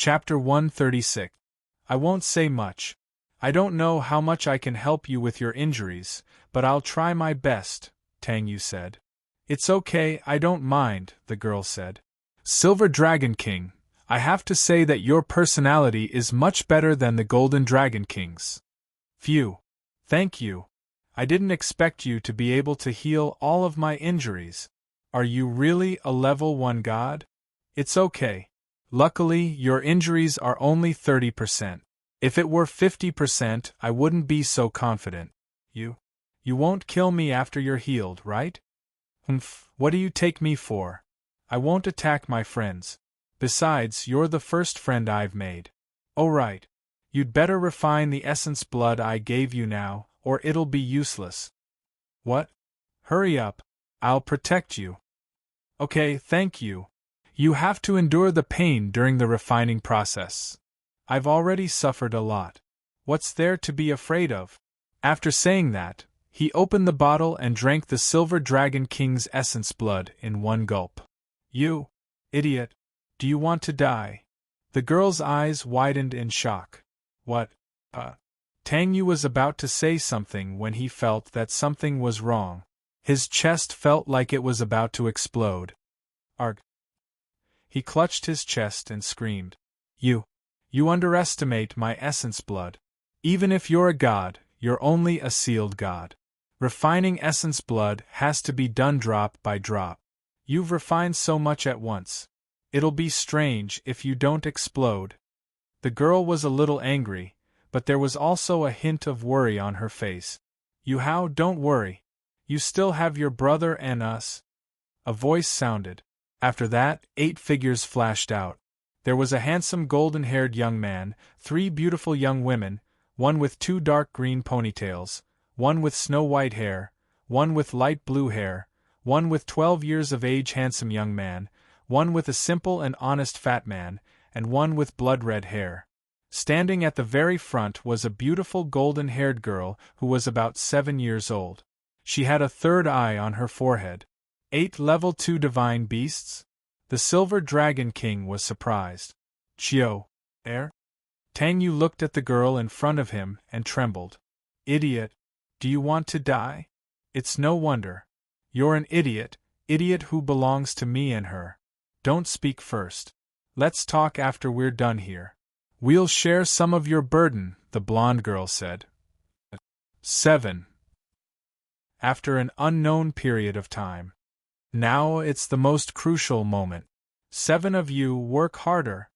Chapter 136. I won't say much. I don't know how much I can help you with your injuries, but I'll try my best, Tang Yu said. It's okay, I don't mind, the girl said. Silver Dragon King, I have to say that your personality is much better than the Golden Dragon King's. Phew. Thank you. I didn't expect you to be able to heal all of my injuries. Are you really a level 1 god? It's okay. Luckily, your injuries are only 30%. If it were 50%, I wouldn't be so confident. You won't kill me after you're healed, right? What do you take me for? I won't attack my friends. Besides, you're the first friend I've made. Oh right. You'd better refine the essence blood I gave you now, or it'll be useless. What? Hurry up. I'll protect you. Okay, thank you. You have to endure the pain during the refining process. I've already suffered a lot. What's there to be afraid of? After saying that, he opened the bottle and drank the Silver Dragon King's essence blood in one gulp. You idiot! Do you want to die? The girl's eyes widened in shock. What? Tang Yu was about to say something when he felt that something was wrong. His chest felt like it was about to explode. Arg! He clutched his chest and screamed. You underestimate my essence blood. Even if you're a god, you're only a sealed god. Refining essence blood has to be done drop by drop. You've refined so much at once. It'll be strange if you don't explode. The girl was a little angry, but there was also a hint of worry on her face. Yuhao, don't worry. You still have your brother and us. A voice sounded. After that, 8 figures flashed out. There was a handsome golden-haired young man, 3 beautiful young women, one with 2 dark green ponytails, one with snow-white hair, one with light blue hair, one with 12 years of age handsome young man, one with a simple and honest fat man, and one with blood-red hair. Standing at the very front was a beautiful golden-haired girl who was about 7 years old. She had a third eye on her forehead. 8 level 2 divine beasts? The Silver Dragon King was surprised. Chio, Tang Yu looked at the girl in front of him and trembled. Idiot! Do you want to die? It's no wonder. You're an idiot who belongs to me and her. Don't speak first. Let's talk after we're done here. We'll share some of your burden, the blonde girl said. 7. After an unknown period of time. Now it's the most crucial moment. 7 of you work harder.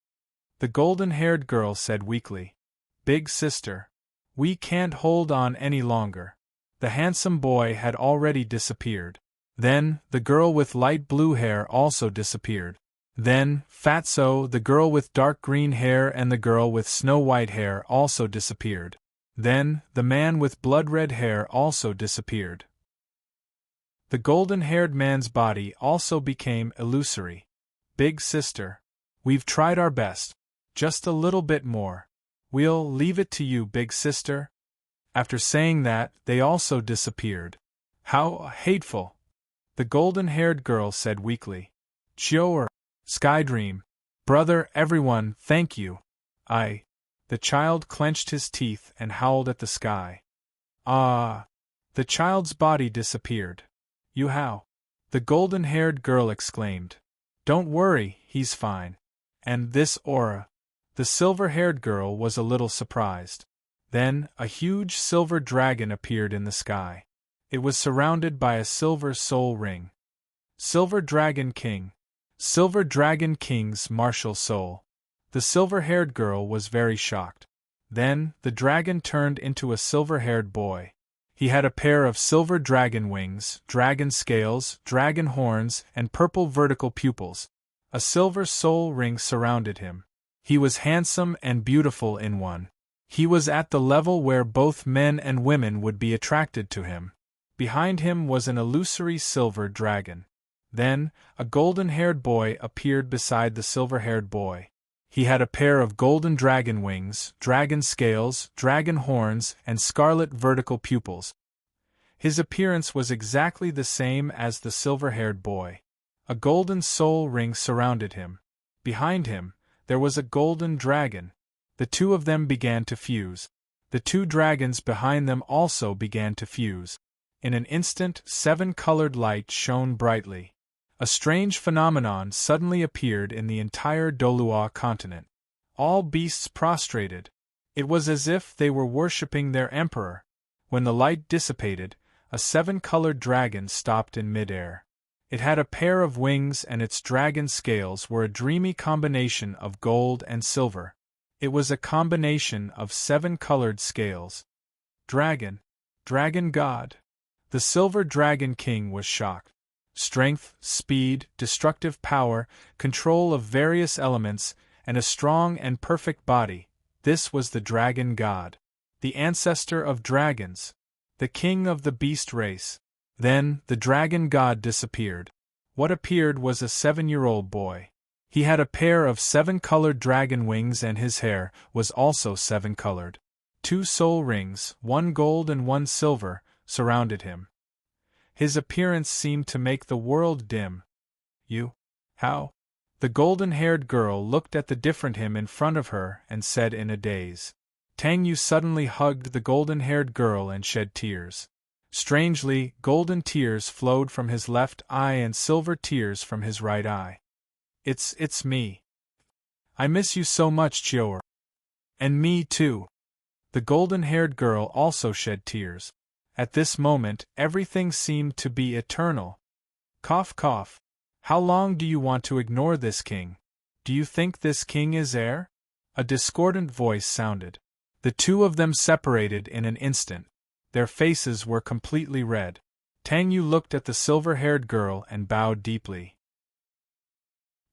The golden-haired girl said weakly. Big sister. We can't hold on any longer. The handsome boy had already disappeared. Then, the girl with light blue hair also disappeared. Then, Fatso, the girl with dark green hair and the girl with snow-white hair also disappeared. Then, the man with blood-red hair also disappeared. The golden-haired man's body also became illusory. Big sister. We've tried our best. Just a little bit more. We'll leave it to you, big sister. After saying that, they also disappeared. How hateful. The golden-haired girl said weakly. Chio Skydream. Brother, everyone, thank you. The child clenched his teeth and howled at the sky. Ah! The child's body disappeared. Yuhao! The golden-haired girl exclaimed. Don't worry, he's fine. And this aura. The silver-haired girl was a little surprised. Then, a huge silver dragon appeared in the sky. It was surrounded by a silver soul ring. Silver Dragon King. Silver Dragon King's martial soul. The silver-haired girl was very shocked. Then, the dragon turned into a silver-haired boy. He had a pair of silver dragon wings, dragon scales, dragon horns, and purple vertical pupils. A silver soul ring surrounded him. He was handsome and beautiful in one. He was at the level where both men and women would be attracted to him. Behind him was an illusory silver dragon. Then, a golden-haired boy appeared beside the silver-haired boy. He had a pair of golden dragon wings, dragon scales, dragon horns, and scarlet vertical pupils. His appearance was exactly the same as the silver-haired boy. A golden soul ring surrounded him. Behind him, there was a golden dragon. The two of them began to fuse. The two dragons behind them also began to fuse. In an instant, 7 colored light shone brightly. A strange phenomenon suddenly appeared in the entire Dolua continent. All beasts prostrated. It was as if they were worshipping their emperor. When the light dissipated, a 7-colored dragon stopped in midair. It had a pair of wings and its dragon scales were a dreamy combination of gold and silver. It was a combination of 7-colored scales. Dragon god. The Silver Dragon King was shocked. Strength, speed, destructive power, control of various elements, and a strong and perfect body. This was the Dragon God. The ancestor of dragons. The king of the beast race. Then, the Dragon God disappeared. What appeared was a 7-year-old boy. He had a pair of 7-colored dragon wings and his hair was also 7-colored. 2 soul rings, 1 gold and 1 silver, surrounded him. His appearance seemed to make the world dim. How? The golden-haired girl looked at the different him in front of her and said in a daze. Tang Yu suddenly hugged the golden-haired girl and shed tears. Strangely, golden tears flowed from his left eye and silver tears from his right eye. It's me. I miss you so much, Chior. And me too. The golden-haired girl also shed tears. At this moment, everything seemed to be eternal. Cough cough. How long do you want to ignore this king? Do you think this king is heir? A discordant voice sounded. The two of them separated in an instant. Their faces were completely red. Tang Yu looked at the silver-haired girl and bowed deeply.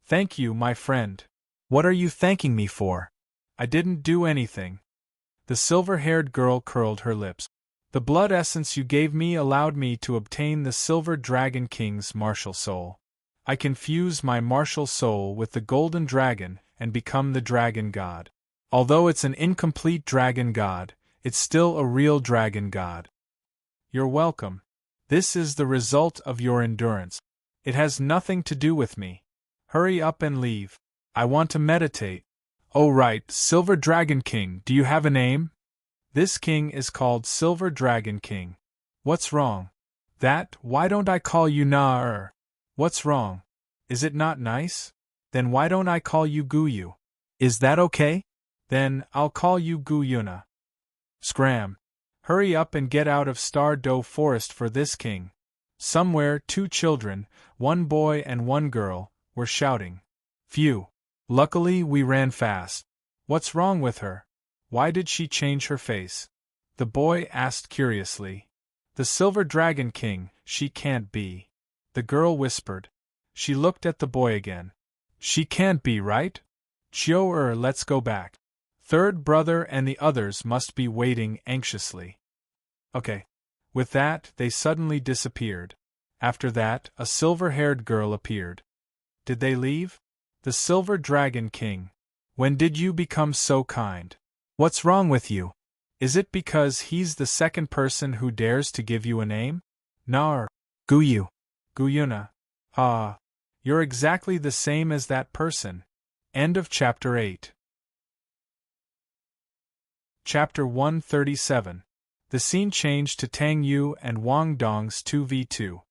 Thank you, my friend. What are you thanking me for? I didn't do anything. The silver-haired girl curled her lips. The blood essence you gave me allowed me to obtain the Silver Dragon King's martial soul. I can fuse my martial soul with the golden dragon and become the dragon god. Although it's an incomplete dragon god, it's still a real dragon god. You're welcome. This is the result of your endurance. It has nothing to do with me. Hurry up and leave. I want to meditate. Oh right, Silver Dragon King, do you have a name? This king is called Silver Dragon King. What's wrong? Why don't I call you Na-er? What's wrong? Is it not nice? Then why don't I call you Guyu? Is that okay? Then I'll call you Guyuna. Scram. Hurry up and get out of Star Doe Forest for this king. Somewhere 2 children, 1 boy and 1 girl, were shouting. Phew. Luckily we ran fast. What's wrong with her? Why did she change her face? The boy asked curiously. The Silver Dragon King, she can't be. The girl whispered. She looked at the boy again. She can't be, right? Chior, let's go back. Third brother and the others must be waiting anxiously. Okay. With that, they suddenly disappeared. After that, a silver-haired girl appeared. Did they leave? The Silver Dragon King. When did you become so kind? What's wrong with you? Is it because he's the second person who dares to give you a name? Nar. Guyu. Guyuna. Ah. You're exactly the same as that person. End of Chapter 8. Chapter 137. The scene changed to Tang Yu and Wang Dong's 2v2.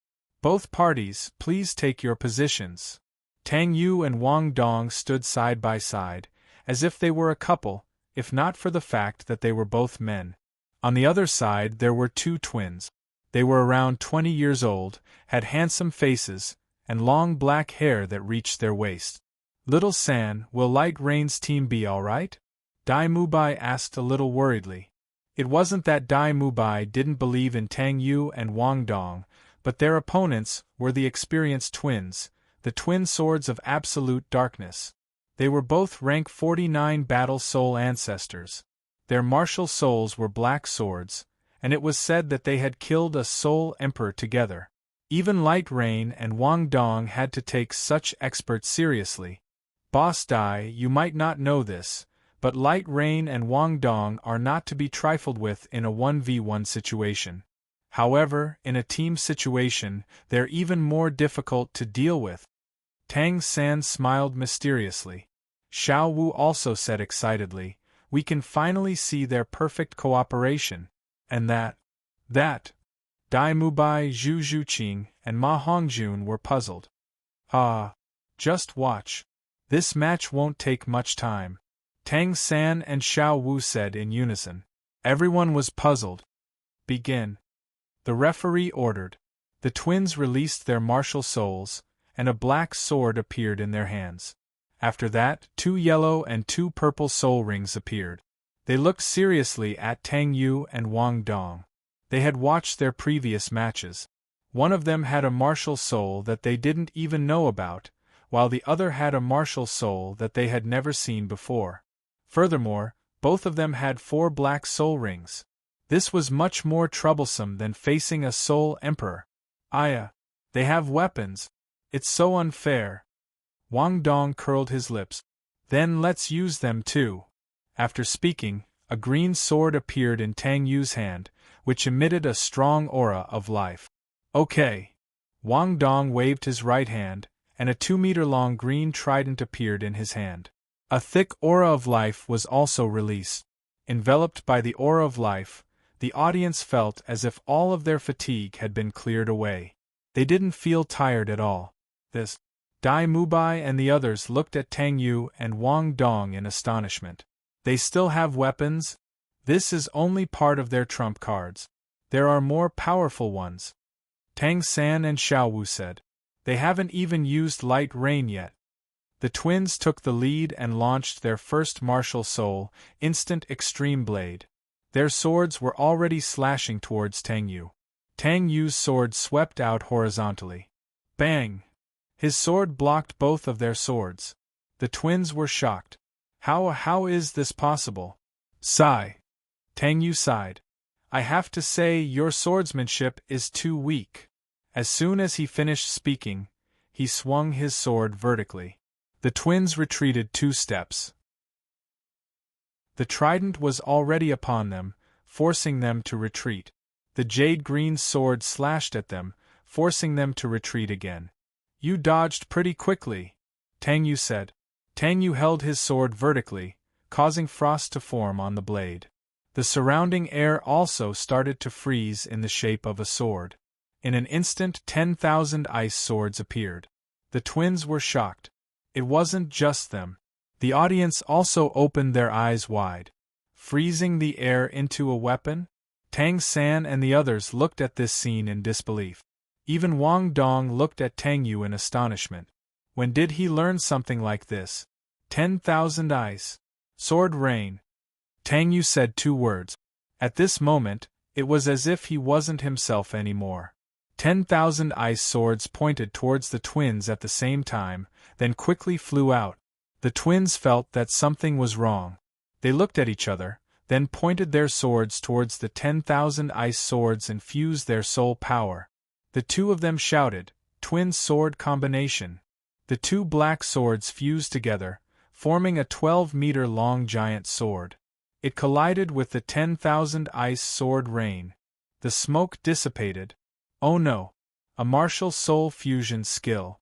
Both parties, please take your positions. Tang Yu and Wang Dong stood side by side, as if they were a couple, if not for the fact that they were both men. On the other side there were 2 twins. They were around 20 years old, had handsome faces, and long black hair that reached their waist. Little San, will Light Rain's team be alright? Dai Mubai asked a little worriedly. It wasn't that Dai Mubai didn't believe in Tang Yu and Wang Dong, but their opponents were the experienced twins, the twin swords of absolute darkness. They were both rank 49 battle soul ancestors. Their martial souls were black swords, and it was said that they had killed a soul emperor together. Even Light Rain and Wang Dong had to take such experts seriously. Boss Dai, you might not know this, but Light Rain and Wang Dong are not to be trifled with in a 1v1 situation. However, in a team situation, they're even more difficult to deal with. Tang San smiled mysteriously. Xiao Wu also said excitedly, we can finally see their perfect cooperation. And that. Dai Mubai, Zhu Zhuqing, and Ma Hongjun were puzzled. Ah. Just watch. This match won't take much time. Tang San and Xiao Wu said in unison. Everyone was puzzled. Begin. The referee ordered. The twins released their martial souls, and a black sword appeared in their hands. After that, 2 yellow and 2 purple soul rings appeared. They looked seriously at Tang Yu and Wang Dong. They had watched their previous matches. One of them had a martial soul that they didn't even know about, while the other had a martial soul that they had never seen before. Furthermore, both of them had 4 black soul rings. This was much more troublesome than facing a soul emperor. Aya, they have weapons. It's so unfair. Wang Dong curled his lips. Then let's use them too. After speaking, a green sword appeared in Tang Yu's hand, which emitted a strong aura of life. Okay. Wang Dong waved his right hand, and a 2-meter-long green trident appeared in his hand. A thick aura of life was also released. Enveloped by the aura of life, the audience felt as if all of their fatigue had been cleared away. They didn't feel tired at all. Dai Mubai and the others looked at Tang Yu and Wang Dong in astonishment. They still have weapons? This is only part of their trump cards. There are more powerful ones. Tang San and Xiao Wu said. They haven't even used light rain yet. The twins took the lead and launched their first martial soul, Instant Extreme Blade. Their swords were already slashing towards Tang Yu. Tang Yu's sword swept out horizontally. Bang! His sword blocked both of their swords. The twins were shocked. How is this possible? Sigh. Tang Yu sighed. I have to say your swordsmanship is too weak. As soon as he finished speaking, he swung his sword vertically. The twins retreated 2 steps. The trident was already upon them, forcing them to retreat. The jade-green sword slashed at them, forcing them to retreat again. You dodged pretty quickly, Tang Yu said. Tang Yu held his sword vertically, causing frost to form on the blade. The surrounding air also started to freeze in the shape of a sword. In an instant 10,000 ice swords appeared. The twins were shocked. It wasn't just them. The audience also opened their eyes wide. Freezing the air into a weapon? Tang San and the others looked at this scene in disbelief. Even Wang Dong looked at Tang Yu in astonishment. When did he learn something like this? 10,000 ice. Sword rain. Tang Yu said 2 words. At this moment, it was as if he wasn't himself anymore. 10,000 ice swords pointed towards the twins at the same time, then quickly flew out. The twins felt that something was wrong. They looked at each other, then pointed their swords towards the 10,000 ice swords and fused their soul power. The 2 of them shouted, Twin sword combination. The 2 black swords fused together, forming a 12-meter-long giant sword. It collided with the 10,000 ice sword rain. The smoke dissipated. Oh no! A martial soul fusion skill.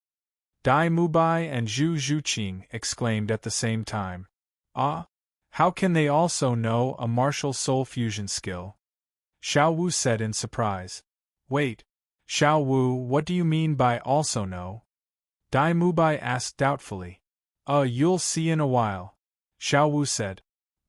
Dai Mubai and Zhu Zhuqing exclaimed at the same time. Ah? How can they also know a martial soul fusion skill? Xiao Wu said in surprise. Wait. Xiao Wu, what do you mean by also know? Dai Mubai asked doubtfully. You'll see in a while. Xiao Wu said.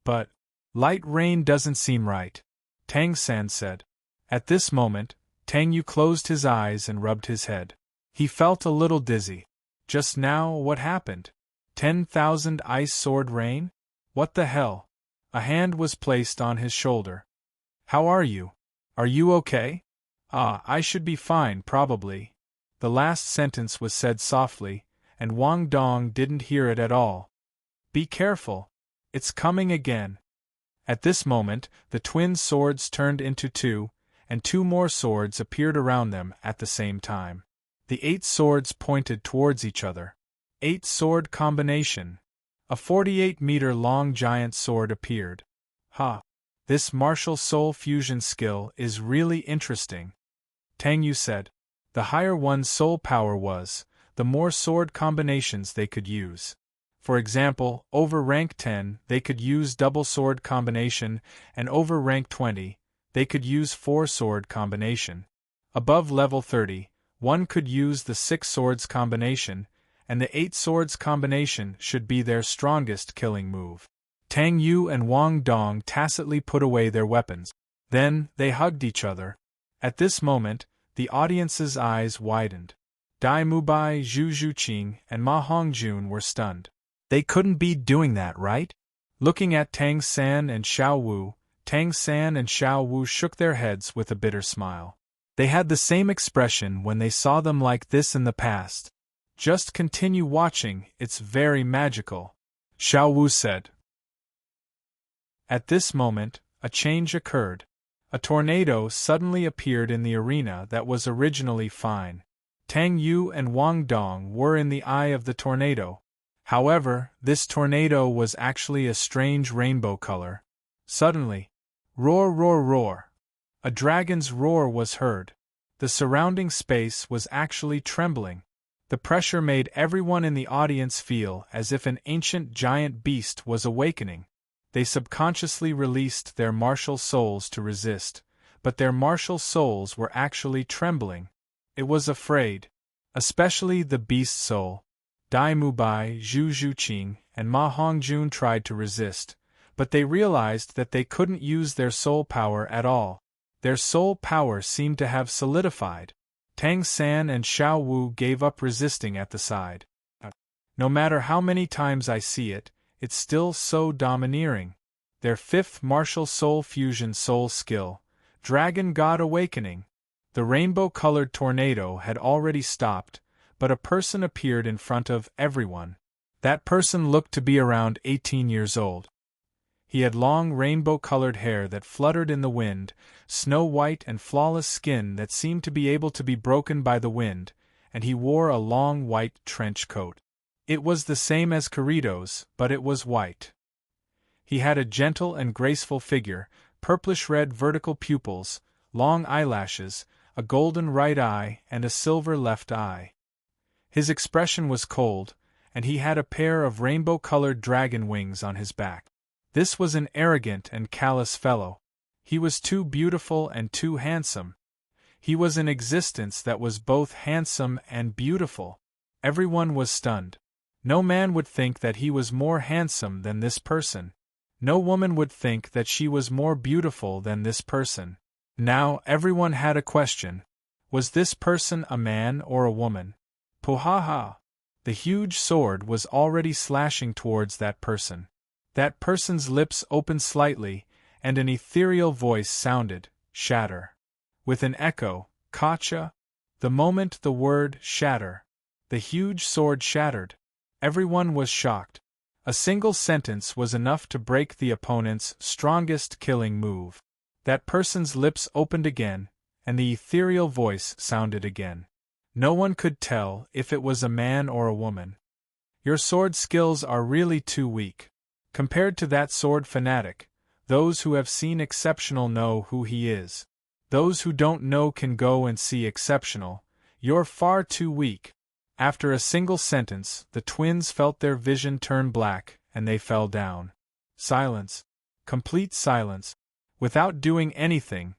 But light rain doesn't seem right, Tang San said. At this moment, Tang Yu closed his eyes and rubbed his head. He felt a little dizzy. Just now, what happened? 10,000 ice sword rain? What the hell? A hand was placed on his shoulder. How are you? Are you okay? I should be fine, probably. The last sentence was said softly, and Wang Dong didn't hear it at all. Be careful. It's coming again. At this moment, the twin swords turned into 2, and 2 more swords appeared around them at the same time. The 8 swords pointed towards each other. 8-sword combination. A 48-meter-long giant sword appeared. This martial soul fusion skill is really interesting. Tang Yu said. The higher one's soul power was, the more sword combinations they could use. For example, over rank 10, they could use double sword combination, and over rank 20, they could use 4 sword combination. Above level 30, one could use the 6 swords combination, and the 8 swords combination should be their strongest killing move. Tang Yu and Wang Dong tacitly put away their weapons. Then, they hugged each other. At this moment, the audience's eyes widened. Dai Mubai, Zhu Zhuqing, and Ma Hongjun were stunned. They couldn't be doing that, right? Looking at Tang San and Xiao Wu, Tang San and Xiao Wu shook their heads with a bitter smile. They had the same expression when they saw them like this in the past. Just continue watching, it's very magical, Xiao Wu said. At this moment, a change occurred. A tornado suddenly appeared in the arena that was originally fine. Tang Yu and Wang Dong were in the eye of the tornado. However, this tornado was actually a strange rainbow color. Suddenly, roar, roar, roar! A dragon's roar was heard. The surrounding space was actually trembling. The pressure made everyone in the audience feel as if an ancient giant beast was awakening. They subconsciously released their martial souls to resist, but their martial souls were actually trembling. It was afraid. Especially the beast soul. Dai Mubai, Zhu Zhuqing, and Ma Hongjun tried to resist, but they realized that they couldn't use their soul power at all. Their soul power seemed to have solidified. Tang San and Xiao Wu gave up resisting at the side. No matter how many times I see it, it's still so domineering. Their 5th martial soul fusion soul skill, Dragon God Awakening. The rainbow-colored tornado had already stopped, but a person appeared in front of everyone. That person looked to be around 18 years old. He had long rainbow-colored hair that fluttered in the wind, snow-white and flawless skin that seemed to be able to be broken by the wind, and he wore a long white trench coat. It was the same as Kirito's, but it was white. He had a gentle and graceful figure, purplish-red vertical pupils, long eyelashes, a golden right eye and a silver left eye. His expression was cold, and he had a pair of rainbow-colored dragon wings on his back. This was an arrogant and callous fellow. He was too beautiful and too handsome. He was an existence that was both handsome and beautiful. Everyone was stunned. No man would think that he was more handsome than this person. No woman would think that she was more beautiful than this person. Now everyone had a question. Was this person a man or a woman? Pohaha! The huge sword was already slashing towards that person. That person's lips opened slightly, and an ethereal voice sounded, shatter. With an echo, Kacha. The moment the word shatter, the huge sword shattered. Everyone was shocked. A single sentence was enough to break the opponent's strongest killing move. That person's lips opened again, and the ethereal voice sounded again. No one could tell if it was a man or a woman. Your sword skills are really too weak. Compared to that sword fanatic, those who have seen Exceptional know who he is. Those who don't know can go and see Exceptional. You're far too weak. After a single sentence, the twins felt their vision turn black, and they fell down. Silence. Complete silence. Without doing anything,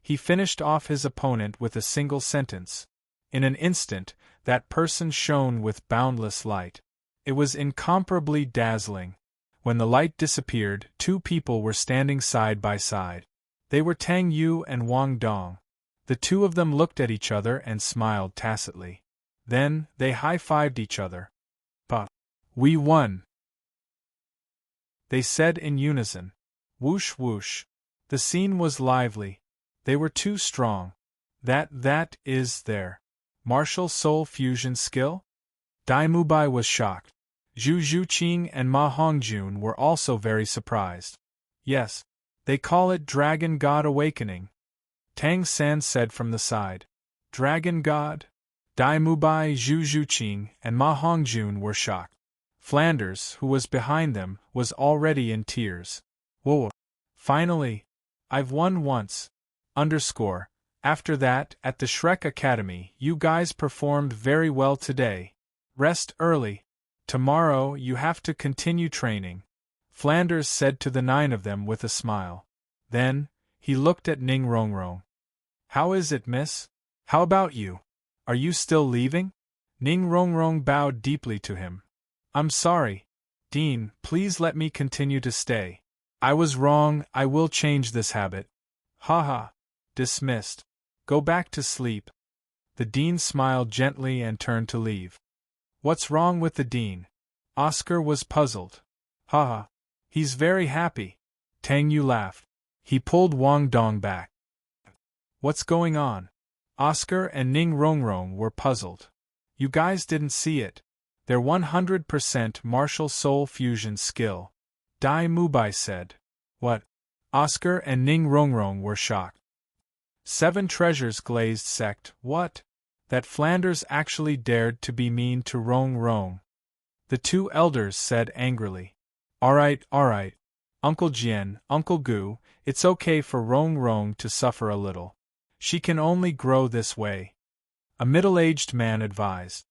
he finished off his opponent with a single sentence. In an instant, that person shone with boundless light. It was incomparably dazzling. When the light disappeared, 2 people were standing side by side. They were Tang Yu and Wang Dong. The 2 of them looked at each other and smiled tacitly. Then, they high-fived each other. "Pa! We won!" they said in unison. Whoosh whoosh. The scene was lively. They were too strong. That is their martial soul fusion skill? Dai Mubai was shocked. Zhu Zhuqing and Ma Hongjun were also very surprised. Yes, they call it Dragon God Awakening. Tang San said from the side. Dragon God? Dai Mubai, Zhu Zhuqing, and Ma Hongjun were shocked. Flanders, who was behind them, was already in tears. Whoa! Finally! I've won once. After that, at the Shrek Academy, you guys performed very well today. Rest early. Tomorrow you have to continue training, Flanders said to the 9 of them with a smile. Then, he looked at Ning Rongrong. How is it, miss? How about you? Are you still leaving? Ning Rongrong bowed deeply to him. I'm sorry, Dean, please let me continue to stay. I was wrong, I will change this habit. Ha. Dismissed. Go back to sleep. The Dean smiled gently and turned to leave. What's wrong with the Dean? Oscar was puzzled. Ha. He's very happy. Tang Yu laughed. He pulled Wang Dong back. What's going on? Oscar and Ning Rongrong were puzzled. You guys didn't see it. Their 100% martial soul fusion skill. Dai Mubai said. What? Oscar and Ning Rongrong were shocked. 7 treasures glazed sect. What? That Flanders actually dared to be mean to Rong. The 2 elders said angrily. Alright, Uncle Jian, Uncle Gu, it's okay for Rong to suffer a little. She can only grow this way. A middle-aged man advised.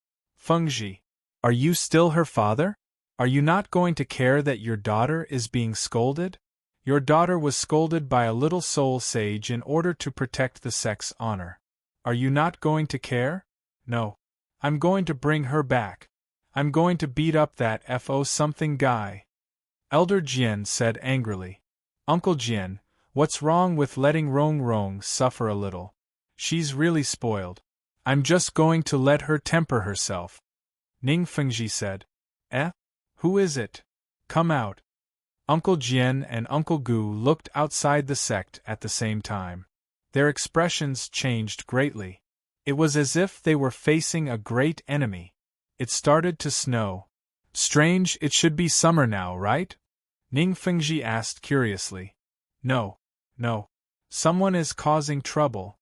Fengji, are you still her father? Are you not going to care that your daughter is being scolded? Your daughter was scolded by a little soul sage in order to protect the sect's honor. Are you not going to care? No. I'm going to bring her back. I'm going to beat up that FO-something guy. Elder Jian said angrily. Uncle Jian, what's wrong with letting Rong suffer a little? She's really spoiled. I'm just going to let her temper herself. Ning Fengji said. Who is it? Come out. Uncle Jian and Uncle Gu looked outside the sect at the same time. Their expressions changed greatly. It was as if they were facing a great enemy. It started to snow. Strange, it should be summer now, right? Ning Fengji asked curiously. No. Someone is causing trouble.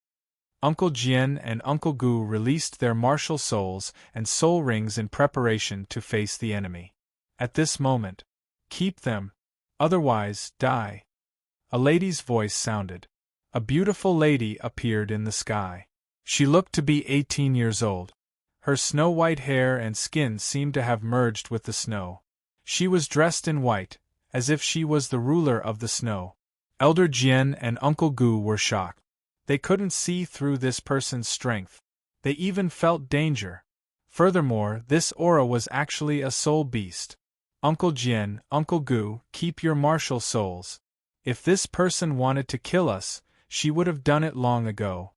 Uncle Jian and Uncle Gu released their martial souls and soul rings in preparation to face the enemy. At this moment, keep them, otherwise die. A lady's voice sounded. A beautiful lady appeared in the sky. She looked to be 18 years old. Her snow-white hair and skin seemed to have merged with the snow. She was dressed in white, as if she was the ruler of the snow. Elder Jian and Uncle Gu were shocked. They couldn't see through this person's strength. They even felt danger. Furthermore, this aura was actually a soul beast. Uncle Jian, Uncle Gu, keep your martial souls. If this person wanted to kill us, she would have done it long ago.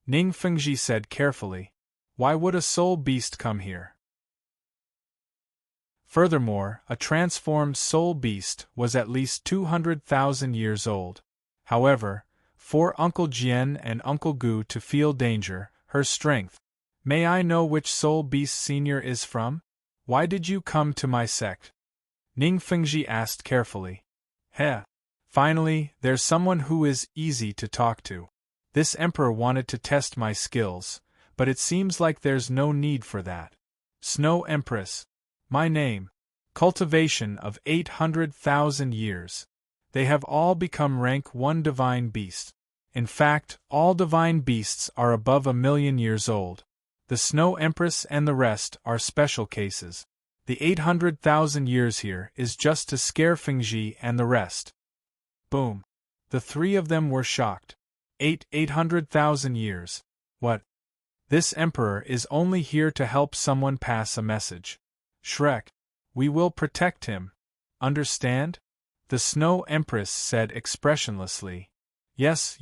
Ning Fengji said carefully. Why would a soul beast come here? Furthermore, a transformed soul beast was at least 200,000 years old. However, for Uncle Jian and Uncle Gu to feel danger, her strength. May I know which soul beast senior is from? Why did you come to my sect? Ning Fengji asked carefully. Finally, there's someone who is easy to talk to. This emperor wanted to test my skills, but it seems like there's no need for that. Snow Empress. My name. Cultivation of 800,000 years. They have all become rank 1 divine beast. In fact, all divine beasts are above 1,000,000 years old. The Snow Empress and the rest are special cases. The 800,000 years here is just to scare Fengji and the rest. Boom. The 3 of them were shocked. 800,000 years. What? This emperor is only here to help someone pass a message. Shrek. We will protect him. Understand? The Snow Empress said expressionlessly. Yes.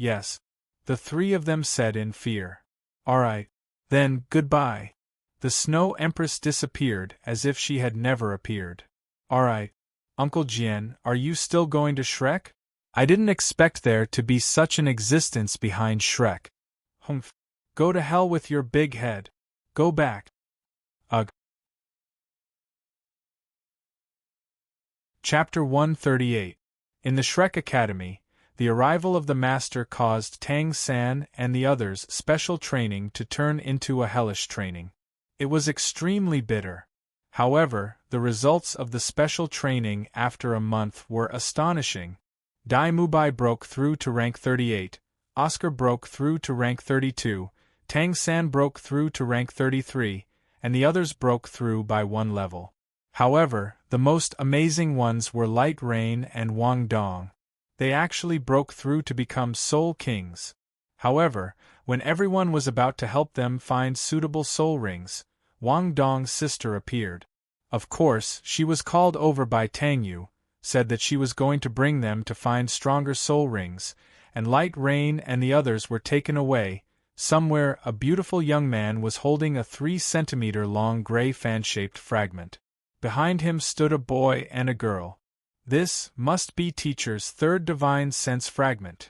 The 3 of them said in fear. Alright. Then, goodbye. The Snow Empress disappeared as if she had never appeared. Alright. Uncle Jian, are you still going to Shrek? I didn't expect there to be such an existence behind Shrek. Humph. Go to hell with your big head. Go back. Ugh. Chapter 138. In the Shrek Academy, the arrival of the Master caused Tang San and the others' special training to turn into a hellish training. It was extremely bitter. However, the results of the special training after a month were astonishing. Dai Mubai broke through to rank 38, Oscar broke through to rank 32, Tang San broke through to rank 33, and the others broke through by 1 level. However, the most amazing ones were Light Rain and Wang Dong. They actually broke through to become Soul Kings. However, when everyone was about to help them find suitable soul rings, Wang Dong's sister appeared. Of course, she was called over by Tang Yu, said that she was going to bring them to find stronger soul rings, and Light Rain and the others were taken away. Somewhere, a beautiful young man was holding a 3-centimeter long gray fan-shaped fragment. Behind him stood a boy and a girl. This must be Teacher's third divine sense fragment.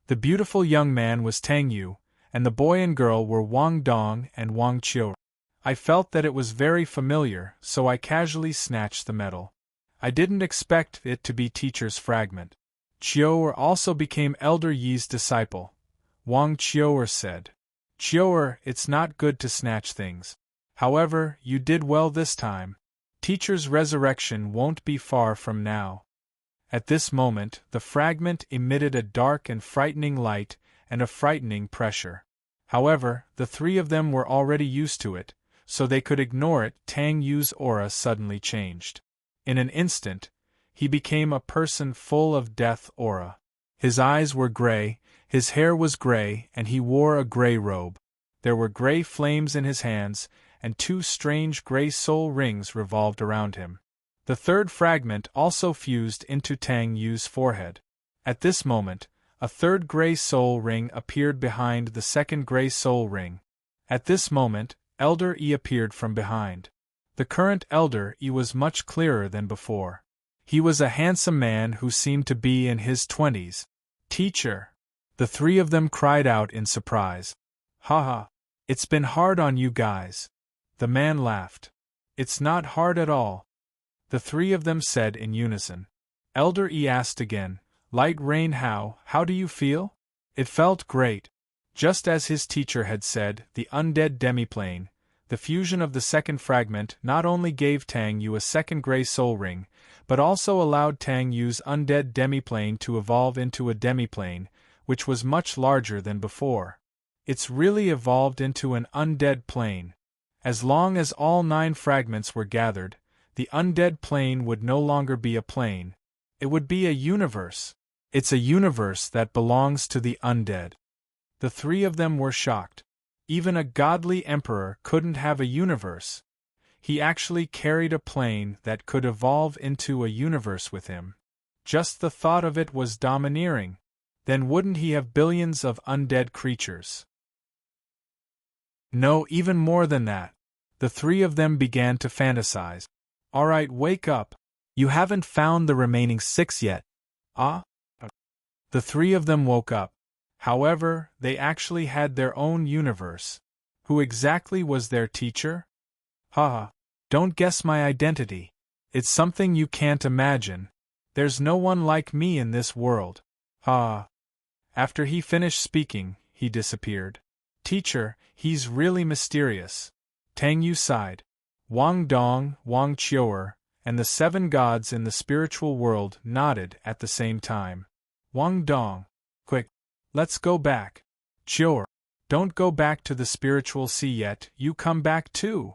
The beautiful young man was Tang Yu, and the boy and girl were Wang Dong and Wang Qiu. I felt that it was very familiar, so I casually snatched the medal. I didn't expect it to be Teacher's fragment. Qiu also became Elder Yi's disciple. Wang Qiu said, "Qiu, it's not good to snatch things. However, you did well this time. Teacher's resurrection won't be far from now." At this moment, the fragment emitted a dark and frightening light and a frightening pressure. However, the three of them were already used to it, so they could ignore it. Tang Yu's aura suddenly changed. In an instant, he became a person full of death aura. His eyes were gray, his hair was gray, and he wore a gray robe. There were gray flames in his hands, and 2 strange gray soul rings revolved around him. The third fragment also fused into Tang Yu's forehead. At this moment, a third gray soul ring appeared behind the second gray soul ring. At this moment, Elder Yi appeared from behind. The current Elder Yi was much clearer than before. He was a handsome man who seemed to be in his 20s. "Teacher!" The three of them cried out in surprise. "Haha! It's been hard on you guys." The man laughed. "It's not hard at all," the three of them said in unison. Elder Yi asked again, "Light Rain, how do you feel?" It felt great. Just as his teacher had said, the undead demiplane, the fusion of the second fragment not only gave Tang Yu a second gray soul ring, but also allowed Tang Yu's undead demiplane to evolve into a demiplane, which was much larger than before. It's really evolved into an undead plane. As long as all 9 fragments were gathered, the undead plane would no longer be a plane. It would be a universe. It's a universe that belongs to the undead. The three of them were shocked. Even a godly emperor couldn't have a universe. He actually carried a plane that could evolve into a universe with him. Just the thought of it was domineering. Then wouldn't he have billions of undead creatures? No, even more than that. The three of them began to fantasize. "Alright, wake up. You haven't found the remaining 6 yet." "Ah?" The three of them woke up. However, they actually had their own universe. Who exactly was their teacher? Haha. Don't guess my identity. It's something you can't imagine. There's no one like me in this world. Ha. After he finished speaking, he disappeared. "Teacher, he's really mysterious." Tang Yu sighed. Wang Dong, Wang Qiu, and the 7 gods in the spiritual world nodded at the same time. Wang Dong. "Quick. Let's go back." "Qiu, don't go back to the spiritual sea yet, you come back too."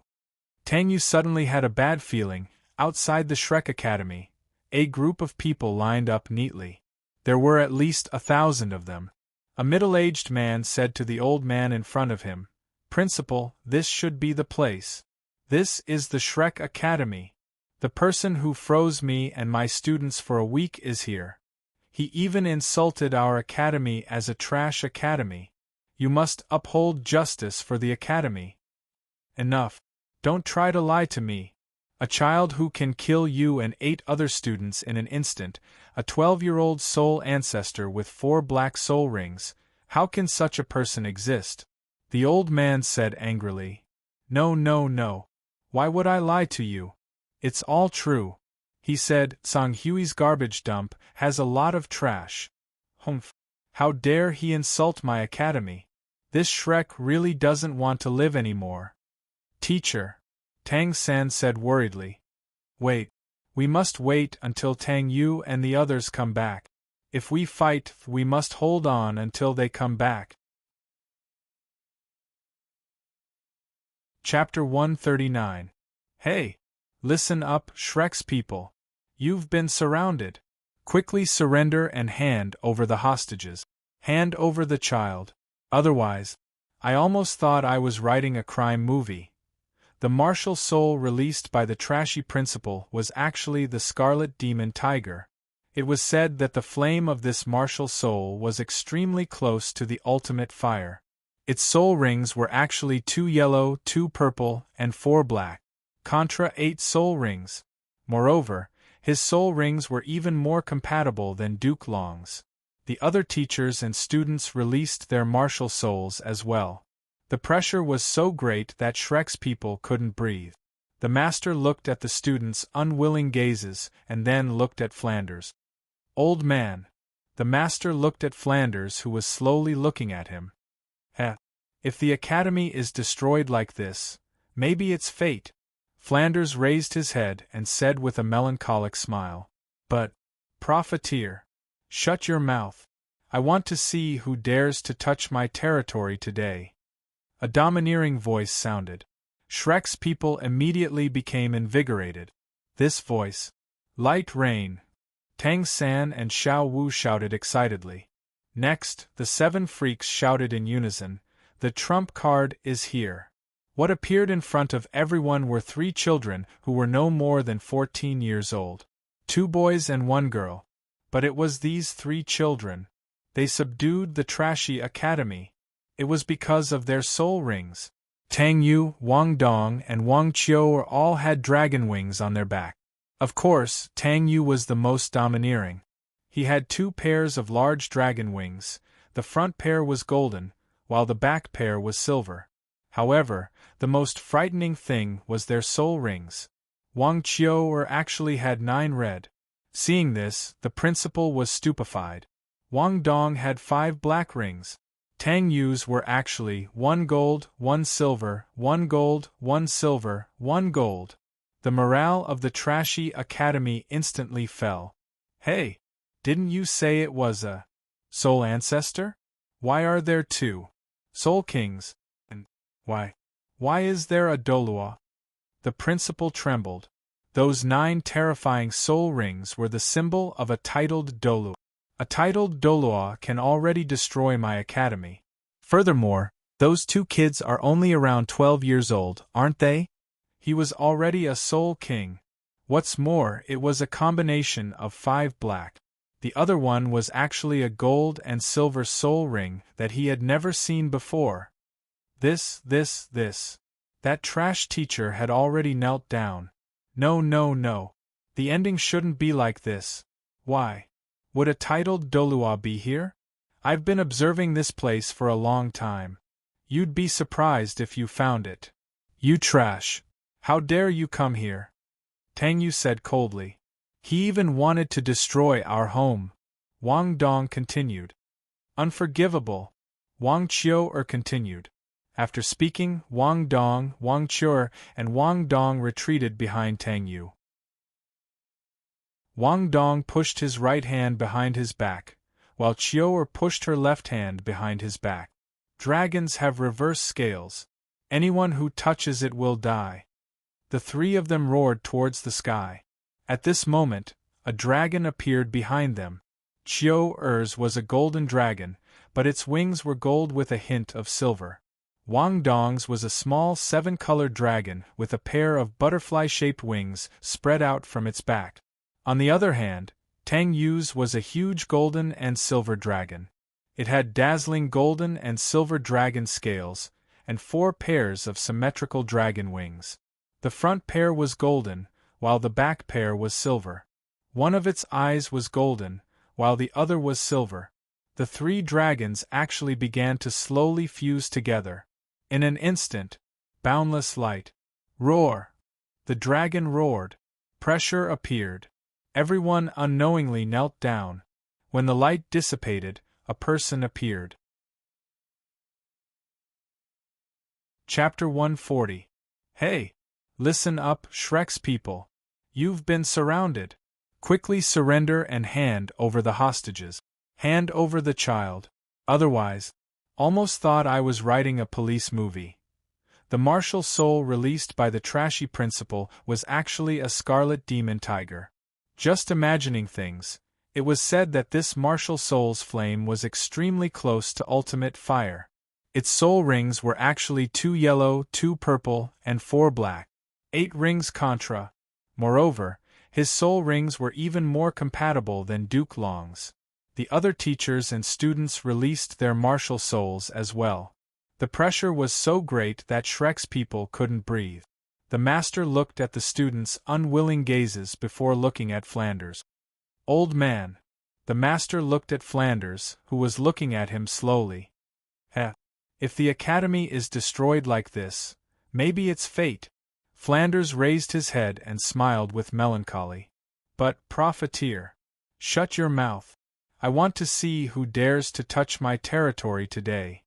Tang Yu suddenly had a bad feeling. Outside the Shrek Academy, a group of people lined up neatly. There were at least 1,000 of them. A middle-aged man said to the old man in front of him, "Principal, this should be the place. This is the Shrek Academy. The person who froze me and my students for a week is here. He even insulted our academy as a trash academy. You must uphold justice for the academy." "Enough. Don't try to lie to me. A child who can kill you and 8 other students in an instant, a 12-year-old soul ancestor with 4 black soul rings, how can such a person exist?" The old man said angrily. No, no, no. Why would I lie to you? It's all true." He said, "Song Hui's garbage dump has a lot of trash." "Humph. How dare he insult my academy? This Shrek really doesn't want to live anymore." "Teacher," Tang San said worriedly. "Wait. We must wait until Tang Yu and the others come back. If we fight, we must hold on until they come back." Chapter 139. Hey! Listen up, Shrek's people. You've been surrounded. Quickly surrender and hand over the hostages. Hand over the child. Otherwise, I almost thought I was writing a crime movie. The martial soul released by the trashy principal was actually the Scarlet Demon Tiger. It was said that the flame of this martial soul was extremely close to the ultimate fire. Its soul rings were actually 2 yellow, 2 purple, and 4 black. Contra 8 soul rings. Moreover, his soul rings were even more compatible than Duke Long's. The other teachers and students released their martial souls as well. The pressure was so great that Shrek's people couldn't breathe. The master looked at the students' unwilling gazes and then looked at Flanders. Old man. The master looked at Flanders, who was slowly looking at him. If the academy is destroyed like this, maybe it's fate. Flanders raised his head and said with a melancholic smile. But, profiteer, shut your mouth. I want to see who dares to touch my territory today. A domineering voice sounded. Shrek's people immediately became invigorated. This voice. Light Rain. Tang San and Xiao Wu shouted excitedly. Next, the 7 freaks shouted in unison, the trump card is here. What appeared in front of everyone were 3 children who were no more than 14 years old. 2 boys and 1 girl. But it was these 3 children. They subdued the trashy academy. It was because of their soul rings. Tang Yu, Wang Dong, and Wang Qiu all had dragon wings on their back. Of course, Tang Yu was the most domineering. He had 2 pairs of large dragon wings. The front pair was golden, while the back pair was silver. However, the most frightening thing was their soul rings. Wang Qiu actually had 9 red. Seeing this, the principal was stupefied. Wang Dong had 5 black rings. Tang Yu's were actually 1 gold, 1 silver, 1 gold, 1 silver, 1 gold. The morale of the trashy academy instantly fell. Hey! Didn't you say it was a soul ancestor? Why are there 2 soul kings? And why is there a Dolua? The principal trembled. Those 9 terrifying soul rings were the symbol of a titled Dolua. A titled Dolua can already destroy my academy. Furthermore, those 2 kids are only around 12 years old, aren't they? He was already a soul king. What's more, it was a combination of 5 black. The other one was actually a gold and silver soul ring that he had never seen before. This. That trash teacher had already knelt down. No. The ending shouldn't be like this. Why? Would a titled Dolua be here? I've been observing this place for a long time. You'd be surprised if you found it. You trash. How dare you come here? Tang Yu said coldly. He even wanted to destroy our home. Wang Dong continued. Unforgivable. Wang Qiu continued. After speaking, Wang Dong, Wang Qiu, and Wang Dong retreated behind Tang Yu. Wang Dong pushed his right hand behind his back, while Qiu pushed her left hand behind his back. Dragons have reverse scales. Anyone who touches it will die. The 3 of them roared towards the sky. At this moment, a dragon appeared behind them. Qiu's was a golden dragon, but its wings were gold with a hint of silver. Wang Dong's was a small 7-colored dragon with a pair of butterfly-shaped wings spread out from its back. On the other hand, Tang Yu's was a huge golden and silver dragon. It had dazzling golden and silver dragon scales, and 4 pairs of symmetrical dragon wings. The front pair was golden, while the back pair was silver. One of its eyes was golden, while the other was silver. The 3 dragons actually began to slowly fuse together. In an instant, boundless light. Roar! The dragon roared. Pressure appeared. Everyone unknowingly knelt down. When the light dissipated, a person appeared. Chapter 140. Hey! Listen up, Shrek's people. You've been surrounded. Quickly surrender and hand over the hostages. Hand over the child. Otherwise, almost thought I was writing a police movie. The martial soul released by the trashy principal was actually a scarlet demon tiger. Just imagining things, it was said that this martial soul's flame was extremely close to ultimate fire. Its soul rings were actually 2 yellow, 2 purple, and 4 black. 8 rings contra. Moreover, his soul rings were even more compatible than Duke Long's. The other teachers and students released their martial souls as well. The pressure was so great that Shrek's people couldn't breathe. The master looked at the students' unwilling gazes before looking at Flanders. Old man. The master looked at Flanders, who was looking at him slowly. If the academy is destroyed like this, maybe it's fate. Flanders raised his head and smiled with melancholy. But, profiteer, shut your mouth. I want to see who dares to touch my territory today.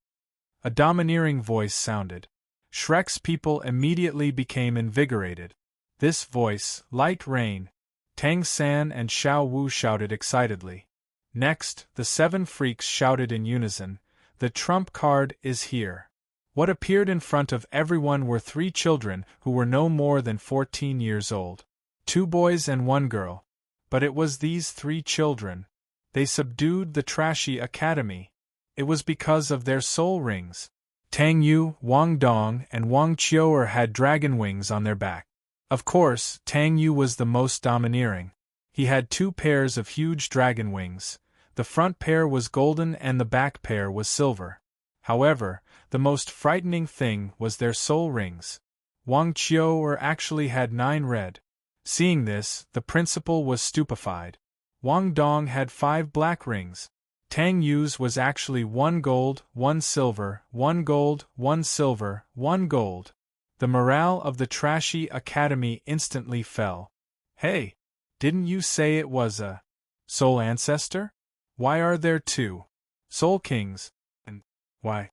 A domineering voice sounded. Shrek's people immediately became invigorated. This voice, light rain. Tang San and Xiao Wu shouted excitedly. Next, the 7 freaks shouted in unison, "The trump card is here." What appeared in front of everyone were 3 children who were no more than 14 years old. 2 boys and 1 girl. But it was these 3 children. They subdued the trashy academy. It was because of their soul rings. Tang Yu, Wang Dong, and Wang Qiuer had dragon wings on their back. Of course, Tang Yu was the most domineering. He had 2 pairs of huge dragon wings. The front pair was golden and the back pair was silver. However, the most frightening thing was their soul rings. Wang Qiuer actually had 9 red. Seeing this, the principal was stupefied. Wang Dong had 5 black rings. Tang Yu's was actually 1 gold, 1 silver, 1 gold, 1 silver, 1 gold. The morale of the trashy academy instantly fell. Hey! Didn't you say it was a soul ancestor? Why are there 2 soul kings? And why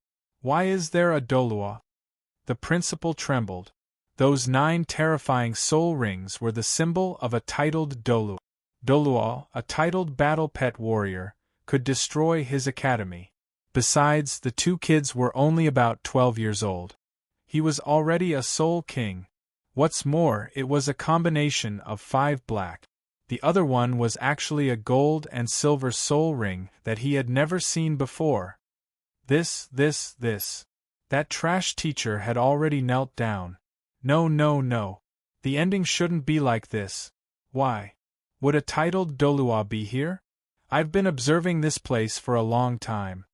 is there a Dolua? The principal trembled. Those 9 terrifying soul rings were the symbol of a titled Dolua. Dolua, a titled battle pet warrior, could destroy his academy. Besides, the 2 kids were only about 12 years old. He was already a soul king. What's more, it was a combination of 5 black. The other one was actually a gold and silver soul ring that he had never seen before. This. That trash teacher had already knelt down. No. The ending shouldn't be like this. Why? Would a titled Dolua be here? I've been observing this place for a long time.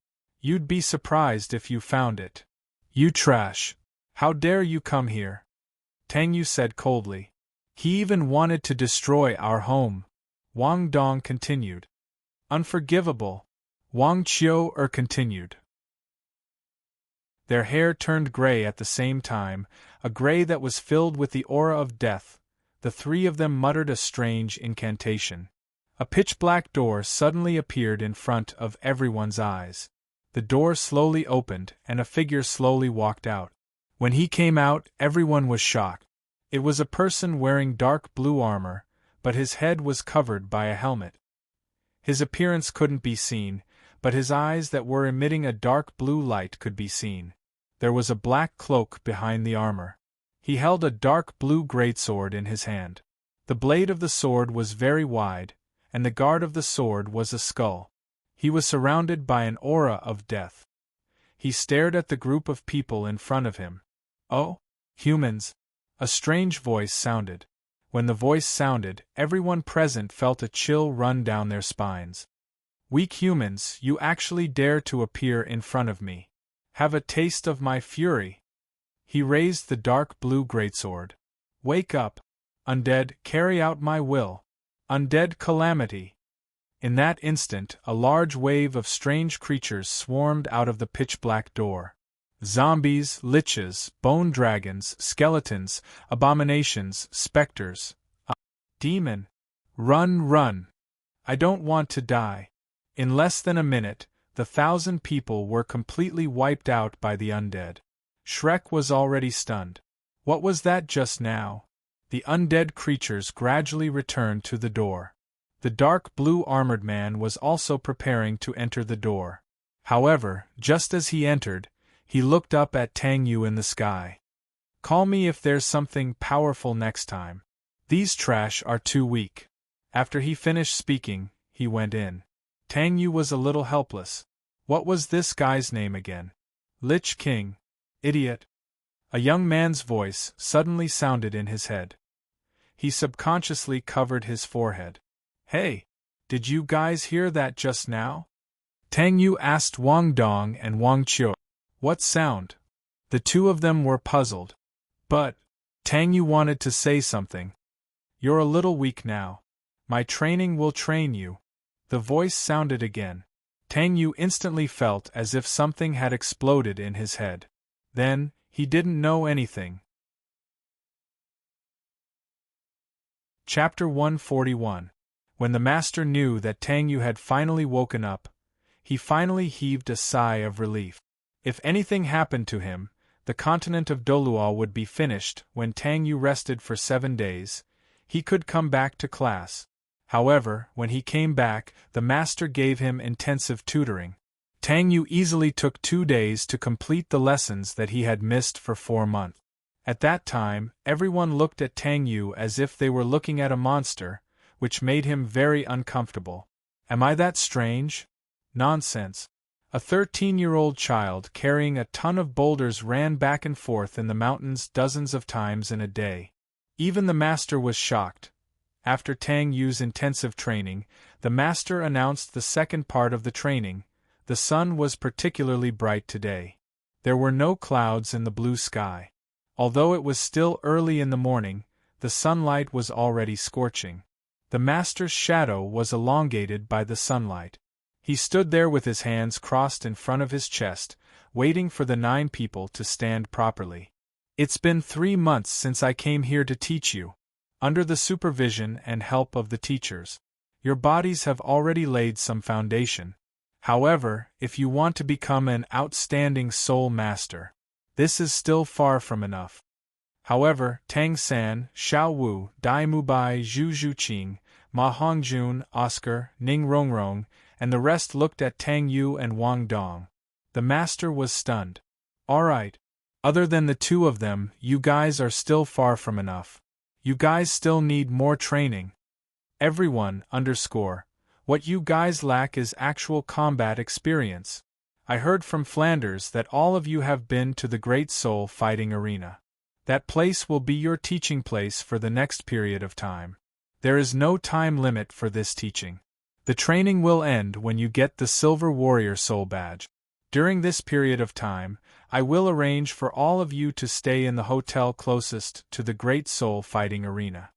You'd be surprised if you found it. You trash. How dare you come here? Tang Yu said coldly. He even wanted to destroy our home. Wang Dong continued. Unforgivable. Wang Qiuer continued. Their hair turned gray at the same time, a gray that was filled with the aura of death. The 3 of them muttered a strange incantation. A pitch-black door suddenly appeared in front of everyone's eyes. The door slowly opened and a figure slowly walked out. When he came out, everyone was shocked. It was a person wearing dark blue armor, but his head was covered by a helmet. His appearance couldn't be seen, but his eyes that were emitting a dark blue light could be seen. There was a black cloak behind the armor. He held a dark blue greatsword in his hand. The blade of the sword was very wide, and the guard of the sword was a skull. He was surrounded by an aura of death. He stared at the group of people in front of him. Oh, humans! A strange voice sounded. When the voice sounded, everyone present felt a chill run down their spines. Weak humans, you actually dare to appear in front of me. Have a taste of my fury. He raised the dark blue greatsword. Wake up! Undead, carry out my will. Undead calamity! In that instant, a large wave of strange creatures swarmed out of the pitch-black door. Zombies, liches, bone dragons, skeletons, abominations, specters. Demon! Run! I don't want to die. In less than a minute, the 1,000 people were completely wiped out by the undead. Shrek was already stunned. What was that just now? The undead creatures gradually returned to the door. The dark blue armored man was also preparing to enter the door. However, just as he entered, he looked up at Tang Yu in the sky. Call me if there's something powerful next time. These trash are too weak. After he finished speaking, he went in. Tang Yu was a little helpless. What was this guy's name again? Lich King. Idiot. A young man's voice suddenly sounded in his head. He subconsciously covered his forehead. Hey! Did you guys hear that just now? Tang Yu asked Wang Dong and Wang Qiu. What sound? The two of them were puzzled. But Tang Yu wanted to say something. You're a little weak now. My training will train you. The voice sounded again. Tang Yu instantly felt as if something had exploded in his head. Then, he didn't know anything. Chapter 141. When the master knew that Tang Yu had finally woken up, he finally heaved a sigh of relief. If anything happened to him, the continent of Doluo would be finished. When Tang Yu rested for 7 days, he could come back to class. However, when he came back, the master gave him intensive tutoring. Tang Yu easily took 2 days to complete the lessons that he had missed for 4 months. At that time, everyone looked at Tang Yu as if they were looking at a monster, which made him very uncomfortable. Am I that strange? Nonsense. A 13-year-old child carrying a ton of boulders ran back and forth in the mountains dozens of times in a day. Even the master was shocked. After Tang Yu's intensive training, the master announced the second part of the training. The sun was particularly bright today. There were no clouds in the blue sky. Although it was still early in the morning, the sunlight was already scorching. The master's shadow was elongated by the sunlight. He stood there with his hands crossed in front of his chest, waiting for the 9 people to stand properly. It's been 3 months since I came here to teach you. Under the supervision and help of the teachers, your bodies have already laid some foundation. However, if you want to become an outstanding soul master, this is still far from enough. However, Tang San, Xiao Wu, Dai Mubai, Zhu Zhuqing, Ma Hongjun, Oscar, Ning Rongrong, and the rest looked at Tang Yu and Wang Dong. The master was stunned. All right. Other than the 2 of them, you guys are still far from enough. You guys still need more training. Everyone, what you guys lack is actual combat experience. I heard from Flanders that all of you have been to the Great Soul Fighting Arena. That place will be your teaching place for the next period of time. There is no time limit for this teaching. The training will end when you get the Silver Warrior Soul Badge. During this period of time, I will arrange for all of you to stay in the hotel closest to the Great Soul Fighting Arena.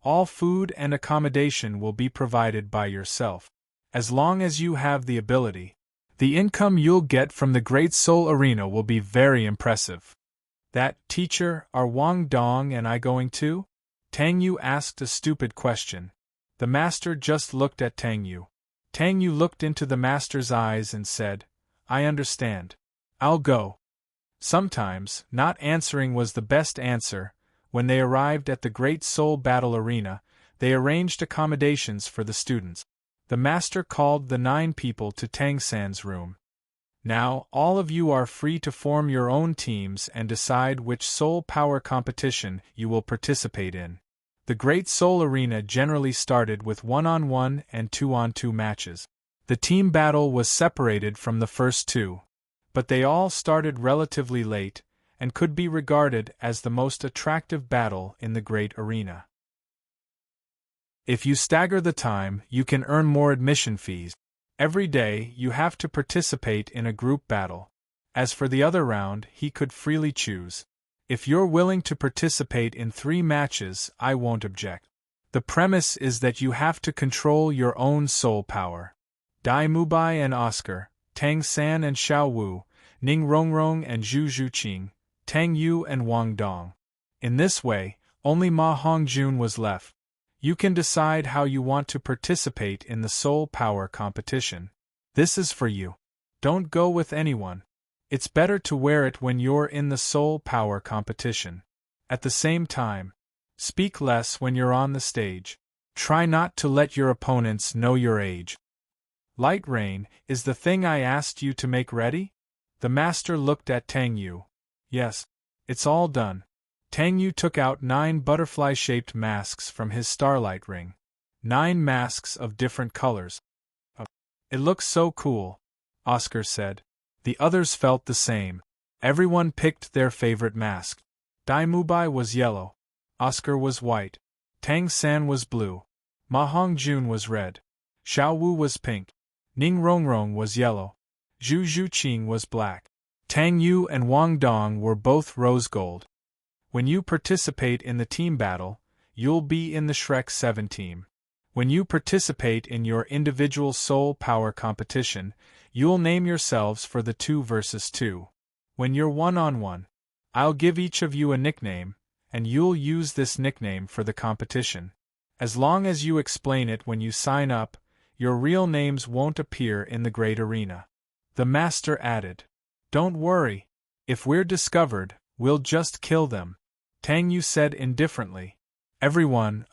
All food and accommodation will be provided by yourself. As long as you have the ability, the income you'll get from the Great Soul Arena will be very impressive. That, teacher, are Wang Dong and I going too? Tang Yu asked a stupid question. The master just looked at Tang Yu. Tang Yu looked into the master's eyes and said, I understand. I'll go. Sometimes, not answering was the best answer. When they arrived at the Great Soul Battle Arena, they arranged accommodations for the students. The master called the 9 people to Tang San's room. Now, all of you are free to form your own teams and decide which soul power competition you will participate in. The Great Soul Arena generally started with 1-on-1 and 2-on-2 matches. The team battle was separated from the first 2. But they all started relatively late, and could be regarded as the most attractive battle in the Great Arena. If you stagger the time, you can earn more admission fees. Every day, you have to participate in a group battle. As for the other round, he could freely choose. If you're willing to participate in 3 matches, I won't object. The premise is that you have to control your own soul power. Dai Mubai and Oscar, Tang San and Xiao Wu, Ning Rongrong and Zhu Zhuqing, Tang Yu and Wang Dong. In this way, only Ma Hongjun was left. You can decide how you want to participate in the soul power competition. This is for you. Don't go with anyone. It's better to wear it when you're in the soul power competition. At the same time, speak less when you're on the stage. Try not to let your opponents know your age. Light rain, is the thing I asked you to make ready? The master looked at Tang Yu. Yes, it's all done. Tang Yu took out 9 butterfly-shaped masks from his starlight ring. 9 masks of different colors. It looks so cool, Oscar said. The others felt the same. Everyone picked their favorite mask. Dai Mubai was yellow. Oscar was white. Tang San was blue. Ma Hongjun was red. Xiao Wu was pink. Ning Rongrong was yellow. Zhu Zhuqing was black. Tang Yu and Wang Dong were both rose gold. When you participate in the team battle, you'll be in the Shrek 7 team. When you participate in your individual soul power competition, you'll name yourselves for the 2 versus 2. When you're one-on-one, I'll give each of you a nickname, and you'll use this nickname for the competition. As long as you explain it when you sign up, your real names won't appear in the Great Arena. The master added. Don't worry. If we're discovered, we'll just kill them. Tang Yu said indifferently. Everyone,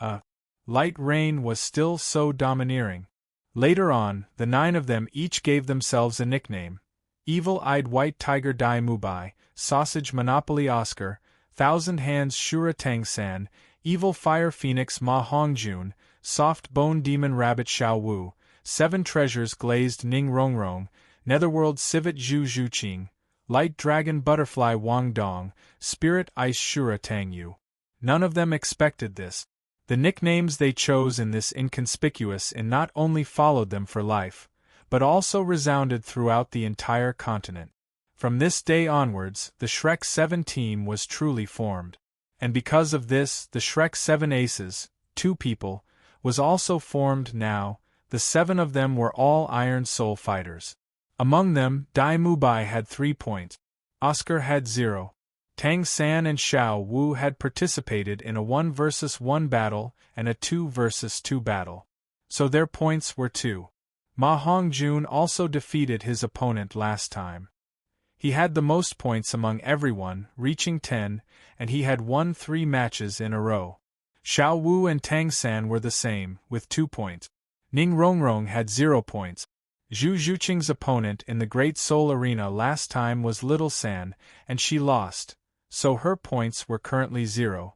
Light Rain was still so domineering. Later on, the 9 of them each gave themselves a nickname. Evil-eyed White Tiger Dai Mubai, Sausage Monopoly Oscar, Thousand Hands Shura Tang San, Evil Fire Phoenix Ma Hongjun, Soft Bone Demon Rabbit Xiao Wu, 7 Treasures Glazed Ning Rongrong, Netherworld Civet Zhu Zhuqing, Light Dragon Butterfly Wang Dong, Spirit Ice Shura Tang Yu. None of them expected this. The nicknames they chose in this inconspicuous and not only followed them for life, but also resounded throughout the entire continent. From this day onwards, the Shrek 7 team was truly formed. And because of this, the Shrek 7 Aces, 2 people, was also formed now. The 7 of them were all Iron Soul fighters. Among them, Dai Mubai had 3 points. Oscar had 0. Tang San and Xiao Wu had participated in a 1 versus 1 battle and a 2 versus 2 battle. So their points were 2. Ma Hongjun also defeated his opponent last time. He had the most points among everyone, reaching 10, and he had won 3 matches in a row. Xiao Wu and Tang San were the same, with 2 points. Ning Rongrong had 0 points. Zhu Zhuqing's opponent in the Great Soul Arena last time was Little San, and she lost, so her points were currently 0.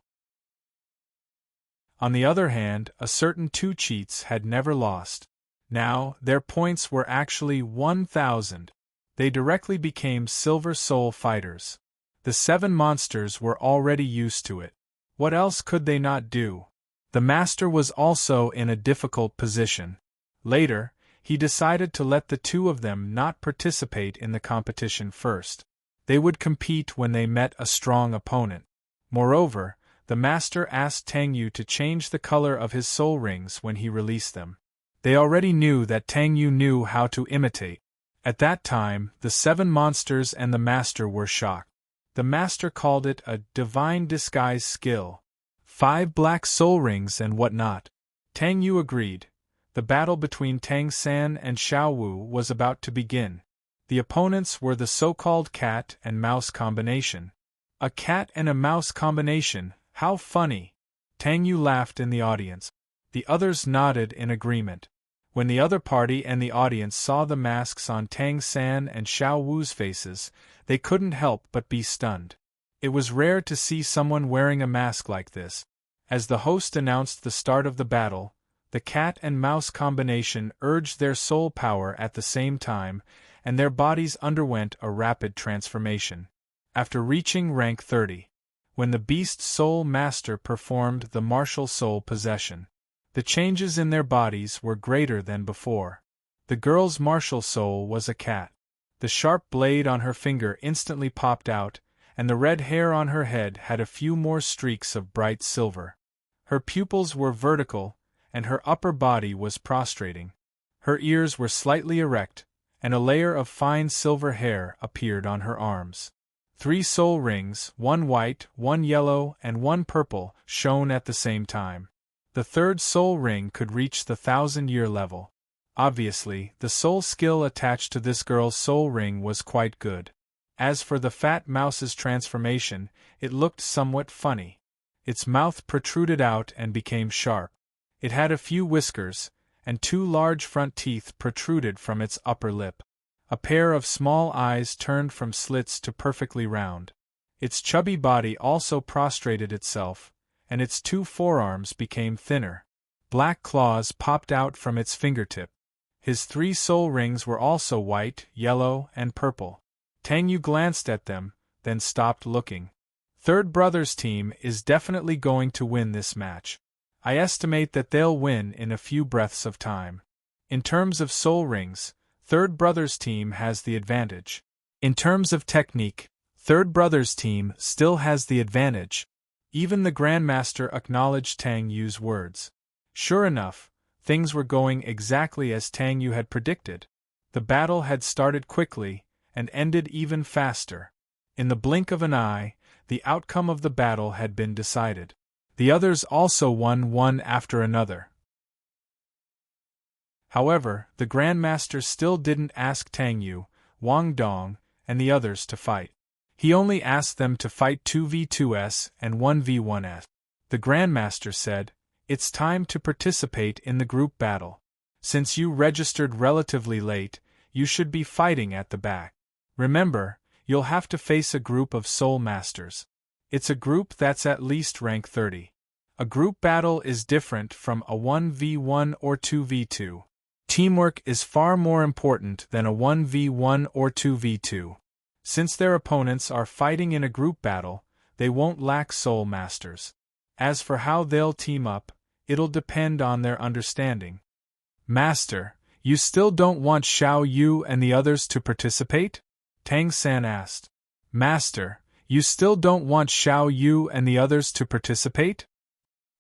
On the other hand, a certain 2 cheats had never lost. Now, their points were actually 1,000. They directly became Silver Soul fighters. The 7 monsters were already used to it. What else could they not do? The master was also in a difficult position. Later, he decided to let the 2 of them not participate in the competition first. They would compete when they met a strong opponent. Moreover, the master asked Tang Yu to change the color of his soul rings when he released them. They already knew that Tang Yu knew how to imitate. At that time, the 7 monsters and the master were shocked. The master called it a divine disguise skill. 5 black soul rings and whatnot. Tang Yu agreed. The battle between Tang San and Xiao Wu was about to begin. The opponents were the so-called cat and mouse combination. A cat and a mouse combination, how funny! Tang Yu laughed in the audience. The others nodded in agreement. When the other party and the audience saw the masks on Tang San and Xiao Wu's faces, they couldn't help but be stunned. It was rare to see someone wearing a mask like this. As the host announced the start of the battle, the cat and mouse combination urged their soul power at the same time, and their bodies underwent a rapid transformation. After reaching rank 30, when the Beast Soul Master performed the martial soul possession, the changes in their bodies were greater than before. The girl's martial soul was a cat. The sharp blade on her finger instantly popped out, and the red hair on her head had a few more streaks of bright silver. Her pupils were vertical, and her upper body was prostrating. Her ears were slightly erect, and a layer of fine silver hair appeared on her arms. 3 soul rings, 1 white, 1 yellow, and 1 purple, shone at the same time. The 3rd soul ring could reach the 1,000-year level. Obviously, the soul skill attached to this girl's soul ring was quite good. As for the fat mouse's transformation, it looked somewhat funny. Its mouth protruded out and became sharp. It had a few whiskers, and 2 large front teeth protruded from its upper lip. A pair of small eyes turned from slits to perfectly round. Its chubby body also prostrated itself, and its two forearms became thinner. Black claws popped out from its fingertip. His 3 soul rings were also white, yellow, and purple. Tang Yu glanced at them, then stopped looking. Third Brother's team is definitely going to win this match. I estimate that they'll win in a few breaths of time. In terms of soul rings, Third Brother's team has the advantage. In terms of technique, Third Brother's team still has the advantage. Even the Grandmaster acknowledged Tang Yu's words. Sure enough, things were going exactly as Tang Yu had predicted. The battle had started quickly, and ended even faster. In the blink of an eye, the outcome of the battle had been decided. The others also won one after another. However, the Grandmaster still didn't ask Tang Yu, Wang Dong, and the others to fight. He only asked them to fight 2v2s and 1v1s. The Grandmaster said, "It's time to participate in the group battle. Since you registered relatively late, you should be fighting at the back. Remember, you'll have to face a group of Soul Masters. It's a group that's at least rank 30. A group battle is different from a 1v1 or 2v2. Teamwork is far more important than a 1v1 or 2v2. Since their opponents are fighting in a group battle, they won't lack Soul Masters. As for how they'll team up, it'll depend on their understanding." "Master, you still don't want Xiao Yu and the others to participate?" Tang San asked. "Master, you still don't want Xiao Yu and the others to participate?"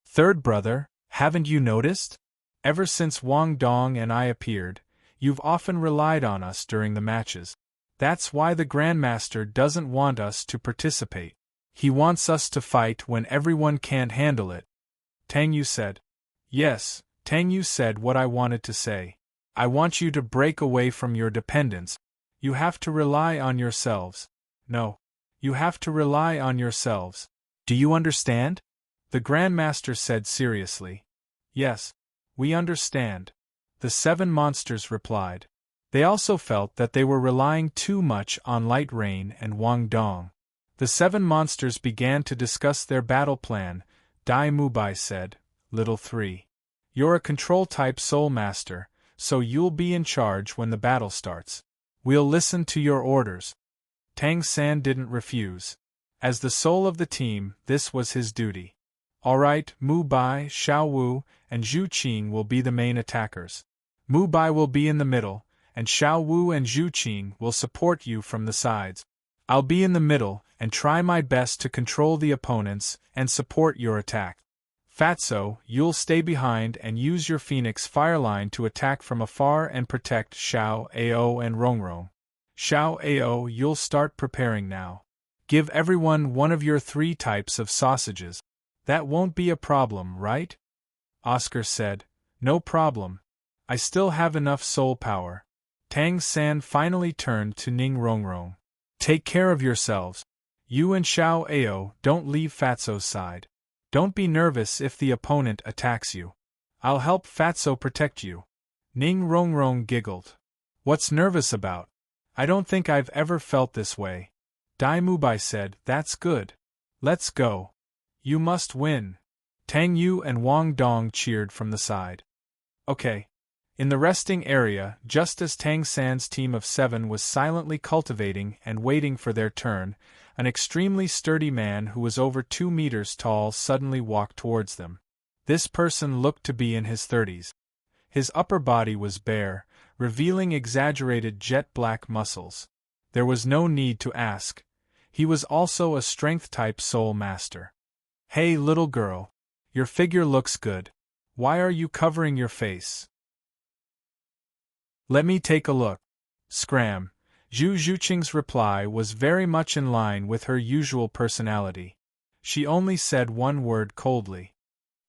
"Third Brother, haven't you noticed? Ever since Wang Dong and I appeared, you've often relied on us during the matches. That's why the Grandmaster doesn't want us to participate. He wants us to fight when everyone can't handle it." Tang Yu said. "Yes, Tang Yu said what I wanted to say. I want you to break away from your dependence. You have to rely on yourselves. No. You have to rely on yourselves. Do you understand?" The Grandmaster said seriously. "Yes, we understand," the 7 monsters replied. They also felt that they were relying too much on Light Rain and Wang Dong. The 7 monsters began to discuss their battle plan. Dai Mubai said, "Little 3. You're a control-type Soul Master, so you'll be in charge when the battle starts. We'll listen to your orders." Tang San didn't refuse. As the soul of the team, this was his duty. "All right, Mu Bai, Xiao Wu, and Zhu Qing will be the main attackers. Mu Bai will be in the middle, and Xiao Wu and Zhu Qing will support you from the sides. I'll be in the middle and try my best to control the opponents and support your attack. Fatso, you'll stay behind and use your Phoenix Fireline to attack from afar and protect Xiao Ao and Rongrong. Xiao Ao, you'll start preparing now. Give everyone one of your 3 types of sausages. That won't be a problem, right?" Oscar said, "No problem. I still have enough soul power." Tang San finally turned to Ning Rongrong. "Take care of yourselves. You and Xiao Ao don't leave Fatso's side. Don't be nervous if the opponent attacks you. I'll help Fatso protect you." Ning Rongrong giggled. "What's nervous about? I don't think I've ever felt this way." Dai Mubai said, "That's good. Let's go. You must win." Tang Yu and Wang Dong cheered from the side. "Okay." In the resting area, just as Tang San's team of 7 was silently cultivating and waiting for their turn, an extremely sturdy man who was over 2 meters tall suddenly walked towards them. This person looked to be in his 30s. His upper body was bare, revealing exaggerated jet-black muscles. There was no need to ask. He was also a strength-type soul master. "Hey little girl. Your figure looks good. Why are you covering your face?" "Let me take a look." Scram. Zhu Zhuqing's reply was very much in line with her usual personality. She only said one word coldly.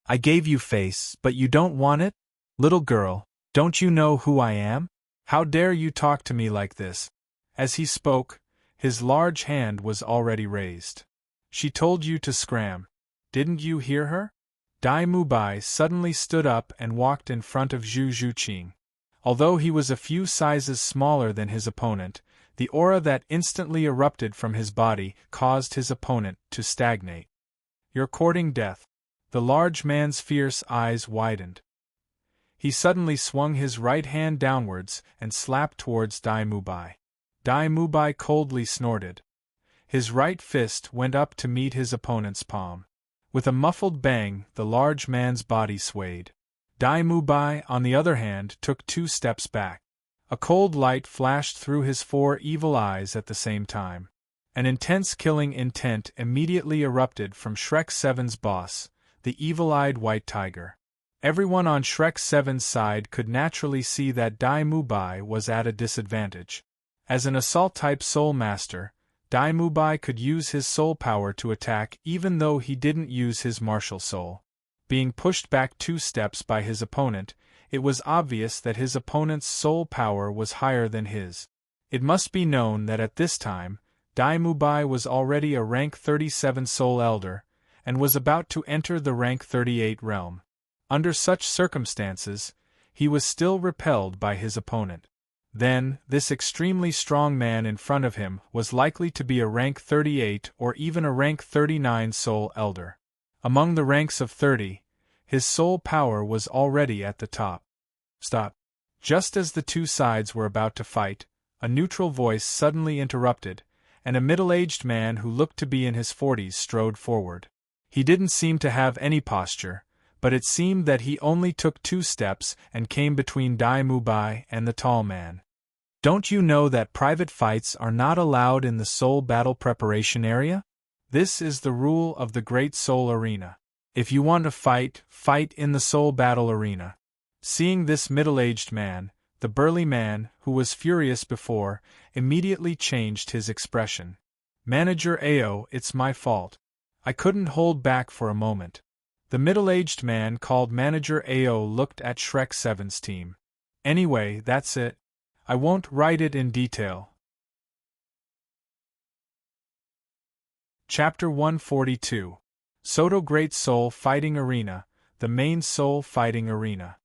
"I gave you face, but you don't want it? Little girl, don't you know who I am? How dare you talk to me like this?" As he spoke, his large hand was already raised. "She told you to scram. Didn't you hear her?" Dai Mubai suddenly stood up and walked in front of Zhu Zhuqing. Although he was a few sizes smaller than his opponent, The aura that instantly erupted from his body caused his opponent to stagnate. "You're courting death." The large man's fierce eyes widened. He suddenly swung his right hand downwards and slapped towards Dai Mubai. Dai Mubai coldly snorted. His right fist went up to meet his opponent's palm. With a muffled bang, the large man's body swayed. Dai Mubai, on the other hand, took 2 steps back. A cold light flashed through his 4 evil eyes at the same time. An intense killing intent immediately erupted from Shrek 7's boss, the evil-eyed white tiger. Everyone on Shrek 7's side could naturally see that Dai Mubai was at a disadvantage. As an assault-type soul master, Dai Mubai could use his soul power to attack even though he didn't use his martial soul. Being pushed back 2 steps by his opponent, it was obvious that his opponent's soul power was higher than his. It must be known that at this time, Dai Mubai was already a rank 37 soul elder, and was about to enter the rank 38 realm. Under such circumstances, he was still repelled by his opponent. Then, this extremely strong man in front of him was likely to be a rank 38 or even a rank 39 soul elder. Among the ranks of 30, his soul power was already at the top. Stop. Just as the 2 sides were about to fight, a neutral voice suddenly interrupted, and a middle-aged man who looked to be in his 40s strode forward. He didn't seem to have any posture, but it seemed that he only took 2 steps and came between Dai Mubai and the tall man. "Don't you know that private fights are not allowed in the Soul Battle Preparation area? This is the rule of the Great Soul Arena. If you want to fight, fight in the Soul Battle Arena." Seeing this middle-aged man, the burly man, who was furious before, immediately changed his expression. "Manager Ao, it's my fault. I couldn't hold back for a moment." The middle-aged man called Manager Ao looked at Shrek 7's team. "Anyway, that's it. I won't write it in detail." Chapter 142. Soto Great Soul Fighting Arena, the main soul fighting arena.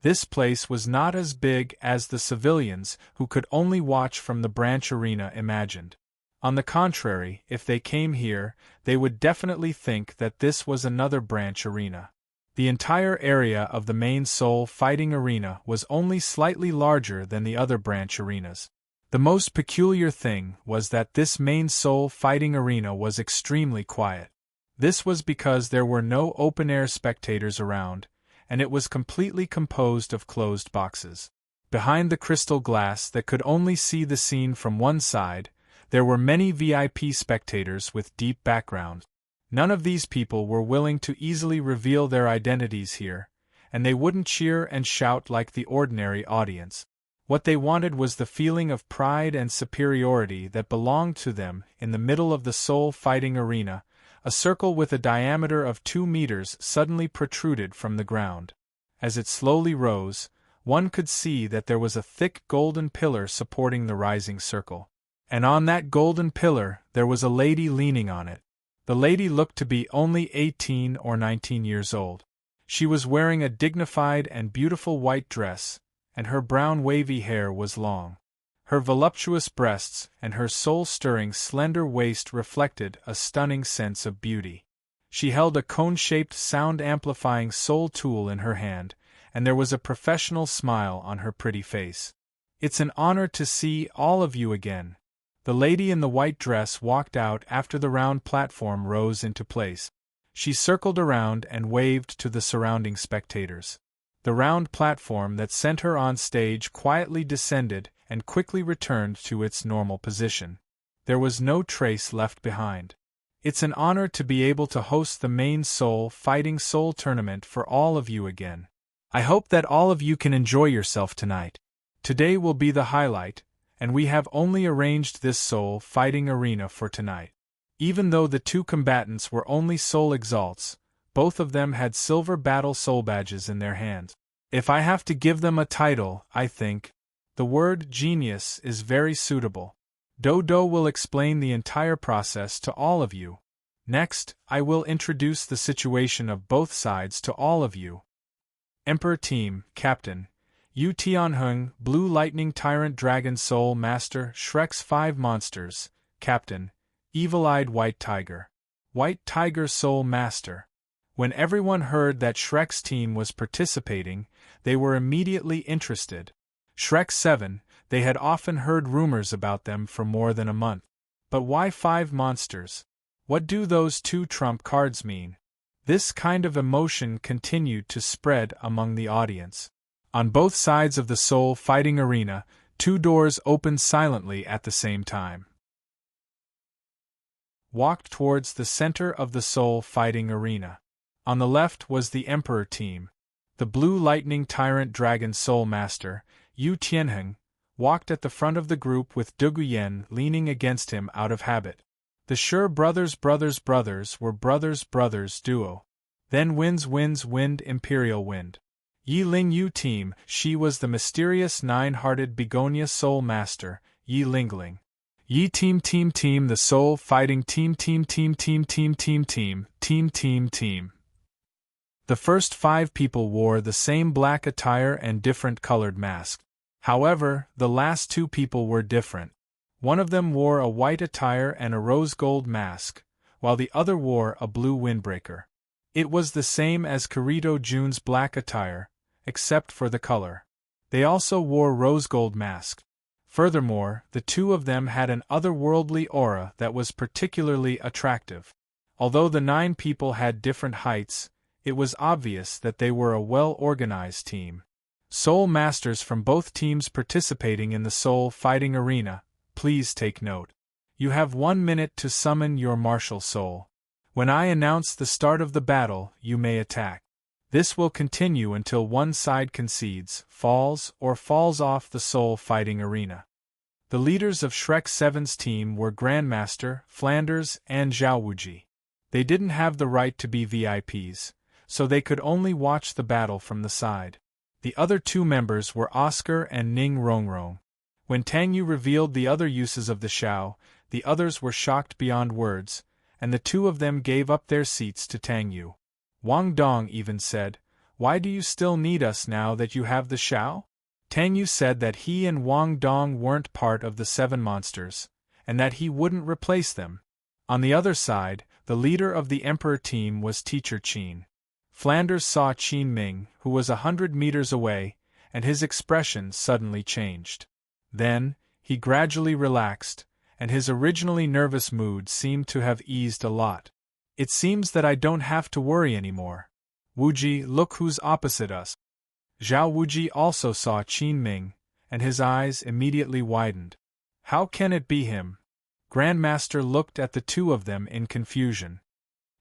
This place was not as big as the civilians who could only watch from the branch arena imagined. On the contrary, if they came here, they would definitely think that this was another branch arena. The entire area of the main soul fighting arena was only slightly larger than the other branch arenas. The most peculiar thing was that this main soul fighting arena was extremely quiet. This was because there were no open-air spectators around, and it was completely composed of closed boxes. Behind the crystal glass that could only see the scene from one side, there were many VIP spectators with deep backgrounds. None of these people were willing to easily reveal their identities here, and they wouldn't cheer and shout like the ordinary audience. What they wanted was the feeling of pride and superiority that belonged to them. In the middle of the soul fighting arena, a circle with a diameter of 2 meters suddenly protruded from the ground. As it slowly rose, one could see that there was a thick golden pillar supporting the rising circle. And on that golden pillar there was a lady leaning on it. The lady looked to be only 18 or 19 years old. She was wearing a dignified and beautiful white dress, and her brown wavy hair was long. Her voluptuous breasts and her soul-stirring slender waist reflected a stunning sense of beauty. She held a cone-shaped sound-amplifying soul tool in her hand, and there was a professional smile on her pretty face. "It's an honor to see all of you again." The lady in the white dress walked out after the round platform rose into place. She circled around and waved to the surrounding spectators. The round platform that sent her on stage quietly descended and quickly returned to its normal position. There was no trace left behind. "It's an honor to be able to host the main soul fighting soul tournament for all of you again. I hope that all of you can enjoy yourself tonight. Today will be the highlight, and we have only arranged this soul fighting arena for tonight." Even though the 2 combatants were only soul exalts, both of them had silver battle soul badges in their hands. If I have to give them a title, I think the word genius is very suitable. Dodo will explain the entire process to all of you. Next, I will introduce the situation of both sides to all of you. Emperor Team, Captain, Yu Tianheng, Blue Lightning Tyrant Dragon Soul Master, Shrek's 5 Monsters, Captain, Evil-Eyed White Tiger. White Tiger Soul Master. When everyone heard that Shrek's team was participating, they were immediately interested. Shrek 7, they had often heard rumors about them for more than a month. But why 5 monsters? What do those 2 trump cards mean? This kind of emotion continued to spread among the audience. On both sides of the soul fighting arena, 2 doors opened silently at the same time. Walked towards the center of the soul fighting arena. On the left was the Emperor team. The Blue Lightning Tyrant Dragon Soul Master, Yu Tianheng, walked at the front of the group with Duguyen leaning against him out of habit. The Sure Brothers were brothers duo. Then Wind Imperial Wind. Yi Ling Yu team, she was the mysterious 9-hearted Begonia Soul Master, Yi Lingling. Yi team the soul fighting team. The first 5 people wore the same black attire and different colored masks. However, the last 2 people were different. One of them wore a white attire and a rose gold mask, while the other wore a blue windbreaker. It was the same as Kirito Jun's black attire, except for the color. They also wore rose gold masks. Furthermore, the 2 of them had an otherworldly aura that was particularly attractive. Although the 9 people had different heights, it was obvious that they were a well-organized team. Soul Masters from both teams participating in the soul fighting arena, please take note. You have 1 minute to summon your martial soul. When I announce the start of the battle, you may attack. This will continue until one side concedes, falls off the soul fighting arena. The leaders of Shrek 7's team were Grandmaster, Flanders, and Zhao Wuji. They didn't have the right to be VIPs, so they could only watch the battle from the side. The other 2 members were Oscar and Ning Rongrong. When Tang Yu revealed the other uses of the Shao, the others were shocked beyond words, and the 2 of them gave up their seats to Tang Yu. Wang Dong even said, "Why do you still need us now that you have the Shao?" Tang Yu said that he and Wang Dong weren't part of the 7 monsters, and that he wouldn't replace them. On the other side, the leader of the Emperor team was Teacher Qin. Flanders saw Qin Ming, who was 100 meters away, and his expression suddenly changed. Then, he gradually relaxed, and his originally nervous mood seemed to have eased a lot. It seems that I don't have to worry anymore. Wuji, look who's opposite us. Zhao Wuji also saw Qin Ming, and his eyes immediately widened. How can it be him? Grandmaster looked at the 2 of them in confusion.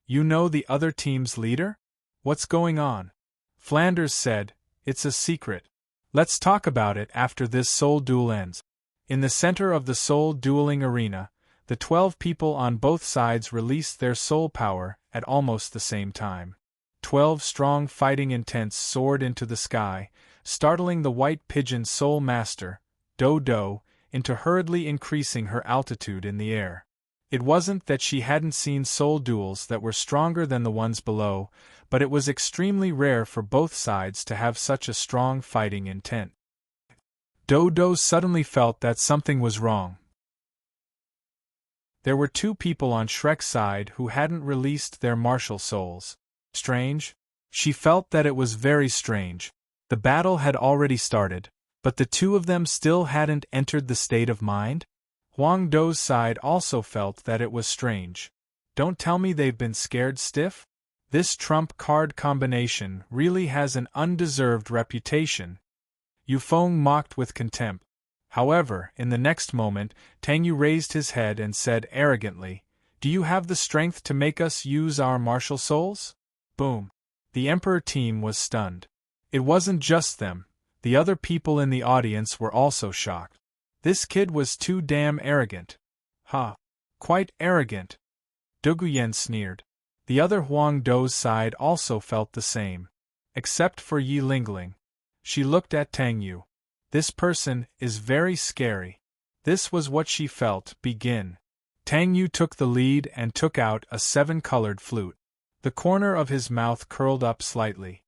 You know the other team's leader? What's going on? Flanders said, it's a secret. Let's talk about it after this soul duel ends. In the center of the soul dueling arena, the 12 people on both sides released their soul power at almost the same time. 12 strong fighting intents soared into the sky, startling the White Pigeon Soul Master, Do, into hurriedly increasing her altitude in the air. It wasn't that she hadn't seen soul duels that were stronger than the ones below, but it was extremely rare for both sides to have such a strong fighting intent. Do suddenly felt that something was wrong. There were 2 people on Shrek's side who hadn't released their martial souls. Strange? She felt that it was very strange. The battle had already started, but the 2 of them still hadn't entered the state of mind? Huang Do's side also felt that it was strange. Don't tell me they've been scared stiff? This trump card combination really has an undeserved reputation. Yufeng mocked with contempt. However, in the next moment, Tang Yu raised his head and said arrogantly, "Do you have the strength to make us use our martial souls?" Boom. The Emperor team was stunned. It wasn't just them, the other people in the audience were also shocked. This kid was too damn arrogant. Ha! Quite arrogant. Duguyen sneered. The other Huang Do's side also felt the same. Except for Yi Lingling. She looked at Tang Yu. This person is very scary. This was what she felt. Begin. Tang Yu took the lead and took out a 7-colored flute. The corner of his mouth curled up slightly.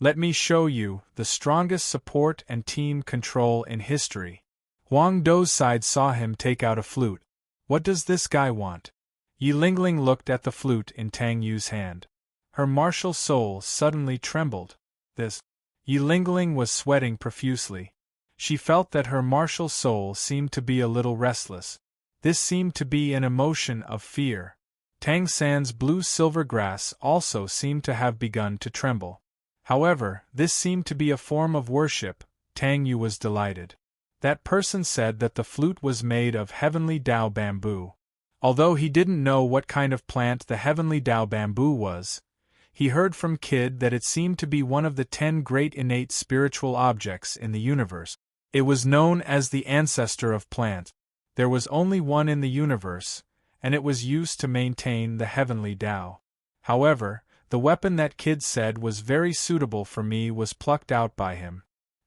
Let me show you, the strongest support and team control in history. Huang Do's side saw him take out a flute. What does this guy want? Yi Lingling looked at the flute in Tang Yu's hand. Her martial soul suddenly trembled. This. Yi Lingling was sweating profusely. She felt that her martial soul seemed to be a little restless. This seemed to be an emotion of fear. Tang San's blue-silver grass also seemed to have begun to tremble. However, this seemed to be a form of worship. Tang Yu was delighted. That person said that the flute was made of heavenly Dao bamboo. Although he didn't know what kind of plant the heavenly Dao bamboo was, he heard from Kid that it seemed to be one of the 10 great innate spiritual objects in the universe. It was known as the ancestor of plants. There was only one in the universe, and it was used to maintain the heavenly Dao. However, the weapon that Kid said was very suitable for me was plucked out by him.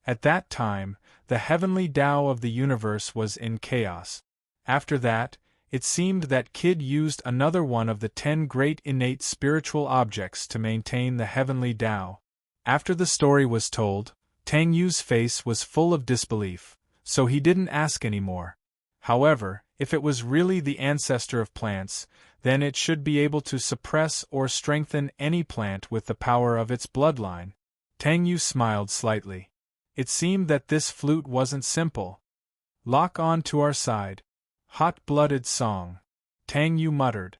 At that time, the heavenly Dao of the universe was in chaos. After that, it seemed that Kid used another one of the 10 great innate spiritual objects to maintain the heavenly Dao. After the story was told, Tang Yu's face was full of disbelief, so he didn't ask any more. However, if it was really the ancestor of plants, then it should be able to suppress or strengthen any plant with the power of its bloodline. Tang Yu smiled slightly. It seemed that this flute wasn't simple. Lock on to our side. Hot-blooded song. Tang Yu muttered.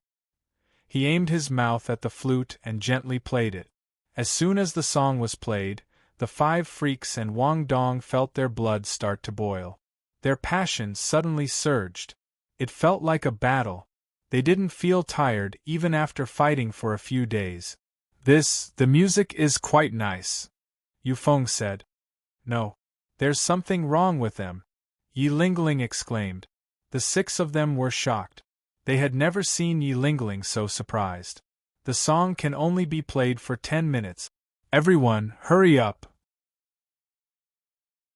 He aimed his mouth at the flute and gently played it. As soon as the song was played, the 5 freaks and Wang Dong felt their blood start to boil. Their passion suddenly surged. It felt like a battle. They didn't feel tired even after fighting for a few days. The music is quite nice, Yu Feng said. No. There's something wrong with them, Yi Lingling exclaimed. The 6 of them were shocked. They had never seen Yi Lingling so surprised. The song can only be played for 10 minutes. Everyone, hurry up!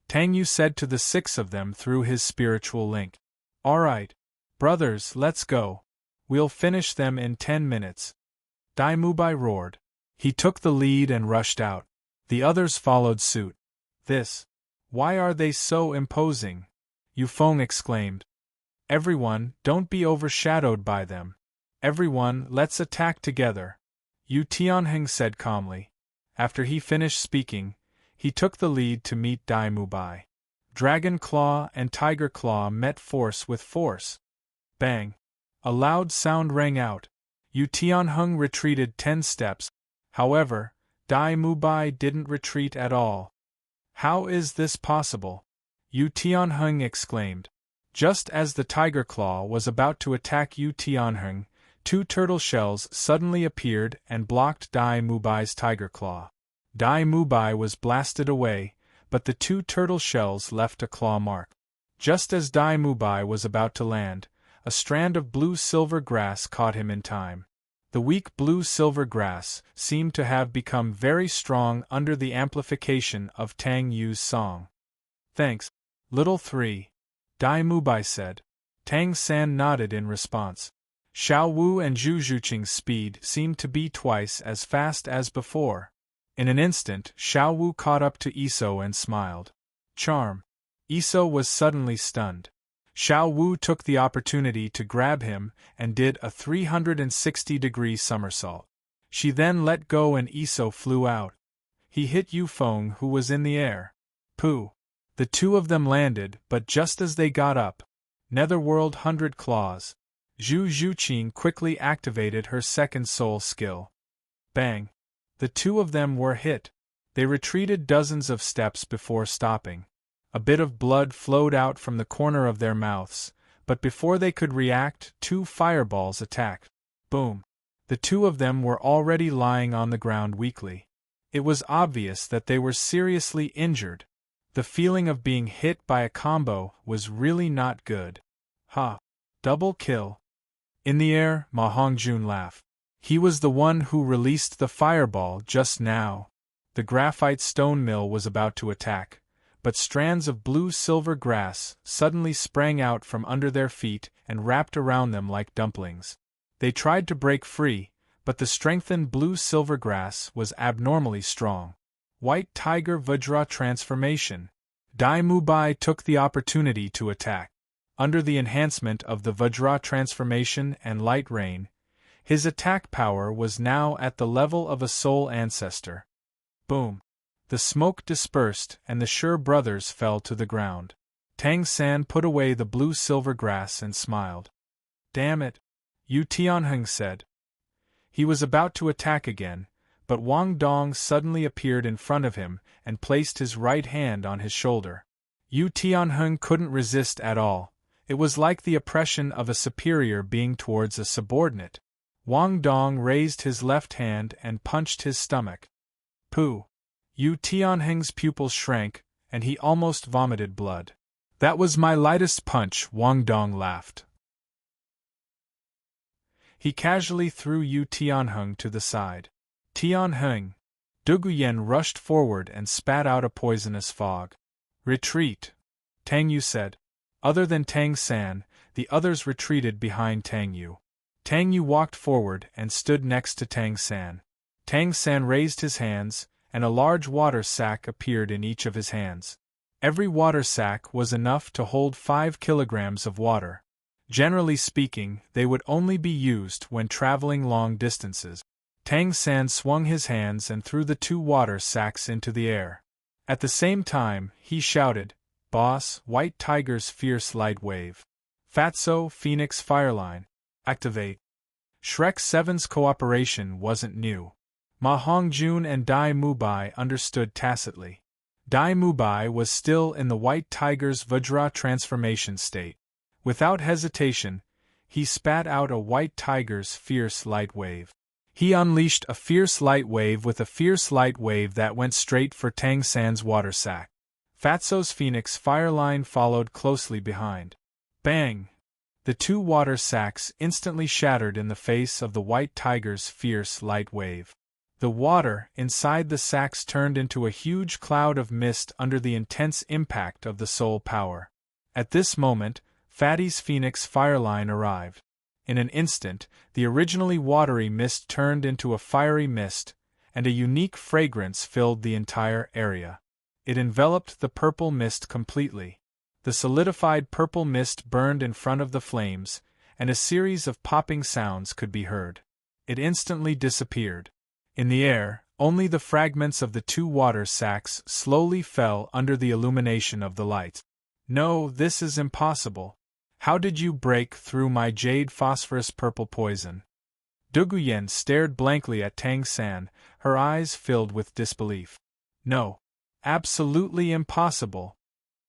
Tang Yu said to the 6 of them through his spiritual link. All right, brothers, let's go. We'll finish them in 10 minutes. Dai Mubai roared. He took the lead and rushed out. The others followed suit. Why are they so imposing? Yu Feng exclaimed. Everyone, don't be overshadowed by them. Everyone, let's attack together, Yu Tianheng said calmly. After he finished speaking, he took the lead to meet Dai Mubai. Dragon Claw and Tiger Claw met force with force. Bang! A loud sound rang out. Yu Tianheng retreated 10 steps. However, Dai Mubai didn't retreat at all. How is this possible? Yu Tianheng exclaimed. Just as the Tiger Claw was about to attack Yu Tianheng, 2 turtle shells suddenly appeared and blocked Dai Mubai's Tiger Claw. Dai Mubai was blasted away, but the 2 turtle shells left a claw mark. Just as Dai Mubai was about to land, a strand of blue-silver grass caught him in time. The weak blue-silver grass seemed to have become very strong under the amplification of Tang Yu's song. Thanks, little 3, Dai Mubai said. Tang San nodded in response. Xiao Wu and Zhu Zhuqing's speed seemed to be twice as fast as before. In an instant, Xiao Wu caught up to Iso and smiled. Charm. Iso was suddenly stunned. Xiao Wu took the opportunity to grab him and did a 360-degree somersault. She then let go and Iso flew out. He hit Yu Feng, who was in the air. Pooh! The 2 of them landed, but just as they got up, Netherworld 100 Claws. Zhu Zhuqing quickly activated her second soul skill. Bang! The 2 of them were hit. They retreated dozens of steps before stopping. A bit of blood flowed out from the corner of their mouths, but before they could react, 2 fireballs attacked. Boom! The 2 of them were already lying on the ground weakly. It was obvious that they were seriously injured. The feeling of being hit by a combo was really not good. Ha! Double kill. In the air, Ma Hongjun laughed. He was the one who released the fireball just now. The graphite stone mill was about to attack, but strands of blue-silver grass suddenly sprang out from under their feet and wrapped around them like dumplings. They tried to break free, but the strengthened blue-silver grass was abnormally strong. White Tiger Vajra transformation. Dai Mubai took the opportunity to attack. Under the enhancement of the Vajra transformation and light rain, his attack power was now at the level of a soul ancestor. Boom! The smoke dispersed and the Sure brothers fell to the ground. Tang San put away the blue-silver grass and smiled. Damn it! Yu Tianheng said. He was about to attack again, but Wang Dong suddenly appeared in front of him and placed his right hand on his shoulder. Yu Tianheng couldn't resist at all. It was like the oppression of a superior being towards a subordinate. Wang Dong raised his left hand and punched his stomach. Pooh! Yu Tianheng's pupils shrank, and he almost vomited blood. That was my lightest punch, Wang Dong laughed. He casually threw Yu Tianheng to the side. Tianheng! Duguyen rushed forward and spat out a poisonous fog. Retreat! Tang Yu said. Other than Tang San, the others retreated behind Tang Yu. Tang Yu walked forward and stood next to Tang San. Tang San raised his hands, and a large water sack appeared in each of his hands. Every water sack was enough to hold 5 kilograms of water. Generally speaking, they would only be used when traveling long distances. Tang San swung his hands and threw the 2 water sacks into the air. At the same time, he shouted, Boss, White Tiger's fierce light wave. Fatso, Phoenix Fireline. Activate. Shrek 7's cooperation wasn't new. Ma Hongjun and Dai Mubai understood tacitly. Dai Mubai was still in the White Tiger's Vajra transformation state. Without hesitation, he spat out a White Tiger's fierce light wave. He unleashed a fierce light wave with a fierce light wave that went straight for Tang San's water sack. Fatso's Phoenix Fireline followed closely behind. Bang! The 2 water sacks instantly shattered in the face of the White Tiger's fierce light wave. The water inside the sacks turned into a huge cloud of mist under the intense impact of the soul power. At this moment, Fatty's Phoenix Fireline arrived. In an instant, the originally watery mist turned into a fiery mist, and a unique fragrance filled the entire area. It enveloped the purple mist completely. The solidified purple mist burned in front of the flames, and a series of popping sounds could be heard. It instantly disappeared. In the air, only the fragments of the 2 water sacks slowly fell under the illumination of the light. No, this is impossible. How did you break through my jade phosphorus purple poison? Duguyen stared blankly at Tang San, her eyes filled with disbelief. No. Absolutely impossible.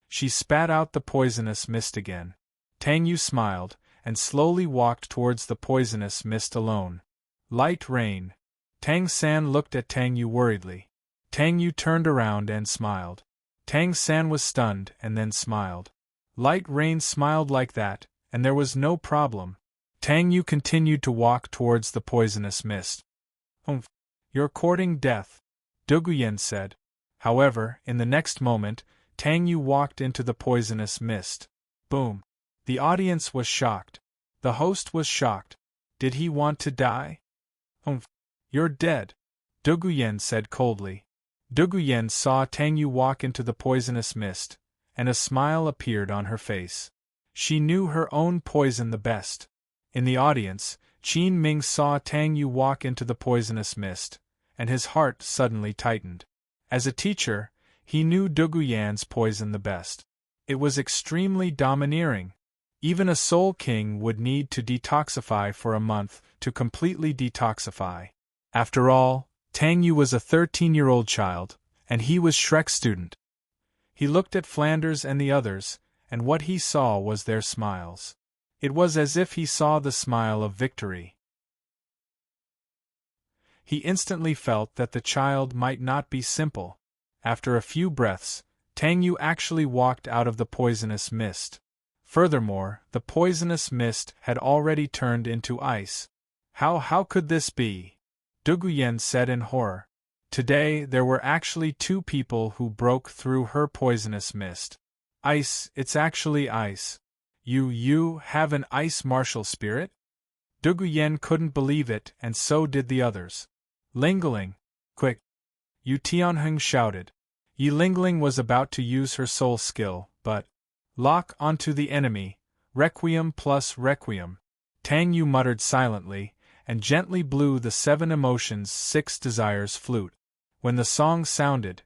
She spat out the poisonous mist again. Tang Yu smiled, and slowly walked towards the poisonous mist alone. Light rain. Tang San looked at Tang Yu worriedly. Tang Yu turned around and smiled. Tang San was stunned and then smiled. Light rain smiled like that, and there was no problem. Tang Yu continued to walk towards the poisonous mist. Humph! You're courting death, Duguyen said. However, in the next moment, Tang Yu walked into the poisonous mist. Boom! The audience was shocked. The host was shocked. Did he want to die? Humph! You're dead, Duguyen said coldly. Duguyen saw Tang Yu walk into the poisonous mist, and a smile appeared on her face. She knew her own poison the best. In the audience, Qin Ming saw Tang Yu walk into the poisonous mist, and his heart suddenly tightened. As a teacher, he knew Duguyen's poison the best. It was extremely domineering. Even a soul king would need to detoxify for a month to completely detoxify. After all, Tang Yu was a 13-year-old child, and he was Shrek's student. He looked at Flanders and the others, and what he saw was their smiles. It was as if he saw the smile of victory. He instantly felt that the child might not be simple. After a few breaths, Tang Yu actually walked out of the poisonous mist. Furthermore, the poisonous mist had already turned into ice. How could this be? Duguyen said in horror. Today there were actually 2 people who broke through her poisonous mist. Ice, it's actually ice. You have an ice martial spirit? Duguyen couldn't believe it, and so did the others. Lingling, quick! Yu Tianheng shouted. Yi Lingling was about to use her soul skill, but lock onto the enemy, requiem plus requiem. Tang Yu muttered silently, and gently blew the 7 emotions 6 desires flute. When the song sounded,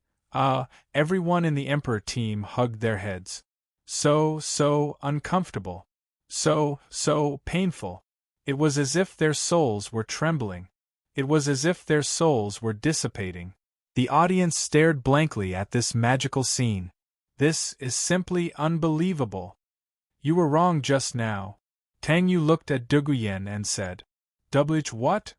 everyone in the Emperor team hugged their heads. So uncomfortable. So painful. It was as if their souls were trembling. It was as if their souls were dissipating. The audience stared blankly at this magical scene. This is simply unbelievable. You were wrong just now. Tang Yu looked at Duguyen and said, What?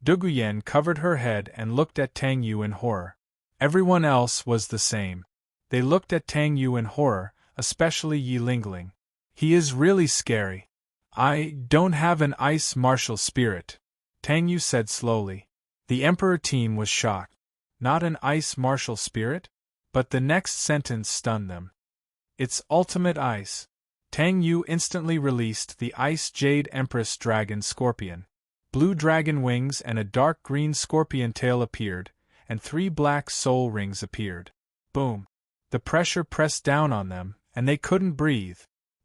Duguyen covered her head and looked at Tang Yu in horror. Everyone else was the same. They looked at Tang Yu in horror, especially Yi Lingling. He is really scary. I don't have an ice martial spirit, Tang Yu said slowly. The Emperor team was shocked. Not an ice martial spirit? But the next sentence stunned them. It's ultimate ice. Tang Yu instantly released the Ice Jade Empress Dragon Scorpion. Blue dragon wings and a dark green scorpion tail appeared, and 3 black soul rings appeared. Boom! The pressure pressed down on them, and they couldn't breathe.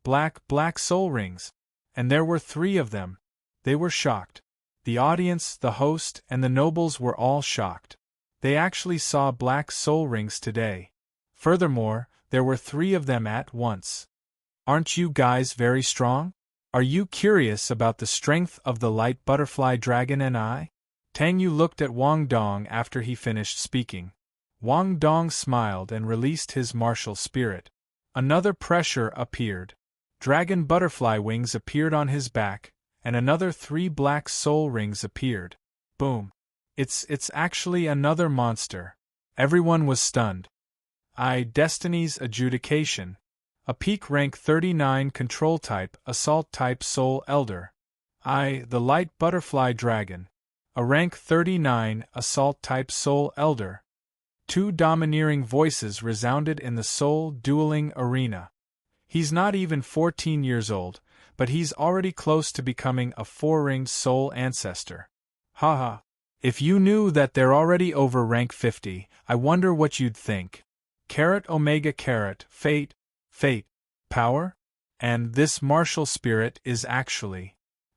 Black soul rings. And there were 3 of them. They were shocked. The audience, the host, and the nobles were all shocked. They actually saw black soul rings today. Furthermore, there were 3 of them at once. Aren't you guys very strong? Are you curious about the strength of the light butterfly dragon and I? Tang Yu looked at Wang Dong after he finished speaking. Wang Dong smiled and released his martial spirit. Another pressure appeared. Dragon butterfly wings appeared on his back, and another 3 black soul rings appeared. Boom! It's actually another monster. Everyone was stunned. Destiny's Adjudication. A peak rank 39 control type, assault type soul elder. The light butterfly dragon. A rank 39 assault type soul elder. 2 domineering voices resounded in the soul dueling arena. He's not even 14 years old, but he's already close to becoming a 4-ringed soul ancestor. Haha. If you knew that they're already over rank 50, I wonder what you'd think. Omega fate, power? And this martial spirit is actually.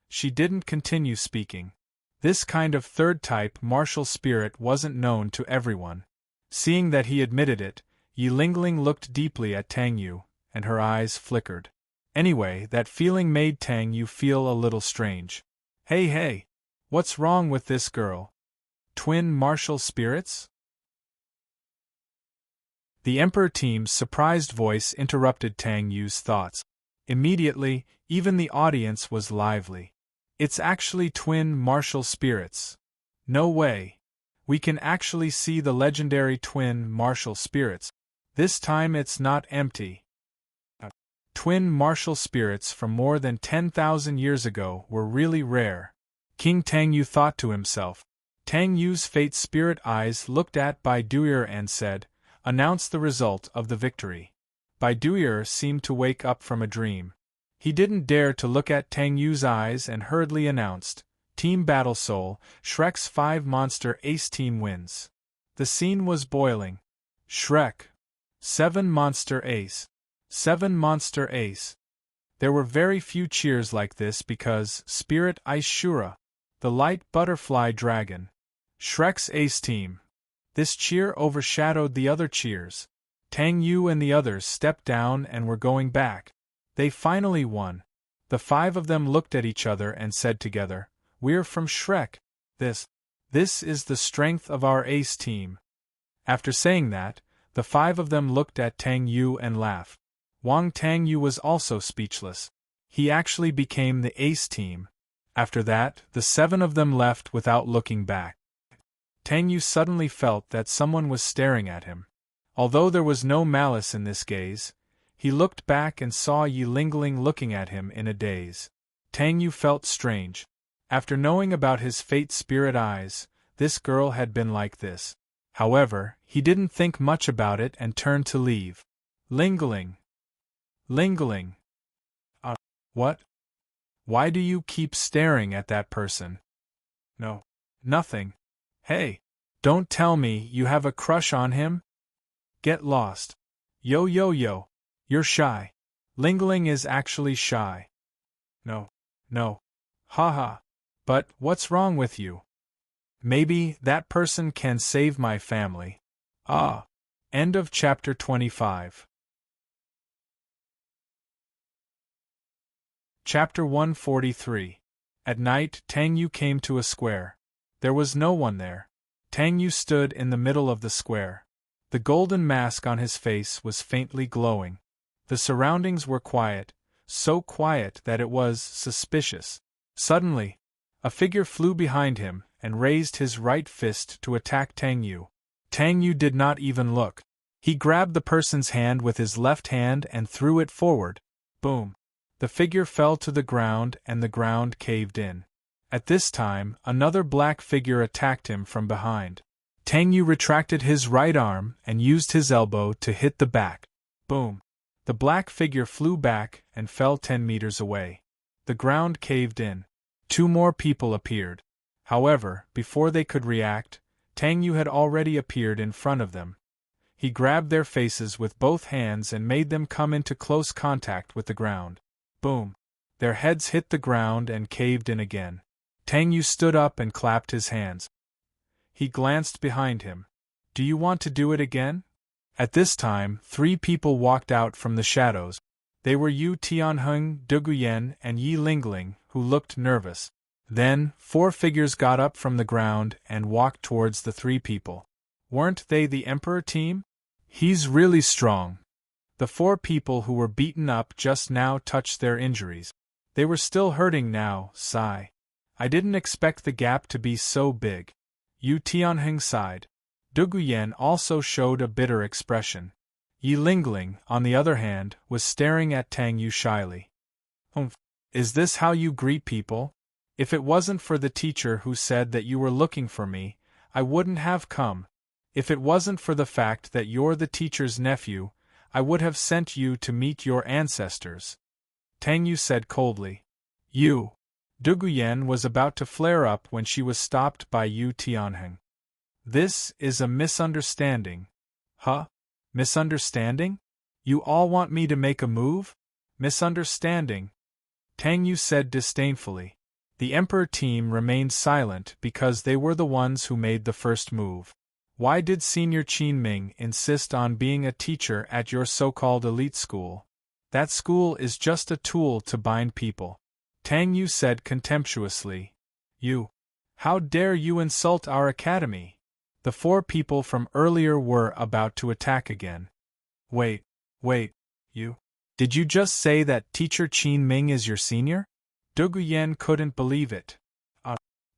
She didn't continue speaking. This kind of 3rd type martial spirit wasn't known to everyone. Seeing that he admitted it, Yi Lingling looked deeply at Tang Yu, and her eyes flickered. Anyway, that feeling made Tang Yu feel a little strange. Hey, what's wrong with this girl? Twin martial spirits? The Emperor team's surprised voice interrupted Tang Yu's thoughts. Immediately, even the audience was lively. It's actually twin martial spirits. No way. We can actually see the legendary twin martial spirits. This time it's not empty. Twin martial spirits from more than 10,000 years ago were really rare. King Tang Yu thought to himself. Tang Yu's fate spirit eyes looked at Bai Duer and said, "Announce the result of the victory." Bai Duer seemed to wake up from a dream. He didn't dare to look at Tang Yu's eyes and hurriedly announced, "Team Battle Soul, Shrek's 5 monster ace team wins." The scene was boiling. Shrek. 7 monster ace. 7 monster ace. There were very few cheers like this because Spirit Ice Shura, the light butterfly dragon. Shrek's ace team. This cheer overshadowed the other cheers. Tang Yu and the others stepped down and were going back. They finally won. The 5 of them looked at each other and said together, "We're from Shrek. This is the strength of our ace team." After saying that, the 5 of them looked at Tang Yu and laughed. Tang Yu was also speechless. He actually became the ace team. After that, the 7 of them left without looking back. Tang Yu suddenly felt that someone was staring at him. Although there was no malice in this gaze, he looked back and saw Yi Lingling looking at him in a daze. Tang Yu felt strange. After knowing about his fate spirit eyes, this girl had been like this. However, he didn't think much about it and turned to leave. Lingling. What? Why do you keep staring at that person? No. Nothing. Hey. Don't tell me you have a crush on him? Get lost. Yo yo yo. You're shy. Lingling is actually shy. No. No. Haha. But what's wrong with you? Maybe that person can save my family. Ah. End of chapter 25. Chapter 143. At night, Tang Yu came to a square. There was no one there. Tang Yu stood in the middle of the square. The golden mask on his face was faintly glowing. The surroundings were quiet, so quiet that it was suspicious. Suddenly, a figure flew behind him and raised his right fist to attack Tang Yu. Tang Yu did not even look. He grabbed the person's hand with his left hand and threw it forward. Boom! The figure fell to the ground and the ground caved in. At this time, another black figure attacked him from behind. Tang Yu retracted his right arm and used his elbow to hit the back. Boom! The black figure flew back and fell 10 meters away. The ground caved in. 2 more people appeared. However, before they could react, Tang Yu had already appeared in front of them. He grabbed their faces with both hands and made them come into close contact with the ground. Boom! Their heads hit the ground and caved in again. Tang Yu stood up and clapped his hands. He glanced behind him. Do you want to do it again? At this time, 3 people walked out from the shadows. They were Yu Tianheng, Du Guyan, and Yi Lingling, who looked nervous. Then, 4 figures got up from the ground and walked towards the 3 people. Weren't they the Emperor team? He's really strong. The 4 people who were beaten up just now touched their injuries. They were still hurting now, sigh. I didn't expect the gap to be so big. Yu Tianheng sighed. Du Guyan also showed a bitter expression. Yi Lingling, on the other hand, was staring at Tang Yu shyly. Is this how you greet people? If it wasn't for the teacher who said that you were looking for me, I wouldn't have come. If it wasn't for the fact that you're the teacher's nephew, I would have sent you to meet your ancestors. Tang Yu said coldly. You. Du Guyan was about to flare up when she was stopped by Yu Tianheng. This is a misunderstanding. Huh? Misunderstanding? You all want me to make a move? Misunderstanding. Tang Yu said disdainfully. The Emperor team remained silent because they were the ones who made the first move. Why did Senior Qin Ming insist on being a teacher at your so-called elite school? That school is just a tool to bind people. Tang Yu said contemptuously. You. How dare you insult our academy? The 4 people from earlier were about to attack again. Wait, you? Did you just say that Teacher Qin Ming is your senior? Du Guyan couldn't believe it.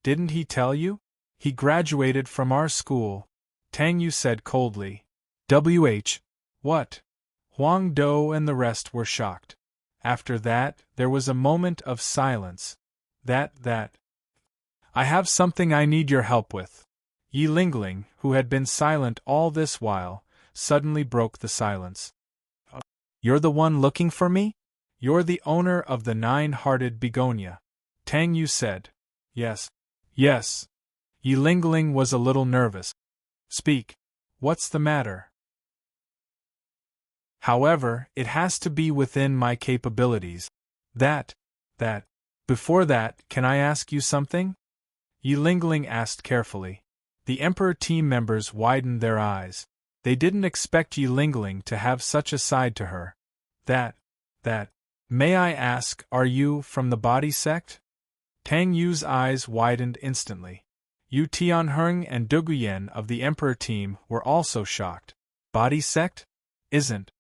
Didn't he tell you? He graduated from our school. Tang Yu said coldly. What? Huang Do and the rest were shocked. After that, there was a moment of silence. I have something I need your help with. Yi Lingling, who had been silent all this while, suddenly broke the silence. You're the one looking for me? You're the owner of the 9-hearted begonia. Tang Yu said. Yes. Yi Lingling was a little nervous. Speak. What's the matter? However, it has to be within my capabilities. Before that, can I ask you something? Yi Lingling asked carefully. The Emperor team members widened their eyes. They didn't expect Yi Lingling to have such a side to her. May I ask, are you from the body sect? Tang Yu's eyes widened instantly. Yu Tianheng and Du Guyan of the Emperor team were also shocked. Body sect? Isn't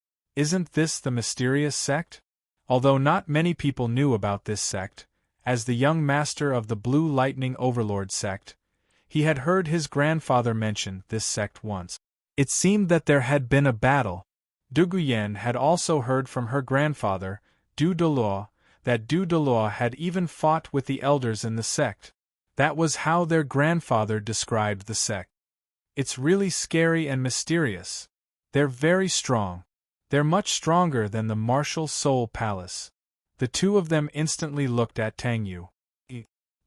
this the mysterious sect? Although not many people knew about this sect, as the young master of the Blue Lightning Overlord sect, he had heard his grandfather mention this sect once. It seemed that there had been a battle. Du Guyan had also heard from her grandfather, Du Delor, that Du Delor had even fought with the elders in the sect. That was how their grandfather described the sect. It's really scary and mysterious. They're very strong. They're much stronger than the Martial Soul Palace. The 2 of them instantly looked at Tang Yu.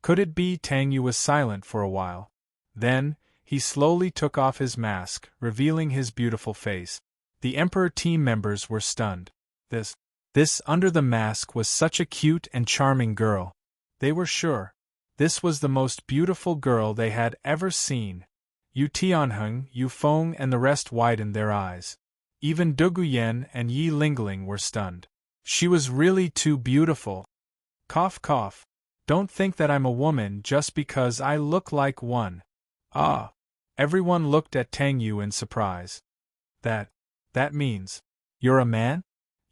Could it be? Tang Yu was silent for a while. Then, He slowly took off his mask, revealing his beautiful face. The Emperor team members were stunned. This under the mask was such a cute and charming girl. They were sure this was the most beautiful girl they had ever seen. Yu Tianheng, Yu Feng and the rest widened their eyes. Even Du Guyan and Yi Lingling were stunned. She was really too beautiful. Cough cough. Don't think that I'm a woman just because I look like one. Ah. Everyone looked at Tang Yu in surprise. That means you're a man?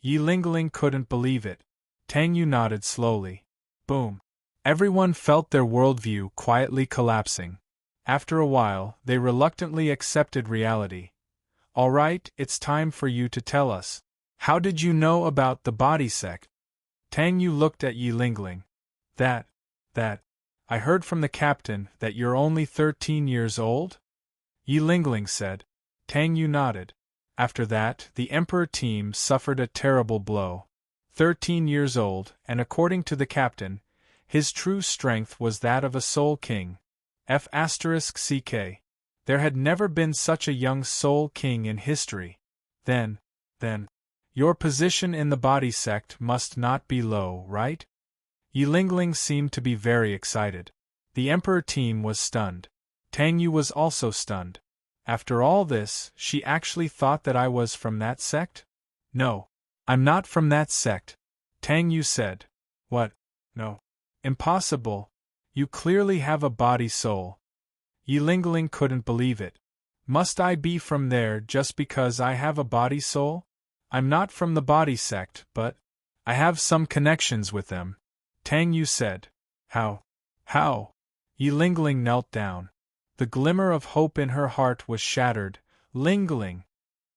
Yi Lingling couldn't believe it. Tang Yu nodded slowly. Boom. Everyone felt their worldview quietly collapsing. After a while, they reluctantly accepted reality. All right, it's time for you to tell us. How did you know about the body sect? Tang Yu looked at Yi Lingling. That, I heard from the captain that you're only 13 years old? Yi Lingling said. Tang Yu nodded. After that, the Emperor team suffered a terrible blow. 13 years old, and according to the captain, his true strength was that of a Soul King. F***ck. There had never been such a young Soul King in history. Then, your position in the body sect must not be low, right? Yi Lingling seemed to be very excited. The Emperor team was stunned. Tang Yu was also stunned. After all this, she actually thought that I was from that sect? No. I'm not from that sect. Tang Yu said. What? No. Impossible. You clearly have a body soul. Yi Lingling couldn't believe it. Must I be from there just because I have a body soul? I'm not from the body sect, but I have some connections with them. Tang Yu said. How? Yi Lingling knelt down. The glimmer of hope in her heart was shattered. Lingling.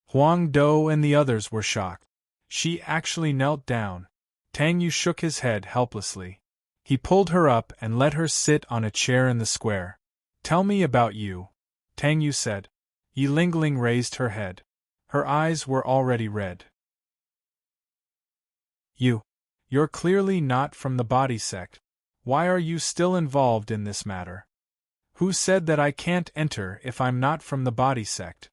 Huang Do and the others were shocked. She actually knelt down. Tang Yu shook his head helplessly. He pulled her up and let her sit on a chair in the square. Tell me about you, Tang Yu said. Yi Lingling raised her head. Her eyes were already red. You're clearly not from the body sect. Why are you still involved in this matter? Who said that I can't enter if I'm not from the body sect?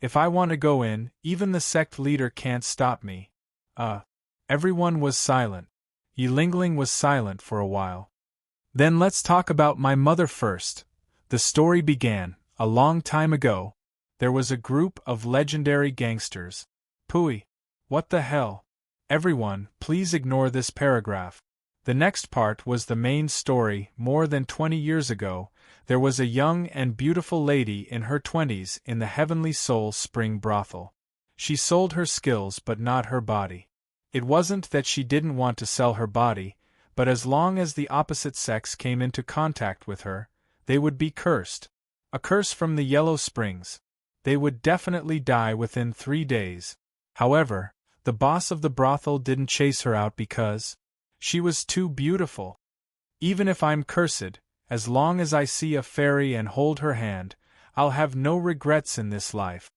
If I want to go in, even the sect leader can't stop me. Everyone was silent. Yi Lingling was silent for a while. Then let's talk about my mother first. The story began, a long time ago. There was a group of legendary gangsters. Pooey. What the hell? Everyone, please ignore this paragraph. The next part was the main story. More than 20 years ago, there was a young and beautiful lady in her 20s in the Heavenly Soul Spring brothel. She sold her skills but not her body. It wasn't that she didn't want to sell her body, but as long as the opposite sex came into contact with her, they would be cursed. A curse from the Yellow Springs. They would definitely die within 3 days. However, the boss of the brothel didn't chase her out because she was too beautiful. Even if I'm cursed, as long as I see a fairy and hold her hand, I'll have no regrets in this life.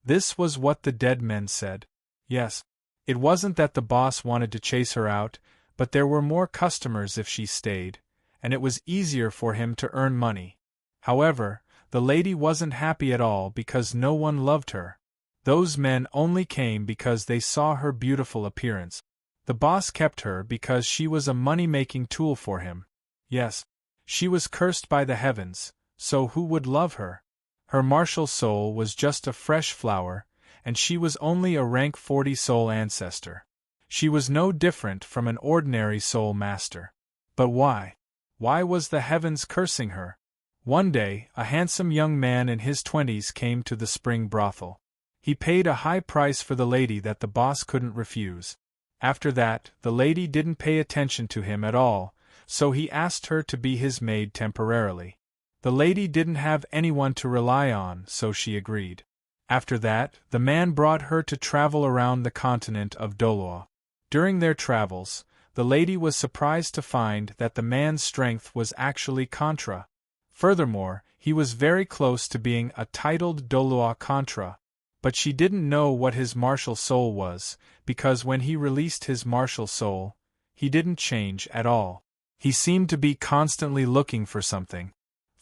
This was what the dead men said. Yes, it wasn't that the boss wanted to chase her out, but there were more customers if she stayed, and it was easier for him to earn money. However, the lady wasn't happy at all because no one loved her. Those men only came because they saw her beautiful appearance. The boss kept her because she was a money-making tool for him. Yes, she was cursed by the heavens, so who would love her? Her martial soul was just a fresh flower, and she was only a rank 40 soul ancestor. She was no different from an ordinary soul master. But why? Why was the heavens cursing her? One day, a handsome young man in his 20s came to the spring brothel. He paid a high price for the lady that the boss couldn't refuse. After that, the lady didn't pay attention to him at all, so he asked her to be his maid temporarily. The lady didn't have anyone to rely on, so she agreed. After that, the man brought her to travel around the continent of Doloa. During their travels, the lady was surprised to find that the man's strength was actually Contra. Furthermore, he was very close to being a titled Doloa Contra. But she didn't know what his martial soul was, because when he released his martial soul, he didn't change at all. He seemed to be constantly looking for something.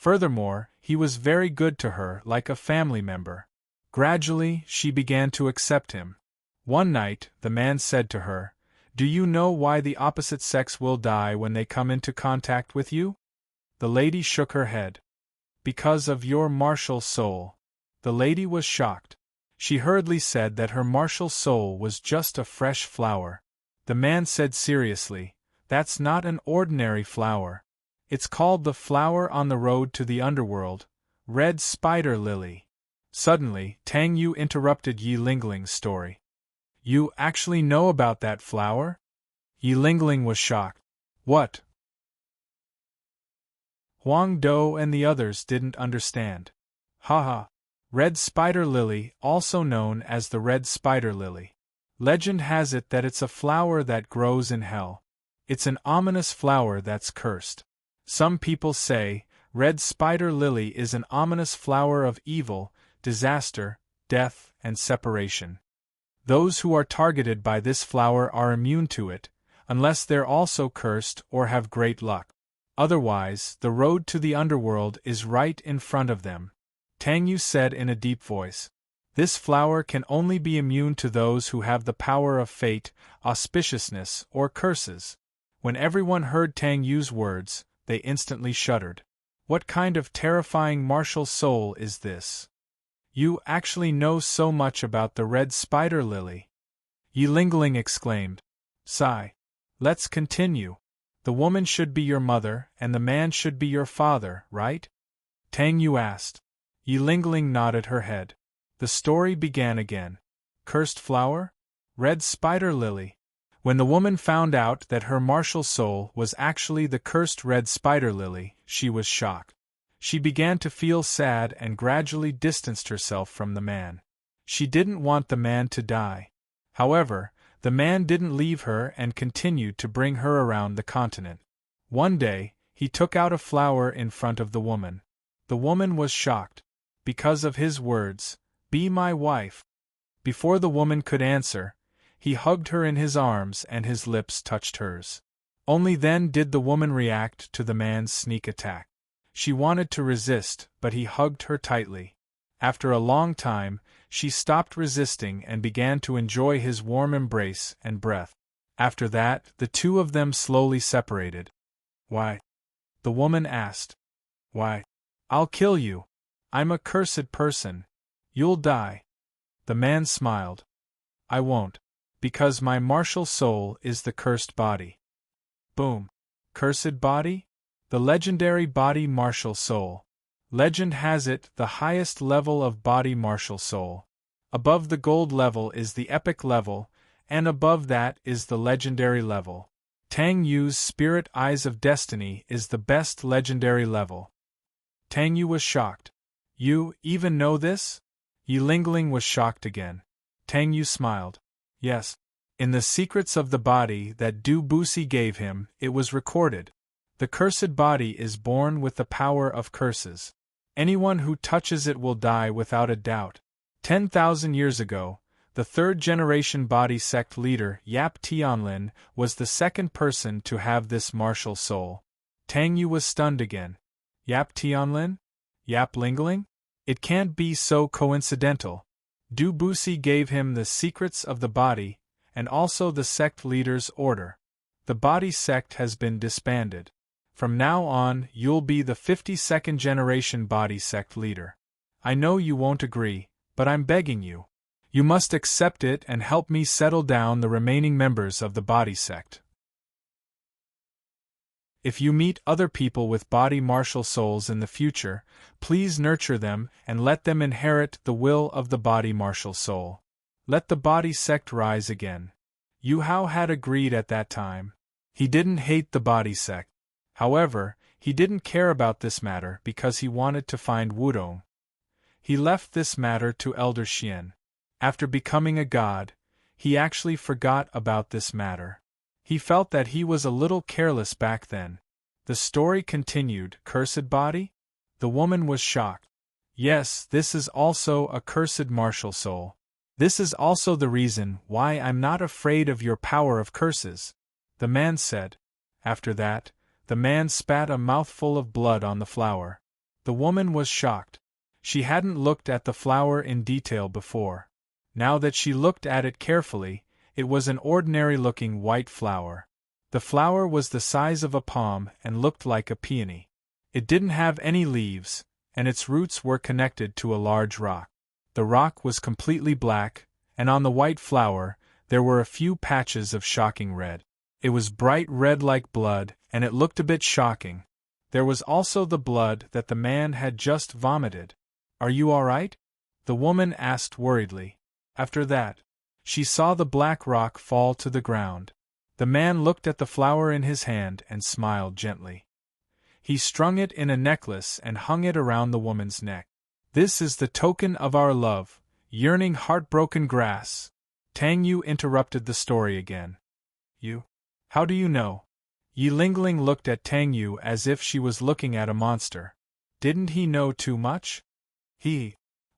Furthermore, he was very good to her, like a family member. Gradually, she began to accept him. One night, the man said to her, "Do you know why the opposite sex will die when they come into contact with you?" The lady shook her head. "Because of your martial soul." The lady was shocked. She hurriedly said that her martial soul was just a fresh flower. The man said seriously, "That's not an ordinary flower. It's called the flower on the road to the underworld, red spider lily." Suddenly, Tang Yu interrupted Yi Lingling's story. "You actually know about that flower?" Yi Lingling was shocked. "What?" Huang Do and the others didn't understand. Haha. Red spider lily, also known as the red spider lily. Legend has it that it's a flower that grows in hell. It's an ominous flower that's cursed. Some people say, red spider lily is an ominous flower of evil, disaster, death, and separation. Those who are targeted by this flower are immune to it, unless they're also cursed or have great luck. Otherwise, the road to the underworld is right in front of them. Tang Yu said in a deep voice. This flower can only be immune to those who have the power of fate, auspiciousness, or curses. When everyone heard Tang Yu's words, they instantly shuddered. What kind of terrifying martial soul is this? You actually know so much about the red spider lily. Yi Lingling exclaimed. Sigh. Let's continue. The woman should be your mother, and the man should be your father, right? Tang Yu asked. Yi Lingling nodded her head. The story began again. Cursed flower? Red spider lily. When the woman found out that her martial soul was actually the cursed red spider lily, she was shocked. She began to feel sad and gradually distanced herself from the man. She didn't want the man to die. However, the man didn't leave her and continued to bring her around the continent. One day, he took out a flower in front of the woman. The woman was shocked. Because of his words, "Be my wife." Before the woman could answer, he hugged her in his arms and his lips touched hers. Only then did the woman react to the man's sneak attack. She wanted to resist, but he hugged her tightly. After a long time, she stopped resisting and began to enjoy his warm embrace and breath. After that, the two of them slowly separated. Why? The woman asked. Why? I'll kill you. I'm a cursed person. You'll die. The man smiled. I won't. Because my martial soul is the cursed body. Boom. Cursed body? The legendary body martial soul. Legend has it the highest level of body martial soul. Above the gold level is the epic level, and above that is the legendary level. Tang Yu's Spirit Eyes of Destiny is the best legendary level. Tang Yu was shocked. You even know this? Yi Lingling was shocked again. Tang Yu smiled. Yes. In the secrets of the body that Du Busi gave him, it was recorded. The cursed body is born with the power of curses. Anyone who touches it will die without a doubt. 10,000 years ago, the third-generation body sect leader Yap Tianlin was the second person to have this martial soul. Tang Yu was stunned again. Yap Tianlin? Yap Lingling? It can't be so coincidental. Du Busi gave him the secrets of the body, and also the sect leader's order. The body sect has been disbanded. From now on, you'll be the 52nd generation body sect leader. I know you won't agree, but I'm begging you. You must accept it and help me settle down the remaining members of the body sect. If you meet other people with body martial souls in the future, please nurture them and let them inherit the will of the body martial soul. Let the body sect rise again. Yuhao had agreed at that time. He didn't hate the body sect. However, he didn't care about this matter because he wanted to find Wudong. He left this matter to Elder Xian. After becoming a god, he actually forgot about this matter. He felt that he was a little careless back then. The story continued. Cursed body? The woman was shocked. Yes, this is also a cursed martial soul. This is also the reason why I'm not afraid of your power of curses, the man said. After that, the man spat a mouthful of blood on the flower. The woman was shocked. She hadn't looked at the flower in detail before. Now that she looked at it carefully, it was an ordinary-looking white flower. The flower was the size of a palm and looked like a peony. It didn't have any leaves, and its roots were connected to a large rock. The rock was completely black, and on the white flower, there were a few patches of shocking red. It was bright red like blood, and it looked a bit shocking. There was also the blood that the man had just vomited. "Are you all right?" the woman asked worriedly. After that, she saw the black rock fall to the ground. The man looked at the flower in his hand and smiled gently. He strung it in a necklace and hung it around the woman's neck. "This is the token of our love, yearning heartbroken grass." Tang Yu interrupted the story again. "You? How do you know?" Yi Lingling looked at Tang Yu as if she was looking at a monster. Didn't he know too much?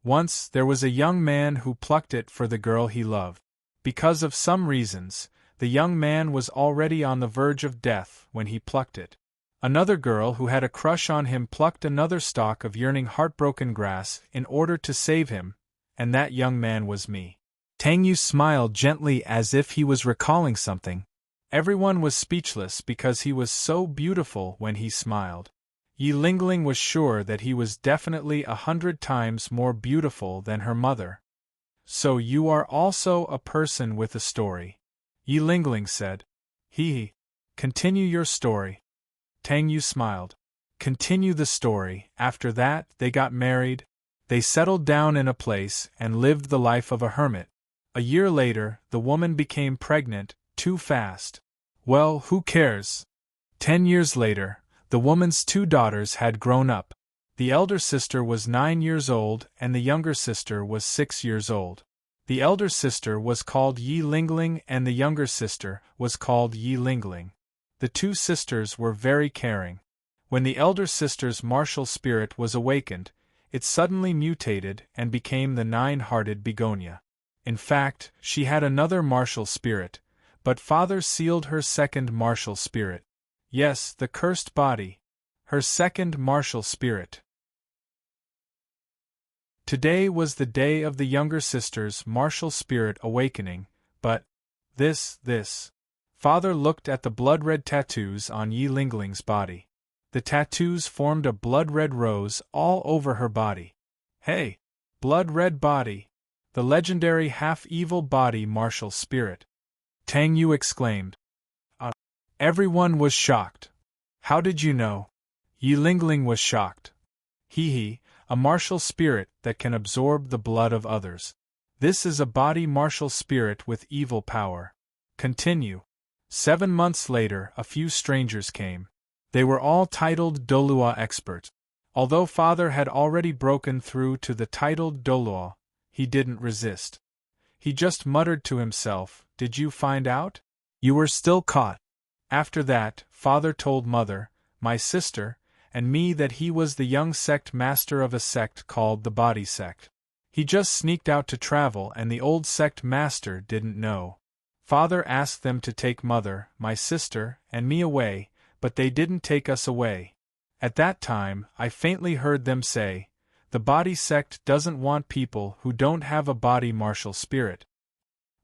Once there was a young man who plucked it for the girl he loved. Because of some reasons, the young man was already on the verge of death when he plucked it. Another girl who had a crush on him plucked another stalk of yearning heartbroken grass in order to save him, and that young man was me. Tang Yu smiled gently as if he was recalling something. Everyone was speechless because he was so beautiful when he smiled. Yi Lingling was sure that he was definitely 100 times more beautiful than her mother. "So you are also a person with a story," Yi Lingling said. Continue your story." Tang Yu smiled. "Continue the story. After that, they got married. They settled down in a place and lived the life of a hermit. A year later, the woman became pregnant, too fast. Well, who cares? 10 years later, the woman's 2 daughters had grown up. The elder sister was 9 years old and the younger sister was 6 years old. The elder sister was called Yi Lingling and the younger sister was called Yi Lingling. The 2 sisters were very caring. When the elder sister's martial spirit was awakened, it suddenly mutated and became the 9-hearted begonia. In fact, she had another martial spirit, but father sealed her second martial spirit. Yes, the cursed body. Her second martial spirit. Today was the day of the younger sister's martial spirit awakening, but this. Father looked at the blood-red tattoos on Yi Lingling's body. The tattoos formed a blood-red rose all over her body. "Hey! Blood-red body! The legendary half-evil body martial spirit!" Tang Yu exclaimed. Everyone was shocked. "How did you know?" Yi Lingling was shocked. A martial spirit that can absorb the blood of others. This is a body martial spirit with evil power. Continue. 7 months later, a few strangers came. They were all titled Dolua experts. Although father had already broken through to the titled Dolua, he didn't resist. He just muttered to himself, "Did you find out? You were still caught." After that, father told mother, my sister, and me that he was the young sect master of a sect called the Body Sect. He just sneaked out to travel and the old sect master didn't know. Father asked them to take mother, my sister, and me away, but they didn't take us away. At that time, I faintly heard them say, "The Body Sect doesn't want people who don't have a body martial spirit."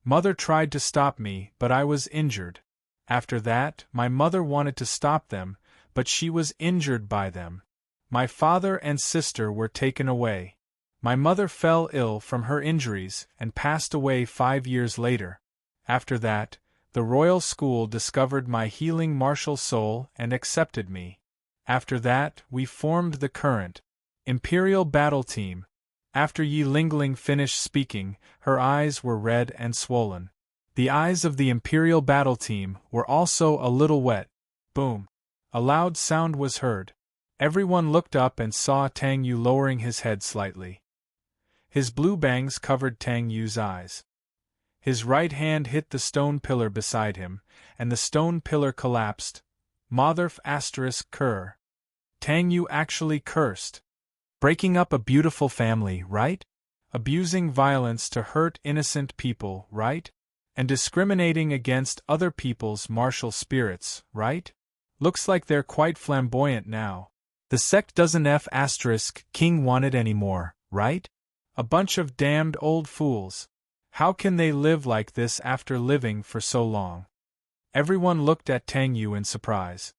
Mother tried to stop me, but I was injured. After that, my mother wanted to stop them, but she was injured by them. My father and sister were taken away. My mother fell ill from her injuries and passed away 5 years later. After that, the royal school discovered my healing martial soul and accepted me. After that, we formed the current Imperial Battle Team. After Yi Lingling finished speaking, her eyes were red and swollen. The eyes of the Imperial Battle Team were also a little wet. Boom! A loud sound was heard. Everyone looked up and saw Tang Yu lowering his head slightly. His blue bangs covered Tang Yu's eyes. His right hand hit the stone pillar beside him, and the stone pillar collapsed. Motherf ****. Tang Yu actually cursed. Breaking up a beautiful family, right? Abusing violence to hurt innocent people, right? And discriminating against other people's martial spirits, right? Looks like they're quite flamboyant now. The sect doesn't King want it anymore, right? A bunch of damned old fools. How can they live like this after living for so long? Everyone looked at Tang Yu in surprise.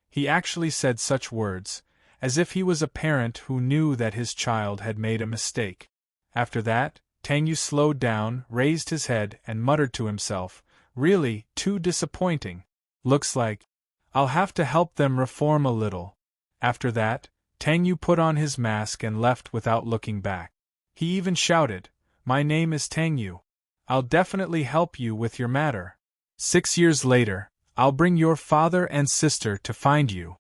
He actually said such words, as if he was a parent who knew that his child had made a mistake. After that, Tang Yu slowed down, raised his head, and muttered to himself, "Really, too disappointing. Looks like I'll have to help them reform a little." After that, Tang Yu put on his mask and left without looking back. He even shouted, "My name is Tang Yu. I'll definitely help you with your matter. 6 years later, I'll bring your father and sister to find you."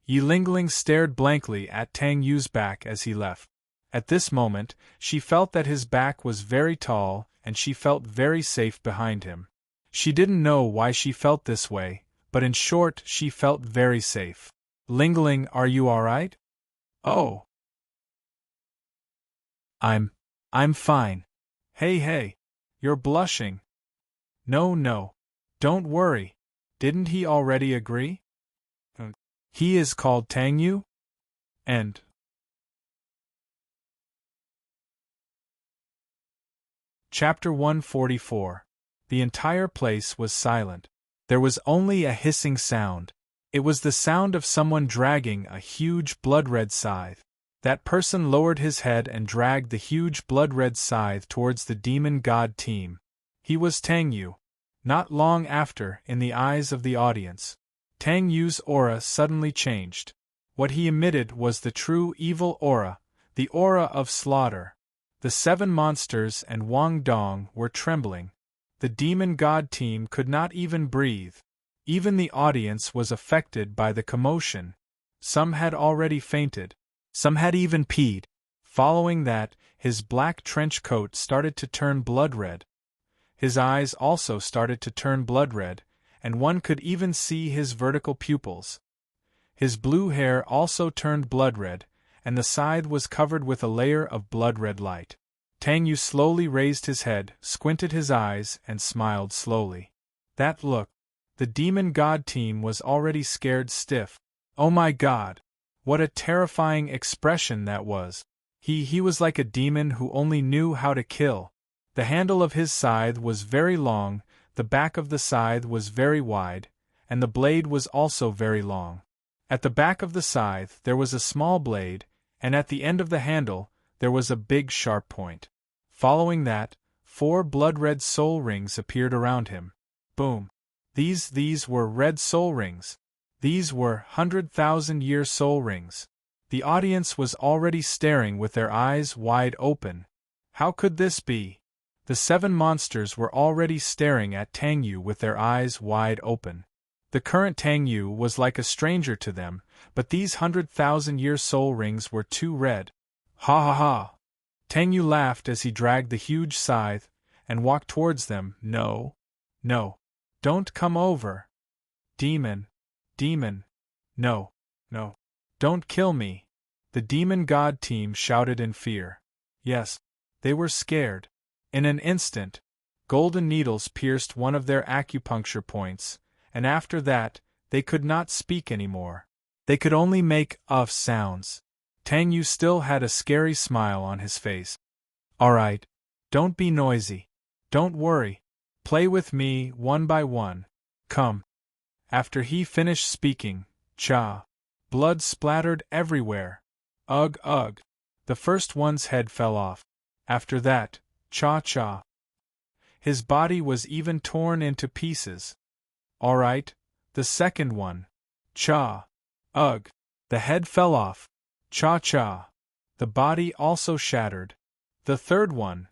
Yi Lingling stared blankly at Tang Yu's back as he left. At this moment, she felt that his back was very tall and she felt very safe behind him. She didn't know why she felt this way, but in short, she felt very safe. "Lingling, are you alright?" "Oh. I'm fine." Hey, you're blushing." No, don't worry. Didn't he already agree?" "He is called Tang Yu?" And Chapter 144. The entire place was silent. There was only a hissing sound. It was the sound of someone dragging a huge blood-red scythe. That person lowered his head and dragged the huge blood-red scythe towards the demon god team. He was Tang Yu. Not long after, in the eyes of the audience, Tang Yu's aura suddenly changed. What he emitted was the true evil aura, the aura of slaughter. The 7 monsters and Wang Dong were trembling. The demon god team could not even breathe. Even the audience was affected by the commotion. Some had already fainted. Some had even peed. Following that, his black trench coat started to turn blood-red. His eyes also started to turn blood-red, and one could even see his vertical pupils. His blue hair also turned blood-red, and the scythe was covered with a layer of blood-red light. Tang Yu slowly raised his head, squinted his eyes, and smiled slowly. That look. The demon god team was already scared stiff. Oh my god! What a terrifying expression that was! He was like a demon who only knew how to kill. The handle of his scythe was very long, the back of the scythe was very wide, and the blade was also very long. At the back of the scythe there was a small blade, and at the end of the handle there was a big sharp point. Following that, 4 blood-red soul rings appeared around him. Boom! These were red soul rings. These were 100,000-year soul rings. The audience was already staring with their eyes wide open. How could this be? The 7 monsters were already staring at Tang Yu with their eyes wide open. The current Tang Yu was like a stranger to them, but these 100,000-year soul rings were too red. Ha ha ha! Tang Yu laughed as he dragged the huge scythe and walked towards them. No, don't come over. Demon, no, don't kill me. The demon god team shouted in fear. Yes, they were scared. In an instant, golden needles pierced one of their acupuncture points, and after that, they could not speak anymore. They could only make sounds. Tang Yu still had a scary smile on his face. "Alright, don't be noisy. Don't worry. Play with me one by one. Come." After he finished speaking, blood splattered everywhere. Ugh. The first one's head fell off. After that, his body was even torn into pieces. Alright, the second one. Ugh. The head fell off. The body also shattered. The third one.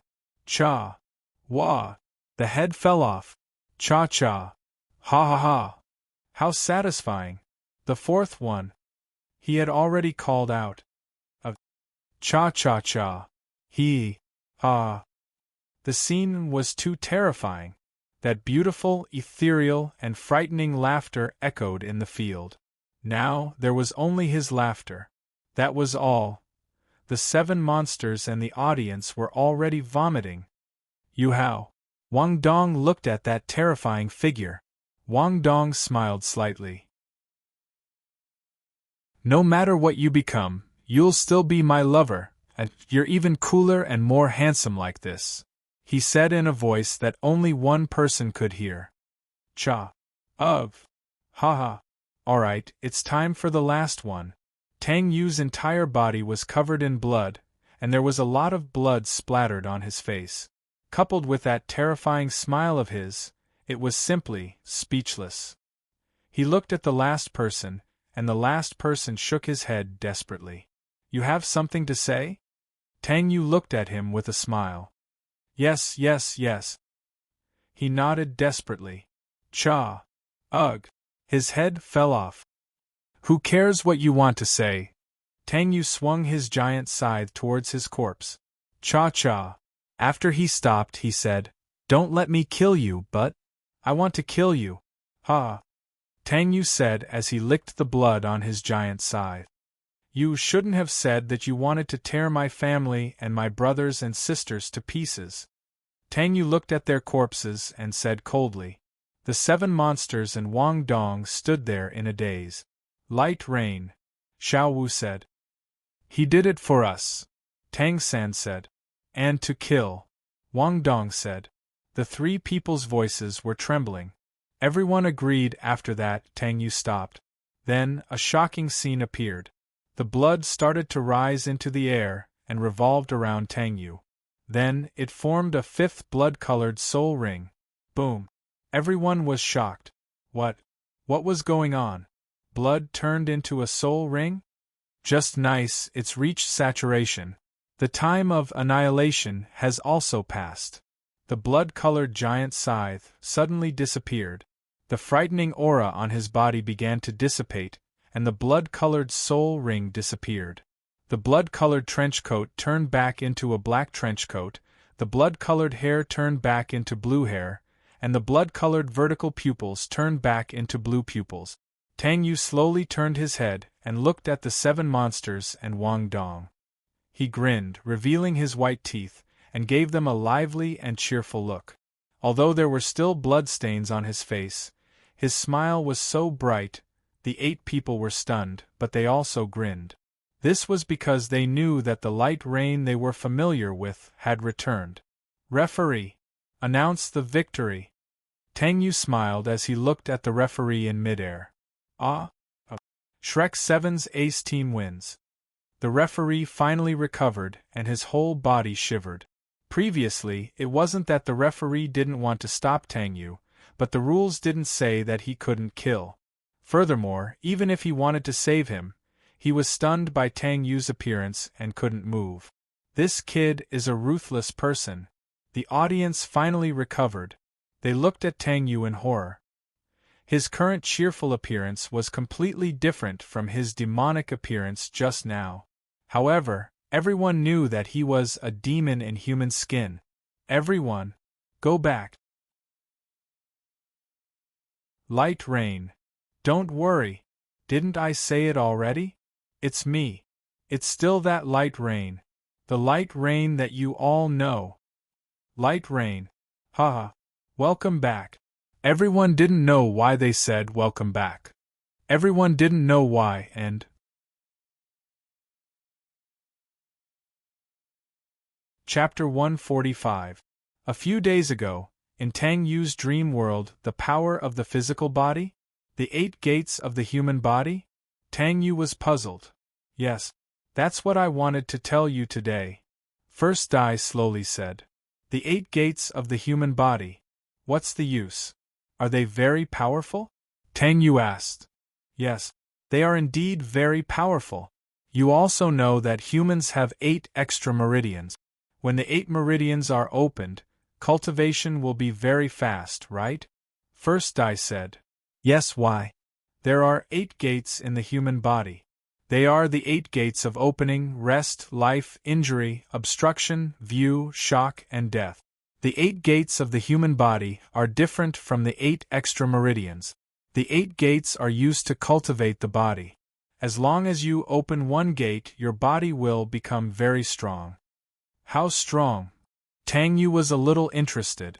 Wah. The head fell off. Ha ha ha. How satisfying. The fourth one. He had already called out. Cha. The scene was too terrifying. That beautiful, ethereal, and frightening laughter echoed in the field. Now there was only his laughter. That was all. The 7 monsters and the audience were already vomiting. Yuhao. Wang Dong looked at that terrifying figure. Wang Dong smiled slightly. No matter what you become, you'll still be my lover, and you're even cooler and more handsome like this," he said in a voice that only one person could hear. Cha. Of. Haha. Alright, it's time for the last one. Tang Yu's entire body was covered in blood, and there was a lot of blood splattered on his face. Coupled with that terrifying smile of his, it was simply speechless. He looked at the last person, and the last person shook his head desperately. "You have something to say?" Tang Yu looked at him with a smile. "Yes, yes, yes." He nodded desperately. Cha. Ugh. His head fell off. "Who cares what you want to say?" Tang Yu swung his giant scythe towards his corpse. Cha-cha. After he stopped, he said, "Don't let me kill you, but I want to kill you." Ha. Tang Yu said as he licked the blood on his giant scythe. "You shouldn't have said that you wanted to tear my family and my brothers and sisters to pieces." Tang Yu looked at their corpses and said coldly. The 7 monsters and Wang Dong stood there in a daze. "Light rain," Xiao Wu said. "He did it for us," Tang San said. "And to kill," Wang Dong said. The 3 people's voices were trembling. Everyone agreed. After that, Tang Yu stopped. Then, a shocking scene appeared. The blood started to rise into the air and revolved around Tang Yu. Then, it formed a 5th blood-colored soul ring. Boom. Everyone was shocked. What was going on? Blood turned into a soul ring? Just nice, it's reached saturation. The time of annihilation has also passed. The blood-colored giant scythe suddenly disappeared. The frightening aura on his body began to dissipate, and the blood-colored soul ring disappeared. The blood-colored trench coat turned back into a black trench coat, the blood-colored hair turned back into blue hair, and the blood-colored vertical pupils turned back into blue pupils. Tang Yu slowly turned his head and looked at the 7 monsters and Wang Dong. He grinned, revealing his white teeth, and gave them a lively and cheerful look. Although there were still bloodstains on his face, his smile was so bright, the 8 people were stunned, but they also grinned. This was because they knew that the light rain they were familiar with had returned. "Referee, announce the victory." Tang Yu smiled as he looked at the referee in midair. Shrek 7's Ace Team wins. The referee finally recovered and his whole body shivered. Previously, it wasn't that the referee didn't want to stop Tang Yu, but the rules didn't say that he couldn't kill. Furthermore, even if he wanted to save him, he was stunned by Tang Yu's appearance and couldn't move. This kid is a ruthless person. The audience finally recovered. They looked at Tang Yu in horror. His current cheerful appearance was completely different from his demonic appearance just now. However, everyone knew that he was a demon in human skin. Everyone, go back. Light rain. Don't worry. Didn't I say it already? It's me. It's still that light rain. The light rain that you all know. Light rain. Haha. Welcome back. Everyone didn't know why they said welcome back. Everyone didn't know why, and Chapter 145. A few days ago, in Tang Yu's dream world, the power of the physical body? The 8 gates of the human body? Tang Yu was puzzled. Yes, that's what I wanted to tell you today. First Dai slowly said. The 8 gates of the human body. What's the use? Are they very powerful? Tang Yu asked. Yes, they are indeed very powerful. You also know that humans have 8 extra meridians. When the 8 meridians are opened, cultivation will be very fast, right? First Dai said. Yes, why? There are 8 gates in the human body. They are the 8 gates of opening, rest, life, injury, obstruction, view, shock, and death. The 8 gates of the human body are different from the 8 extra meridians. The 8 gates are used to cultivate the body. As long as you open one gate, your body will become very strong. How strong? Tang Yu was a little interested.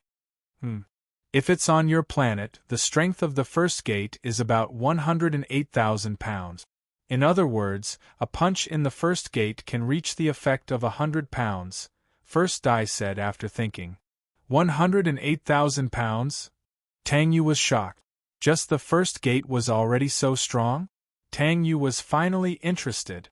If it's on your planet, the strength of the first gate is about 108,000 pounds. In other words, a punch in the first gate can reach the effect of 100 pounds, First Dai said after thinking. 108,000 pounds? Tang Yu was shocked. Just the first gate was already so strong? Tang Yu was finally interested.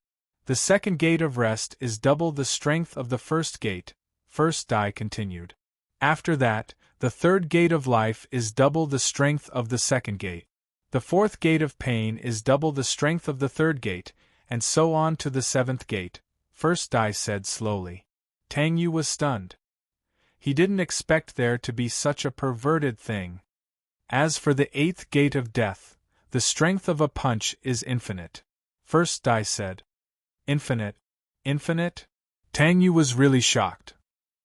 The second gate of rest is double the strength of the first gate, First Dai continued. After that, the third gate of life is double the strength of the second gate. The fourth gate of pain is double the strength of the third gate, and so on to the seventh gate, First Dai said slowly. Tang Yu was stunned. He didn't expect there to be such a perverted thing. As for the eighth gate of death, the strength of a punch is infinite, First Dai said. Infinite? Infinite? Tang Yu was really shocked.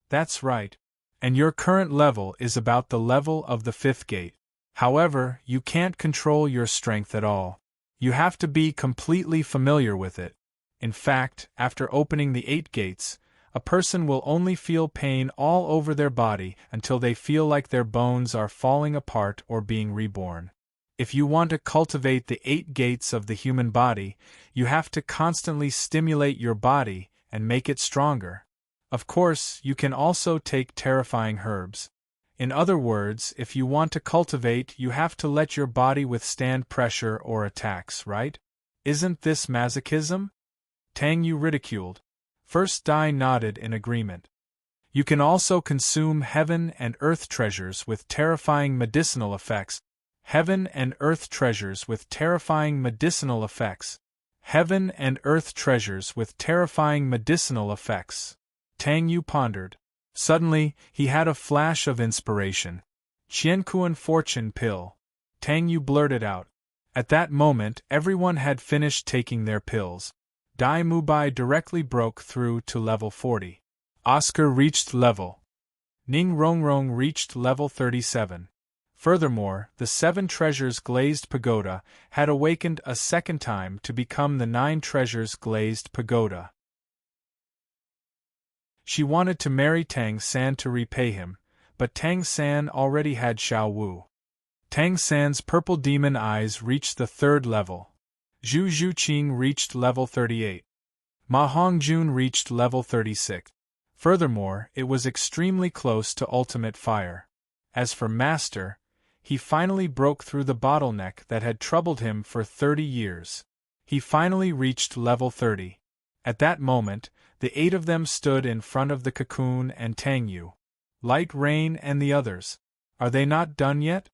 That's right. And your current level is about the level of the fifth gate. However, you can't control your strength at all. You have to be completely familiar with it. In fact, after opening the 8 gates, a person will only feel pain all over their body until they feel like their bones are falling apart or being reborn. If you want to cultivate the 8 gates of the human body, you have to constantly stimulate your body and make it stronger. Of course, you can also take terrifying herbs. In other words, if you want to cultivate, you have to let your body withstand pressure or attacks, right? Isn't this masochism? Tang Yu ridiculed. First Dai nodded in agreement. You can also consume heaven and earth treasures with terrifying medicinal effects. Heaven and earth treasures with terrifying medicinal effects. Heaven and earth treasures with terrifying medicinal effects. Tang Yu pondered. Suddenly, he had a flash of inspiration. Qiankuan fortune pill. Tang Yu blurted out. At that moment, everyone had finished taking their pills. Dai Mubai directly broke through to level 40. Oscar reached level. Ning Rongrong reached level 37. Furthermore, the 7 treasures glazed pagoda had awakened a second time to become the 9 treasures glazed pagoda. She wanted to marry Tang San to repay him, but Tang San already had Xiao Wu. Tang San's purple demon eyes reached the 3rd level. Zhu Zhuqing reached level 38. Ma Hongjun reached level 36. Furthermore, it was extremely close to ultimate fire. As for Master, he finally broke through the bottleneck that had troubled him for 30 years. He finally reached level 30. At that moment, the 8 of them stood in front of the cocoon and Tang Yu. Light Rain and the others. Are they not done yet?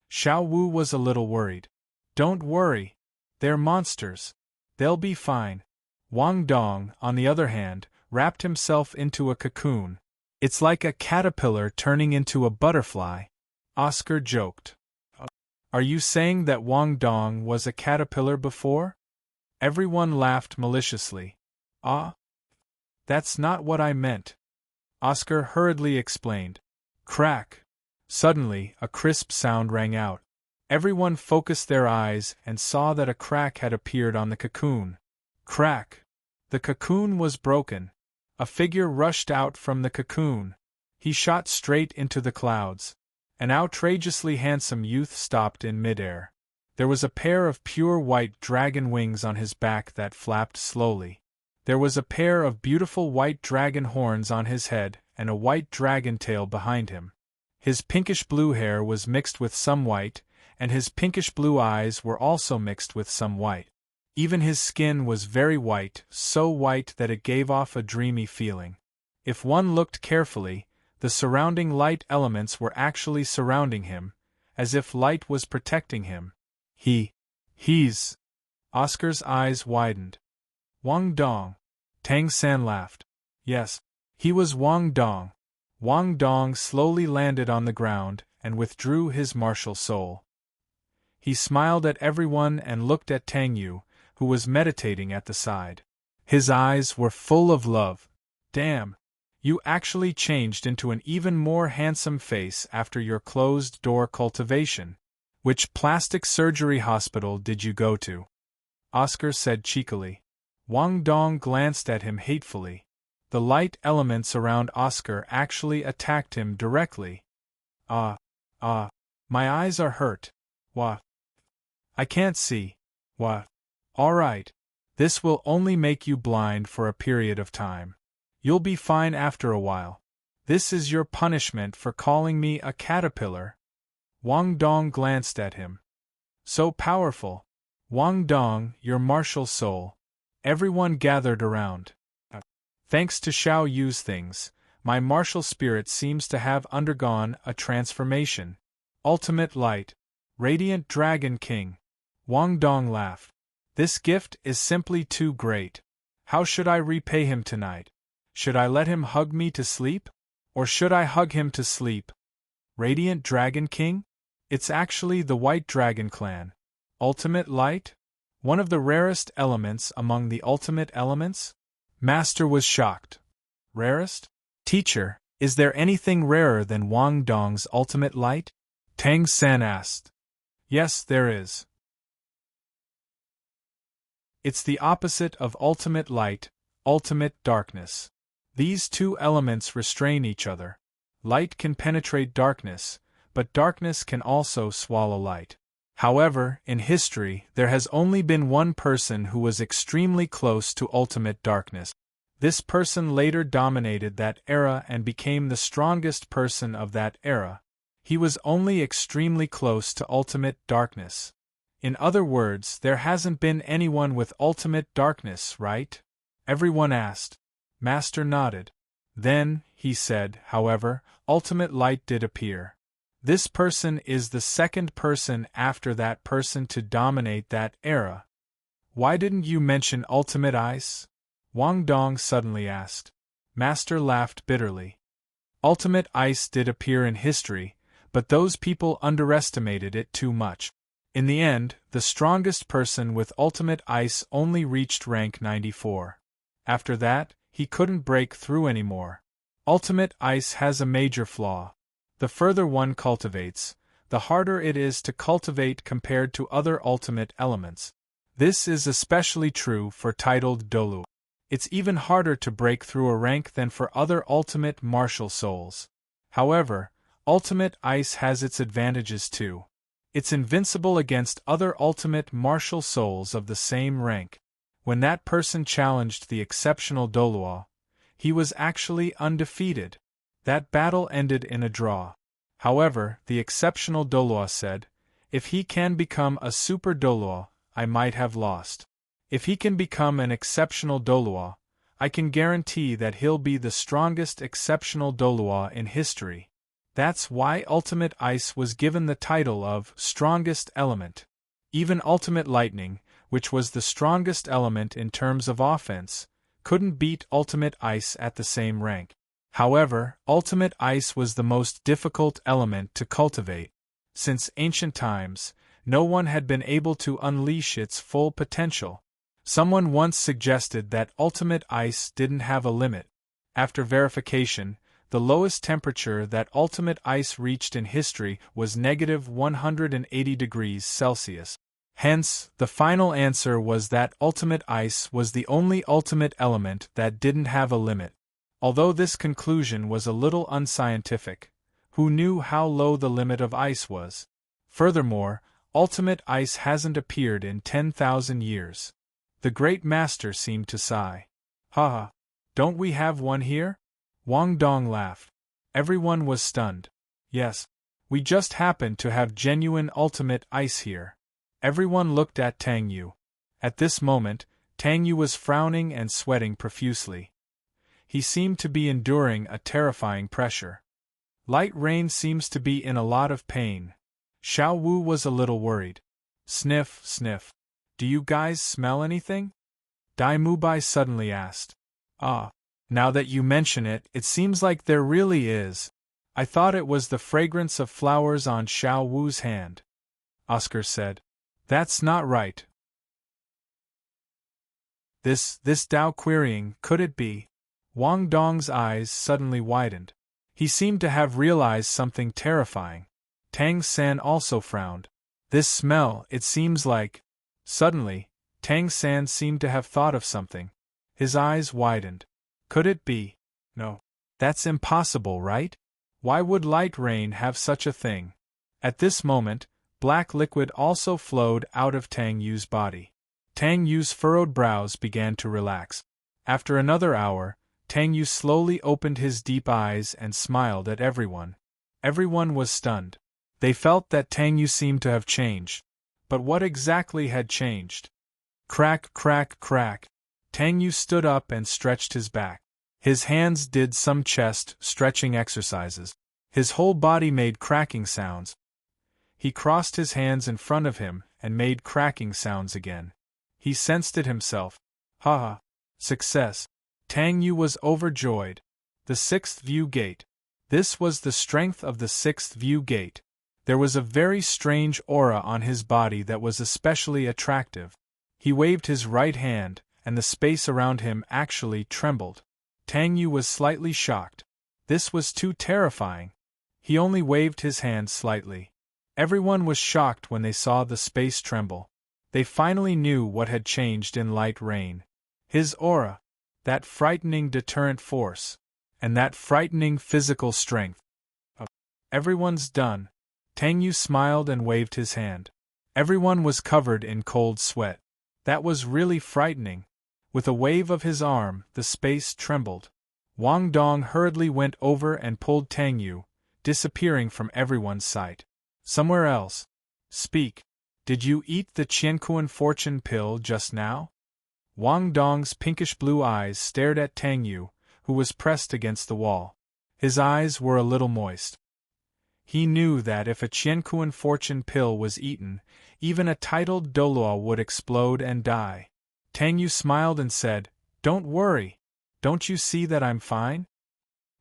Xiao Wu was a little worried. Don't worry. They're monsters. They'll be fine. Wang Dong, on the other hand, wrapped himself into a cocoon. It's like a caterpillar turning into a butterfly. Oscar joked. Are you saying that Wang Dong was a caterpillar before? Everyone laughed maliciously. Ah? That's not what I meant. Oscar hurriedly explained. Crack. Suddenly, a crisp sound rang out. Everyone focused their eyes and saw that a crack had appeared on the cocoon. Crack. The cocoon was broken. A figure rushed out from the cocoon. He shot straight into the clouds. An outrageously handsome youth stopped in midair. There was a pair of pure white dragon wings on his back that flapped slowly. There was a pair of beautiful white dragon horns on his head and a white dragon tail behind him. His pinkish-blue hair was mixed with some white, and his pinkish-blue eyes were also mixed with some white. Even his skin was very white, so white that it gave off a dreamy feeling. If one looked carefully, the surrounding light elements were actually surrounding him, as if light was protecting him. He's... Oscar's eyes widened. Wang Dong. Tang San laughed. Yes, he was Wang Dong. Wang Dong slowly landed on the ground and withdrew his martial soul. He smiled at everyone and looked at Tang Yu, who was meditating at the side. His eyes were full of love. Damn! You actually changed into an even more handsome face after your closed-door cultivation. Which plastic surgery hospital did you go to? Oscar said cheekily. Wang Dong glanced at him hatefully. The light elements around Oscar actually attacked him directly. My eyes are hurt. What? I can't see. What? All right. This will only make you blind for a period of time. You'll be fine after a while. This is your punishment for calling me a caterpillar. Wang Dong glanced at him. So powerful. Wang Dong, your martial soul. Everyone gathered around. Thanks to Xiao Yu's things, my martial spirit seems to have undergone a transformation. Ultimate light. Radiant Dragon King. Wang Dong laughed. This gift is simply too great. How should I repay him tonight? Should I let him hug me to sleep? Or should I hug him to sleep? Radiant Dragon King? It's actually the White Dragon Clan. Ultimate light? One of the rarest elements among the ultimate elements? Master was shocked. Rarest? Teacher, is there anything rarer than Wang Dong's ultimate light? Tang San asked. Yes, there is. It's the opposite of ultimate light, ultimate darkness. These two elements restrain each other. Light can penetrate darkness, but darkness can also swallow light. However, in history, there has only been one person who was extremely close to ultimate darkness. This person later dominated that era and became the strongest person of that era. He was only extremely close to ultimate darkness. In other words, there hasn't been anyone with ultimate darkness, right? Everyone asked. Master nodded. Then, he said, however, ultimate light did appear. This person is the second person after that person to dominate that era. Why didn't you mention ultimate ice? Wang Dong suddenly asked. Master laughed bitterly. Ultimate ice did appear in history, but those people underestimated it too much. In the end, the strongest person with ultimate ice only reached rank 94. After that, he couldn't break through anymore. Ultimate ice has a major flaw. The further one cultivates, the harder it is to cultivate compared to other ultimate elements. This is especially true for titled Dolu. It's even harder to break through a rank than for other ultimate martial souls. However, ultimate ice has its advantages too. It's invincible against other ultimate martial souls of the same rank. When that person challenged the exceptional Doluo, he was actually undefeated. That battle ended in a draw. However, the exceptional Doluo said, if he can become a super Doluo, I might have lost. If he can become an exceptional Doluo, I can guarantee that he'll be the strongest exceptional Doluo in history. That's why Ultimate Ice was given the title of Strongest Element. Even Ultimate Lightning, which was the strongest element in terms of offense, couldn't beat Ultimate Ice at the same rank. However, Ultimate Ice was the most difficult element to cultivate. Since ancient times, no one had been able to unleash its full potential. Someone once suggested that Ultimate Ice didn't have a limit. After verification, the lowest temperature that Ultimate Ice reached in history was -180 degrees Celsius. Hence, the final answer was that Ultimate Ice was the only ultimate element that didn't have a limit. Although this conclusion was a little unscientific, who knew how low the limit of ice was? Furthermore, Ultimate Ice hasn't appeared in 10,000 years. The Great Master seemed to sigh. Haha, don't we have one here? Wang Dong laughed. Everyone was stunned. Yes, we just happen to have genuine Ultimate Ice here. Everyone looked at Tang Yu. At this moment, Tang Yu was frowning and sweating profusely. He seemed to be enduring a terrifying pressure. Light Rain seems to be in a lot of pain. Xiao Wu was a little worried. Sniff, sniff. Do you guys smell anything? Dai Mubai suddenly asked. Ah, now that you mention it, it seems like there really is. I thought it was the fragrance of flowers on Xiao Wu's hand. Oscar said. That's not right. This Dao querying, could it be? Wang Dong's eyes suddenly widened. He seemed to have realized something terrifying. Tang San also frowned. This smell, it seems like... Suddenly, Tang San seemed to have thought of something. His eyes widened. Could it be? No. That's impossible, right? Why would Light Rain have such a thing? At this moment, black liquid also flowed out of Tang Yu's body. Tang Yu's furrowed brows began to relax. After another hour, Tang Yu slowly opened his deep eyes and smiled at everyone. Everyone was stunned. They felt that Tang Yu seemed to have changed. But what exactly had changed? Crack, crack, crack. Tang Yu stood up and stretched his back. His hands did some chest stretching exercises. His whole body made cracking sounds. He crossed his hands in front of him and made cracking sounds again. He sensed it himself. Ha ha! Success! Tang Yu was overjoyed. The sixth view gate. This was the strength of the sixth view gate. There was a very strange aura on his body that was especially attractive. He waved his right hand, and the space around him actually trembled. Tang Yu was slightly shocked. This was too terrifying. He only waved his hand slightly. Everyone was shocked when they saw the space tremble. They finally knew what had changed in Light Rain. His aura. That frightening deterrent force. And that frightening physical strength. Everyone's done. Tang Yu smiled and waved his hand. Everyone was covered in cold sweat. That was really frightening. With a wave of his arm, the space trembled. Wang Dong hurriedly went over and pulled Tang Yu, disappearing from everyone's sight. Somewhere else. Speak. Did you eat the Qianquan fortune pill just now? Wang Dong's pinkish-blue eyes stared at Tang Yu, who was pressed against the wall. His eyes were a little moist. He knew that if a Qianquan fortune pill was eaten, even a titled Doluo would explode and die. Tang Yu smiled and said, "Don't worry. Don't you see that I'm fine?"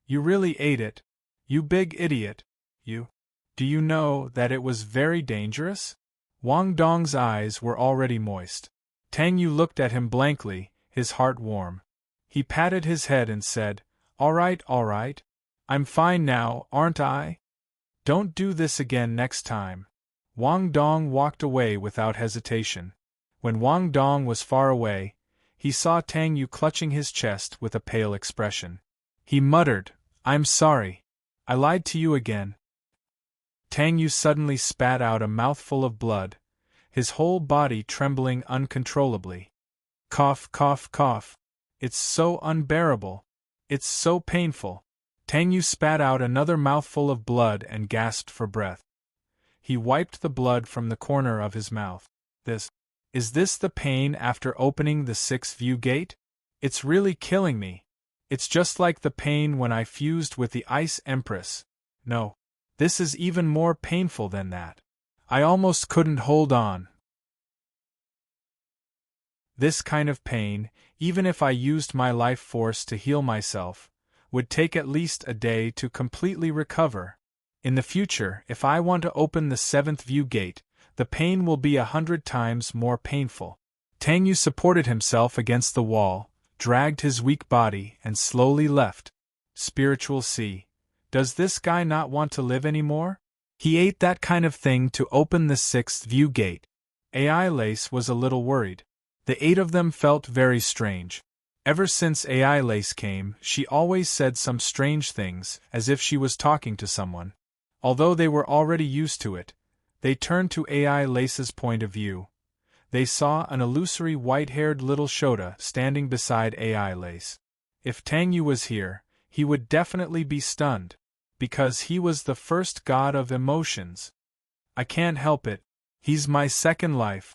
"You really ate it. You big idiot. You. Do you know that it was very dangerous?" Wang Dong's eyes were already moist. Tang Yu looked at him blankly, his heart warm. He patted his head and said, all right. I'm fine now, aren't I? Don't do this again next time." Wang Dong walked away without hesitation. When Wang Dong was far away, he saw Tang Yu clutching his chest with a pale expression. He muttered, "I'm sorry. I lied to you again." Tang Yu suddenly spat out a mouthful of blood, his whole body trembling uncontrollably. Cough, cough, cough. It's so unbearable. It's so painful. Tang Yu spat out another mouthful of blood and gasped for breath. He wiped the blood from the corner of his mouth. Is this the pain after opening the sixth view gate? It's really killing me. It's just like the pain when I fused with the Ice Empress. No. This is even more painful than that. I almost couldn't hold on. This kind of pain, even if I used my life force to heal myself, would take at least a day to completely recover. In the future, if I want to open the seventh view gate, the pain will be 100 times more painful. Tang Yu supported himself against the wall, dragged his weak body, and slowly left. Spiritual Sea. Does this guy not want to live anymore? He ate that kind of thing to open the sixth view gate. AI Lace was a little worried. The 8 of them felt very strange. Ever since AI Lace came, she always said some strange things, as if she was talking to someone. Although they were already used to it, they turned to AI Lace's point of view. They saw an illusory white-haired little Shota standing beside AI Lace. If Tang Yu was here, he would definitely be stunned, because he was the first god of emotions. I can't help it. He's my second life.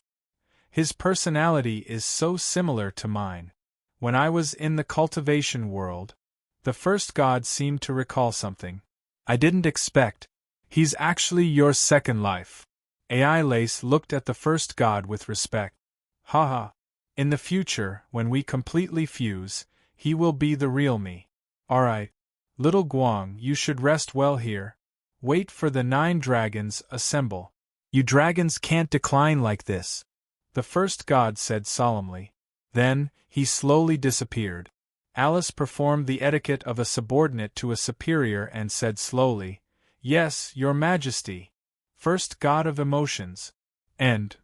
His personality is so similar to mine. When I was in the cultivation world, the first god seemed to recall something I didn't expect. He's actually your second life. AI Lace looked at the first god with respect. Haha. In the future, when we completely fuse, he will be the real me. Alright. Little Guang, you should rest well here. Wait for the 9 dragons assemble. You dragons can't decline like this, the first god said solemnly. Then, he slowly disappeared. Alice performed the etiquette of a subordinate to a superior and said slowly, "Yes, Your Majesty. First god of emotions." End.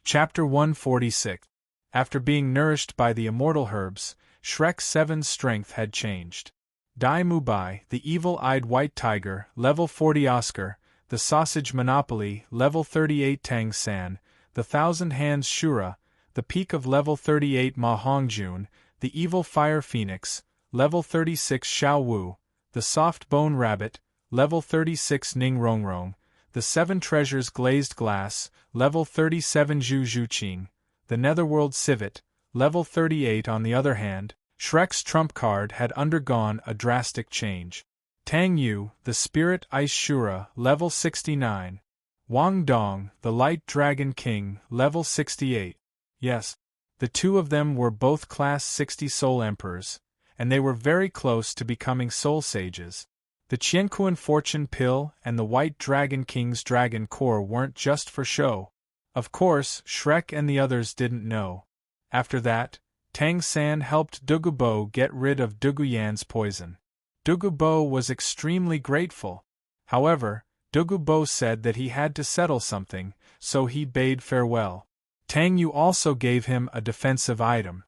Chapter 146. After being nourished by the immortal herbs, Shrek 7's strength had changed. Dai Mubai, the evil-eyed white tiger, level 40 Oscar, the Sausage Monopoly, level 38 Tang San, the Thousand Hands Shura, the Peak of level 38 Ma Hongjun, the Evil Fire Phoenix, level 36 Xiao Wu, the Soft Bone Rabbit, level 36 Ning Rongrong, the Seven Treasures Glazed Glass, level 37 Zhu Zhuqing, the Netherworld Civet, level 38. On the other hand, Shrek's trump card had undergone a drastic change. Tang Yu, the Spirit Ice Shura, level 69. Wang Dong, the Light Dragon King, level 68. Yes, the two of them were both Class 60 Soul Emperors, and they were very close to becoming Soul Sages. The Qianquan Fortune Pill and the White Dragon King's Dragon Core weren't just for show. Of course, Shrek and the others didn't know. After that, Tang San helped Dugubo get rid of Duguyan's poison. Dugubo was extremely grateful. However, Dugubo said that he had to settle something, so he bade farewell. Tang Yu also gave him a defensive item.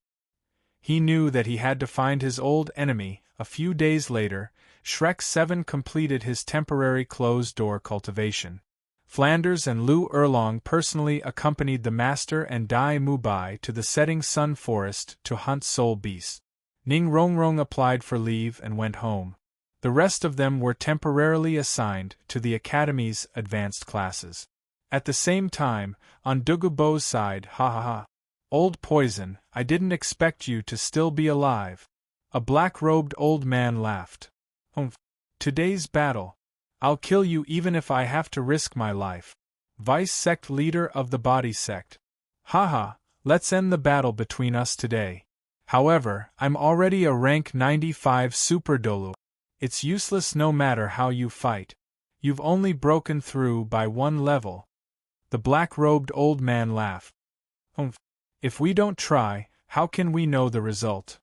He knew that he had to find his old enemy. A few days later, Shrek 7 completed his temporary closed-door cultivation. Flanders and Lu Erlong personally accompanied the Master and Dai Mubai to the Setting Sun Forest to hunt soul beasts. Ning Rongrong applied for leave and went home. The rest of them were temporarily assigned to the Academy's advanced classes. At the same time, on Dugubo's side, ha ha ha. Old Poison, I didn't expect you to still be alive. A black-robed old man laughed. Today's battle. I'll kill you even if I have to risk my life. Vice Sect Leader of the Body Sect. Haha, let's end the battle between us today. However, I'm already a rank 95 Super Dolu. It's useless no matter how you fight. You've only broken through by one level. The black-robed old man laughed. If we don't try, how can we know the result?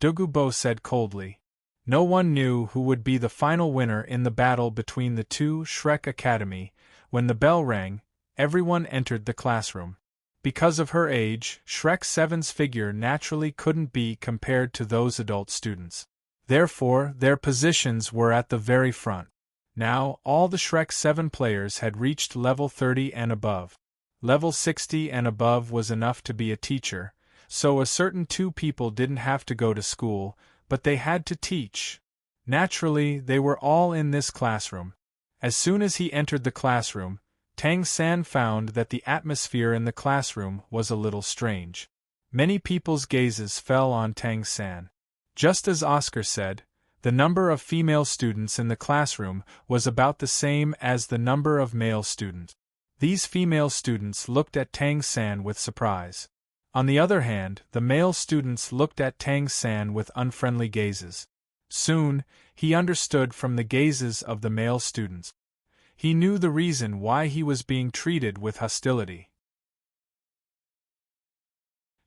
Dugubo said coldly. No one knew who would be the final winner in the battle between the two Shrek Academy. When the bell rang, everyone entered the classroom. Because of her age, Shrek 7's figure naturally couldn't be compared to those adult students. Therefore, their positions were at the very front. Now, all the Shrek 7 players had reached level 30 and above. Level 60 and above was enough to be a teacher, so a certain two people didn't have to go to school, but they had to teach. Naturally, they were all in this classroom. As soon as he entered the classroom, Tang San found that the atmosphere in the classroom was a little strange. Many people's gazes fell on Tang San. Just as Oscar said, the number of female students in the classroom was about the same as the number of male students. These female students looked at Tang San with surprise. On the other hand, the male students looked at Tang San with unfriendly gazes. Soon, he understood from the gazes of the male students. He knew the reason why he was being treated with hostility.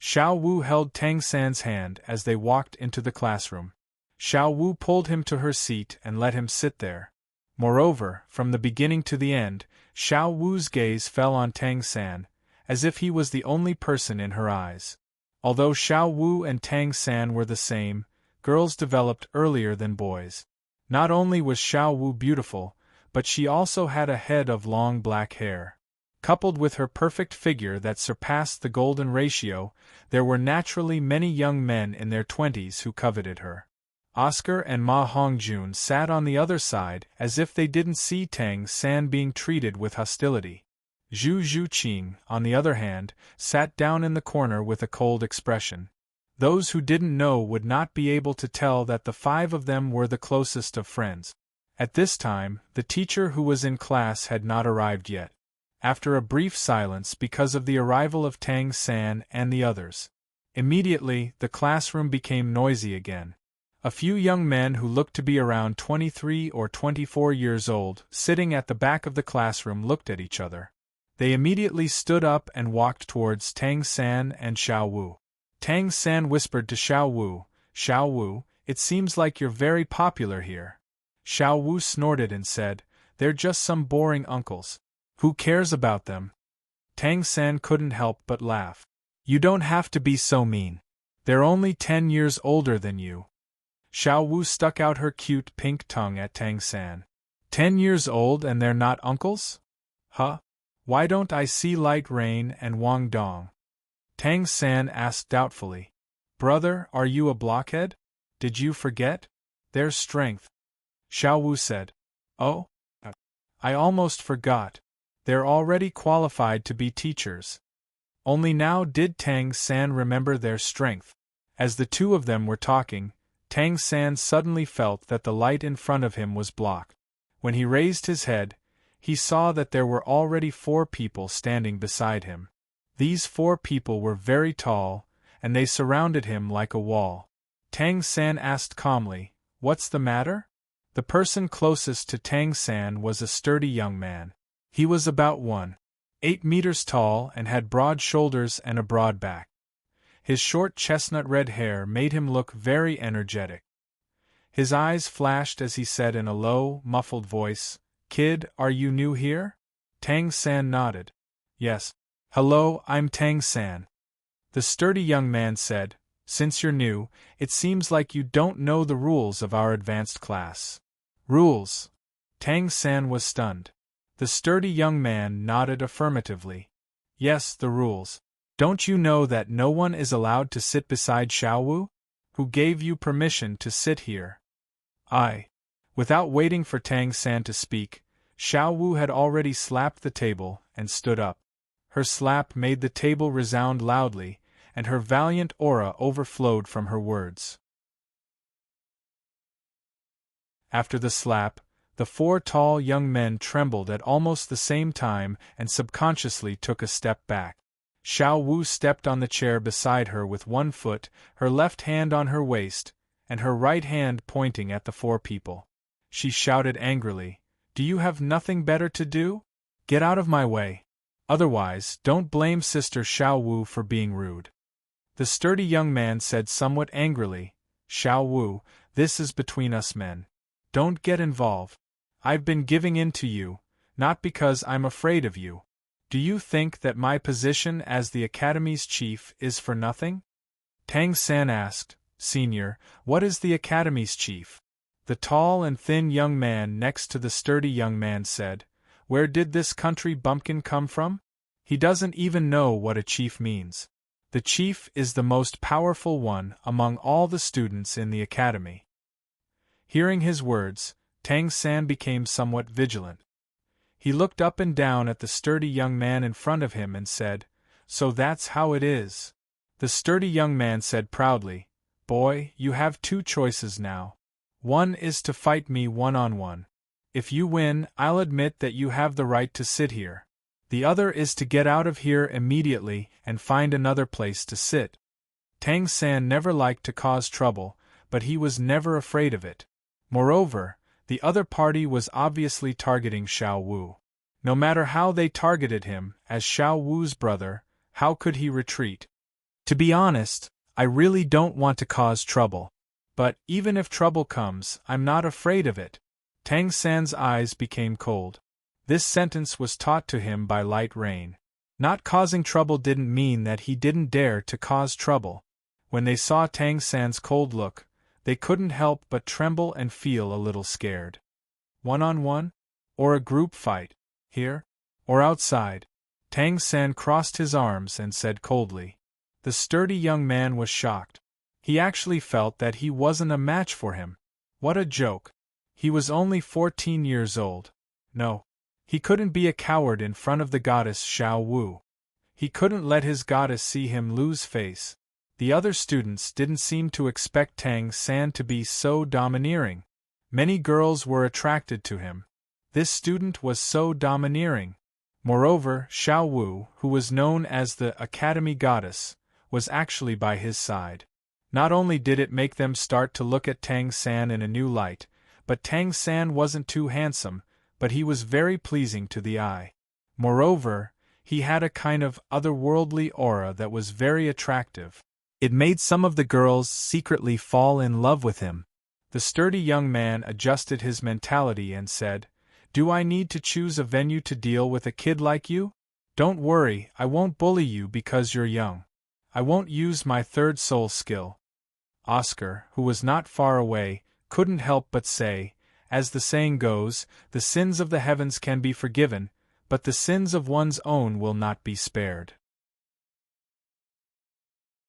Xiao Wu held Tang San's hand as they walked into the classroom. Xiao Wu pulled him to her seat and let him sit there. Moreover, from the beginning to the end, Xiao Wu's gaze fell on Tang San, as if he was the only person in her eyes. Although Xiao Wu and Tang San were the same, girls developed earlier than boys. Not only was Xiao Wu beautiful, but she also had a head of long black hair. Coupled with her perfect figure that surpassed the golden ratio, there were naturally many young men in their 20s who coveted her. Oscar and Ma Hongjun sat on the other side as if they didn't see Tang San being treated with hostility. Zhu Zhuqing, on the other hand, sat down in the corner with a cold expression. Those who didn't know would not be able to tell that the five of them were the closest of friends. At this time, the teacher who was in class had not arrived yet. After a brief silence because of the arrival of Tang San and the others, immediately the classroom became noisy again. A few young men who looked to be around 23 or 24 years old, sitting at the back of the classroom, looked at each other. They immediately stood up and walked towards Tang San and Xiao Wu. Tang San whispered to Xiao Wu, it seems like you're very popular here. Xiao Wu snorted and said, they're just some boring uncles. Who cares about them? Tang San couldn't help but laugh. You don't have to be so mean. They're only 10 years older than you. Xiao Wu stuck out her cute pink tongue at Tang San. 10 years old and they're not uncles? Huh? Why don't I see Light Rain and Wang Dong? Tang San asked doubtfully. Brother, are you a blockhead? Did you forget? Their strength. Xiao Wu said. Oh? I almost forgot. They're already qualified to be teachers. Only now did Tang San remember their strength. As the two of them were talking, Tang San suddenly felt that the light in front of him was blocked. When he raised his head, he saw that there were already 4 people standing beside him. These 4 people were very tall, and they surrounded him like a wall. Tang San asked calmly, "What's the matter?" The person closest to Tang San was a sturdy young man. He was about 1.8 meters tall and had broad shoulders and a broad back. His short chestnut red hair made him look very energetic. His eyes flashed as he said in a low, muffled voice, "Kid, are you new here?" Tang San nodded. "Yes. Hello, I'm Tang San." The sturdy young man said, "Since you're new, it seems like you don't know the rules of our advanced class." "Rules?" Tang San was stunned. The sturdy young man nodded affirmatively. "Yes, the rules. Don't you know that no one is allowed to sit beside Xiao Wu? Who gave you permission to sit here?" "I." Without waiting for Tang San to speak, Xiao Wu had already slapped the table and stood up. Her slap made the table resound loudly, and her valiant aura overflowed from her words. After the slap, the 4 tall young men trembled at almost the same time and subconsciously took a step back. Xiao Wu stepped on the chair beside her with one foot, her left hand on her waist, and her right hand pointing at the 4 people. She shouted angrily, "Do you have nothing better to do? Get out of my way. Otherwise, don't blame Sister Xiao Wu for being rude." The sturdy young man said somewhat angrily, "Xiao Wu, this is between us men. Don't get involved. I've been giving in to you, not because I'm afraid of you. Do you think that my position as the Academy's chief is for nothing?" Tang San asked, "Senior, what is the Academy's chief?" The tall and thin young man next to the sturdy young man said, "Where did this country bumpkin come from? He doesn't even know what a chief means. The chief is the most powerful one among all the students in the academy." Hearing his words, Tang San became somewhat vigilant. He looked up and down at the sturdy young man in front of him and said, "So that's how it is." The sturdy young man said proudly, "Boy, you have 2 choices now. One is to fight me one-on-one. If you win, I'll admit that you have the right to sit here. The other is to get out of here immediately and find another place to sit." Tang San never liked to cause trouble, but he was never afraid of it. Moreover, the other party was obviously targeting Xiao Wu. No matter how they targeted him, as Xiao Wu's brother, how could he retreat? "To be honest, I really don't want to cause trouble. But, even if trouble comes, I'm not afraid of it." Tang San's eyes became cold. This sentence was taught to him by Light Rain. Not causing trouble didn't mean that he didn't dare to cause trouble. When they saw Tang San's cold look, they couldn't help but tremble and feel a little scared. One-on-one? Or a group fight? Here? Or outside? Tang San crossed his arms and said coldly. The sturdy young man was shocked. He actually felt that he wasn't a match for him. What a joke. He was only 14 years old. No. He couldn't be a coward in front of the goddess Xiao Wu. He couldn't let his goddess see him lose face. The other students didn't seem to expect Tang San to be so domineering. Many girls were attracted to him. This student was so domineering. Moreover, Xiao Wu, who was known as the Academy Goddess, was actually by his side. Not only did it make them start to look at Tang San in a new light, but Tang San wasn't too handsome, but he was very pleasing to the eye. Moreover, he had a kind of otherworldly aura that was very attractive. It made some of the girls secretly fall in love with him. The sturdy young man adjusted his mentality and said, "Do I need to choose a venue to deal with a kid like you? Don't worry, I won't bully you because you're young. I won't use my third soul skill." Oscar, who was not far away, couldn't help but say, As the saying goes, the sins of the heavens can be forgiven, but the sins of one's own will not be spared.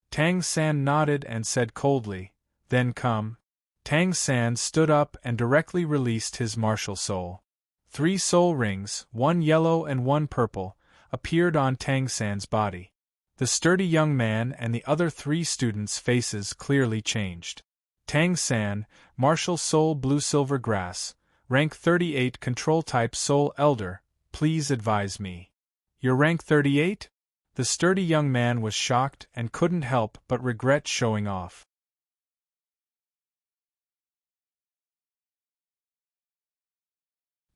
Tang San nodded and said coldly, "Then come." Tang San stood up and directly released his martial soul. 3 soul rings, one yellow and one purple, appeared on Tang San's body. The sturdy young man and the other 3 students' faces clearly changed. Tang San, martial soul blue silver grass, rank 38 control type soul elder, please advise me. Your rank 38? The sturdy young man was shocked and couldn't help but regret showing off.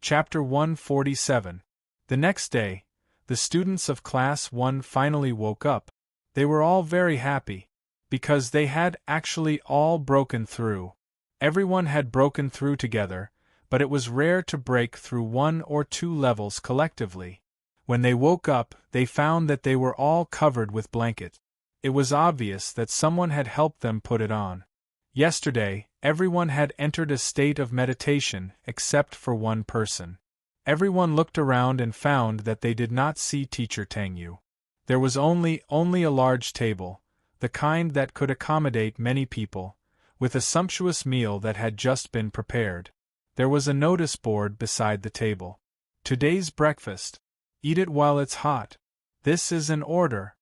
Chapter 147. The next day, the students of Class 1 finally woke up. They were all very happy, because they had actually all broken through. Everyone had broken through together, but it was rare to break through 1 or 2 levels collectively. When they woke up, they found that they were all covered with blankets. It was obvious that someone had helped them put it on. Yesterday, everyone had entered a state of meditation except for one person. Everyone looked around and found that they did not see Teacher Tang Yu. There was only a large table, the kind that could accommodate many people, with a sumptuous meal that had just been prepared. There was a notice board beside the table. Today's breakfast. Eat it while it's hot. This is an order.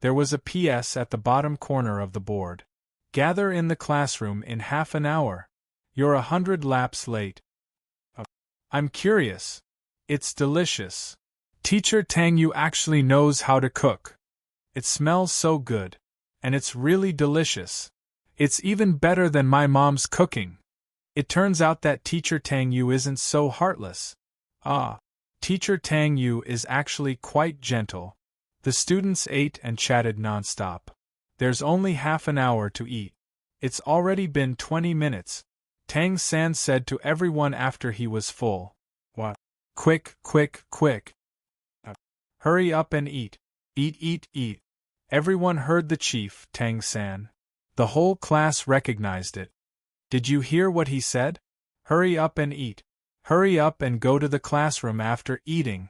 There was a PS at the bottom corner of the board. Gather in the classroom in half an hour. You're 100 laps late. I'm curious. It's delicious. Teacher Tang Yu actually knows how to cook. It smells so good. And it's really delicious. It's even better than my mom's cooking. It turns out that Teacher Tang Yu isn't so heartless. Teacher Tang Yu is actually quite gentle. The students ate and chatted nonstop. There's only half an hour to eat. It's already been 20 minutes. Tang San said to everyone after he was full. What? Quick, quick, quick. Hurry up and eat. Eat, eat, eat. Everyone heard the chief, Tang San. The whole class recognized it. Did you hear what he said? Hurry up and eat. Hurry up and go to the classroom after eating.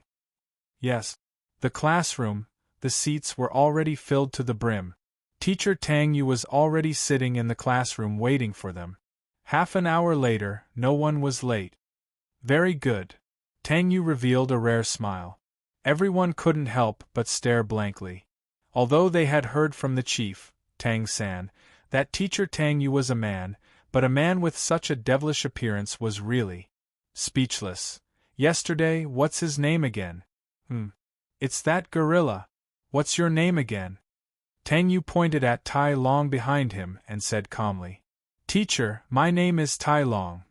Yes. The classroom, the seats were already filled to the brim. Teacher Tang Yu was already sitting in the classroom waiting for them. Half an hour later, no one was late. Very good. Tang Yu revealed a rare smile. Everyone couldn't help but stare blankly. Although they had heard from the chief, Tang San, that Teacher Tang Yu was a man, but a man with such a devilish appearance was really speechless. Yesterday, what's his name again? It's that gorilla. What's your name again? Tang Yu pointed at Tai Long behind him and said calmly, Teacher, my name is Tai Long.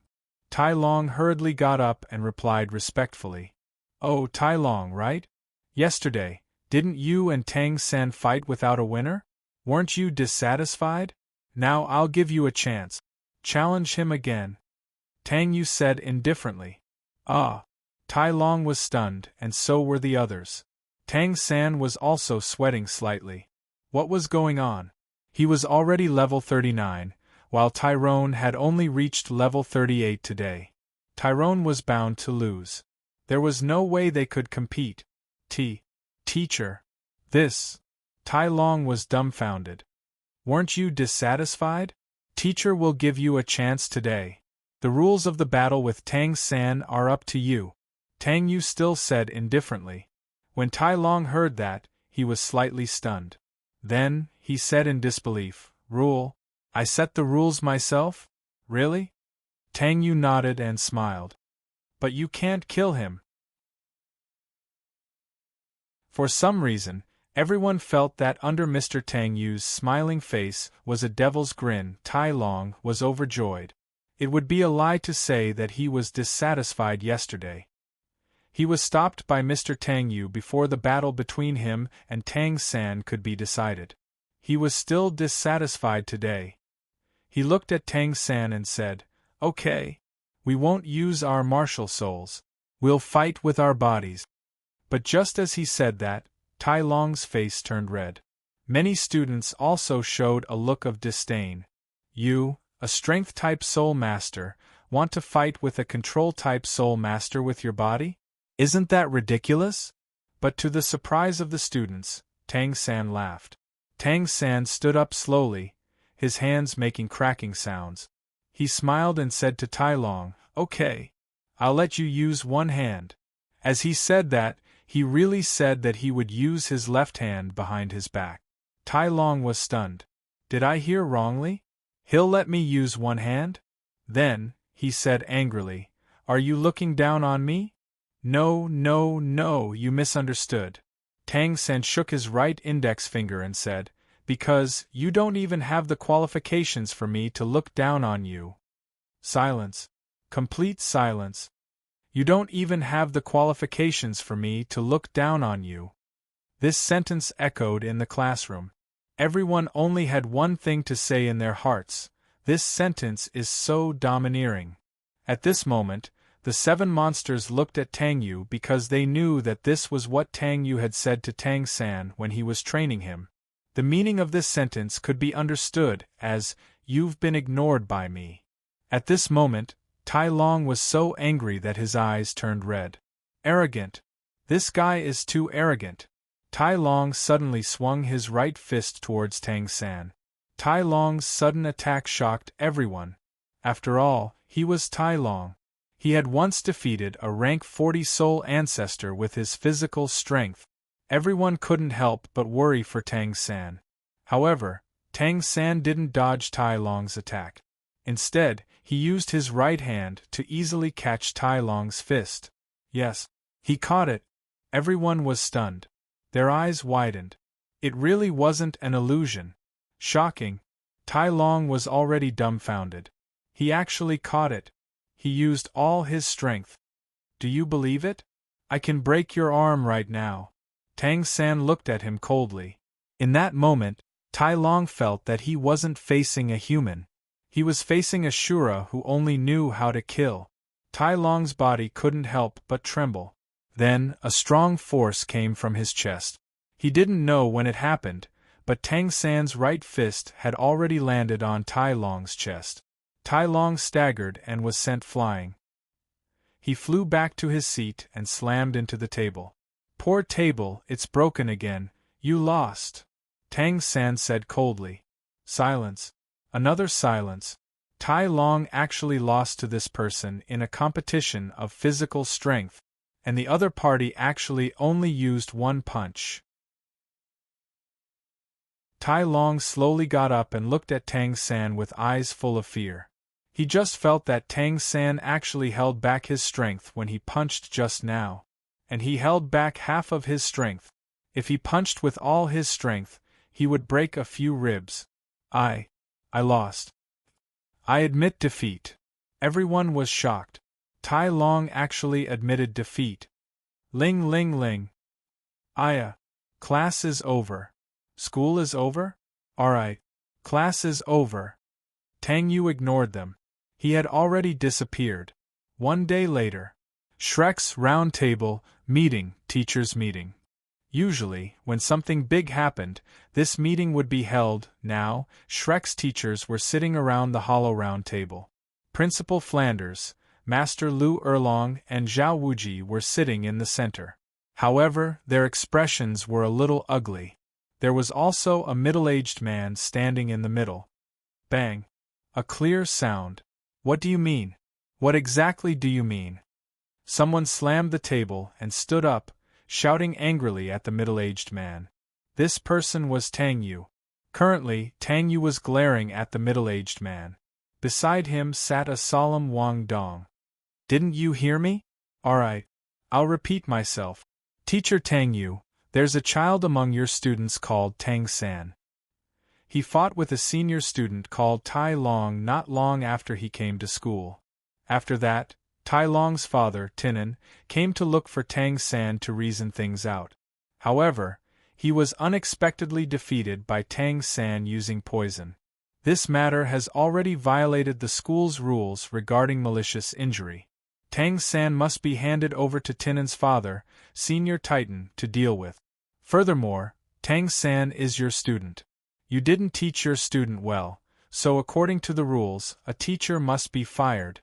Tai Long hurriedly got up and replied respectfully. Oh, Tai Long, right? Yesterday, didn't you and Tang San fight without a winner? Weren't you dissatisfied? Now I'll give you a chance. Challenge him again. Tang Yu said indifferently. Tai Long was stunned, and so were the others. Tang San was also sweating slightly. What was going on? He was already level 39, while Tyrone had only reached level 38 today. Tyrone was bound to lose. There was no way they could compete. Teacher. This. Tai Long was dumbfounded. Weren't you dissatisfied? Teacher will give you a chance today. The rules of the battle with Tang San are up to you. Tang Yu still said indifferently. When Tai Long heard that, he was slightly stunned. Then, he said in disbelief, Rule? I set the rules myself? Really? Tang Yu nodded and smiled. But you can't kill him. For some reason, everyone felt that under Mr. Tang Yu's smiling face was a devil's grin. Tai Long was overjoyed. It would be a lie to say that he was dissatisfied yesterday. He was stopped by Mr. Tang Yu before the battle between him and Tang San could be decided. He was still dissatisfied today. He looked at Tang San and said, Okay. We won't use our martial souls. We'll fight with our bodies. But just as he said that, Tai Long's face turned red. Many students also showed a look of disdain. You, a strength-type soul master, Want to fight with a control-type soul master with your body? Isn't that ridiculous? But to the surprise of the students, Tang San laughed. Tang San stood up slowly, his hands making cracking sounds. He smiled and said to Tai Long, "Okay. I'll let you use one hand." As he said that, he really said that he would use his left hand behind his back. Tai Long was stunned. Did I hear wrongly? He'll let me use one hand? Then, he said angrily, "Are you looking down on me?" "No, no, no, you misunderstood." Tang San shook his right index finger and said, "Because you don't even have the qualifications for me to look down on you." Silence. Complete silence. "You don't even have the qualifications for me to look down on you." This sentence echoed in the classroom. Everyone only had one thing to say in their hearts: this sentence is so domineering. At this moment, the 7 monsters looked at Tang Yu because they knew that this was what Tang Yu had said to Tang San when he was training him. The meaning of this sentence could be understood as, "You've been ignored by me." At this moment, Tai Long was so angry that his eyes turned red. Arrogant. This guy is too arrogant. Tai Long suddenly swung his right fist towards Tang San. Tai Long's sudden attack shocked everyone. After all, he was Tai Long. He had once defeated a rank 40 soul ancestor with his physical strength. Everyone couldn't help but worry for Tang San. However, Tang San didn't dodge Tai Long's attack. Instead, he used his right hand to easily catch Tai Long's fist. Yes, he caught it. Everyone was stunned. Their eyes widened. It really wasn't an illusion. Shocking. Tai Long was already dumbfounded. He actually caught it. He used all his strength. Do you believe it? I can break your arm right now. Tang San looked at him coldly. In that moment, Tai Long felt that he wasn't facing a human. He was facing a Shura who only knew how to kill. Tai Long's body couldn't help but tremble. Then, a strong force came from his chest. He didn't know when it happened, but Tang San's right fist had already landed on Tai Long's chest. Tai Long staggered and was sent flying. He flew back to his seat and slammed into the table. "Poor table, it's broken again. You lost," Tang San said coldly. Silence. Another silence. Tai Long actually lost to this person in a competition of physical strength, and the other party actually only used one punch. Tai Long slowly got up and looked at Tang San with eyes full of fear. He just felt that Tang San actually held back his strength when he punched just now. And he held back half of his strength. If he punched with all his strength, he would break a few ribs. I lost. I admit defeat. Everyone was shocked. Tai Long actually admitted defeat. Ling ling ling. Class is over. School is over? Alright. Class is over. Tang Yu ignored them. He had already disappeared. One day later. Shrek's round table, meeting, teachers' meeting. Usually, when something big happened, this meeting would be held. Now, Shrek's teachers were sitting around the hollow round table. Principal Flanders, Master Lu Erlong and Zhao Wuji were sitting in the center. However, their expressions were a little ugly. There was also a middle-aged man standing in the middle. Bang. A clear sound. What do you mean? What exactly do you mean? Someone slammed the table and stood up, shouting angrily at the middle-aged man. This person was Tang Yu. Currently, Tang Yu was glaring at the middle-aged man. Beside him sat a solemn Wang Dong. Didn't you hear me? Alright. I'll repeat myself. Teacher Tang Yu, there's a child among your students called Tang San. He fought with a senior student called Tai Long not long after he came to school. After that, Tai Long's father, Tinan, came to look for Tang San to reason things out. However, he was unexpectedly defeated by Tang San using poison. This matter has already violated the school's rules regarding malicious injury. Tang San must be handed over to Tinan's father, Senior Titan, to deal with. Furthermore, Tang San is your student. You didn't teach your student well, so according to the rules, a teacher must be fired.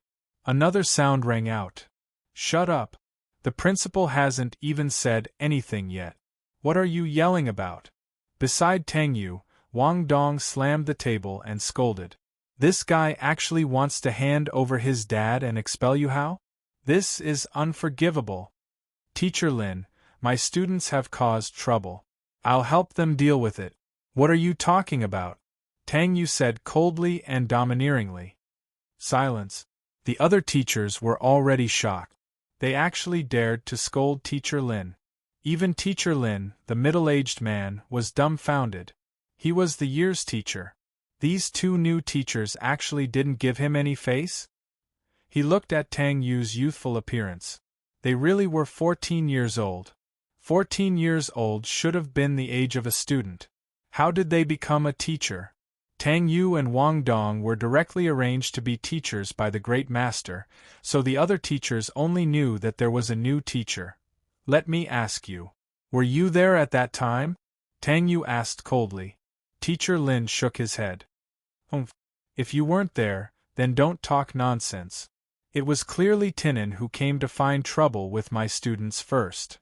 Another sound rang out. Shut up. The principal hasn't even said anything yet. What are you yelling about? Beside Tang Yu, Wang Dong slammed the table and scolded. This guy actually wants to hand over his dad and expel Yuhao? This is unforgivable. Teacher Lin, my students have caused trouble. I'll help them deal with it. What are you talking about? Tang Yu said coldly and domineeringly. Silence. The other teachers were already shocked. They actually dared to scold Teacher Lin. Even Teacher Lin, the middle-aged man, was dumbfounded. He was the year's teacher. These two new teachers actually didn't give him any face? He looked at Tang Yu's youthful appearance. They really were 14 years old. 14 years old should have been the age of a student. How did they become a teacher? Tang Yu and Wang Dong were directly arranged to be teachers by the Great Master, so the other teachers only knew that there was a new teacher. Let me ask you. Were you there at that time? Tang Yu asked coldly. Teacher Lin shook his head. If you weren't there, then don't talk nonsense. It was clearly Tinin who came to find trouble with my students first.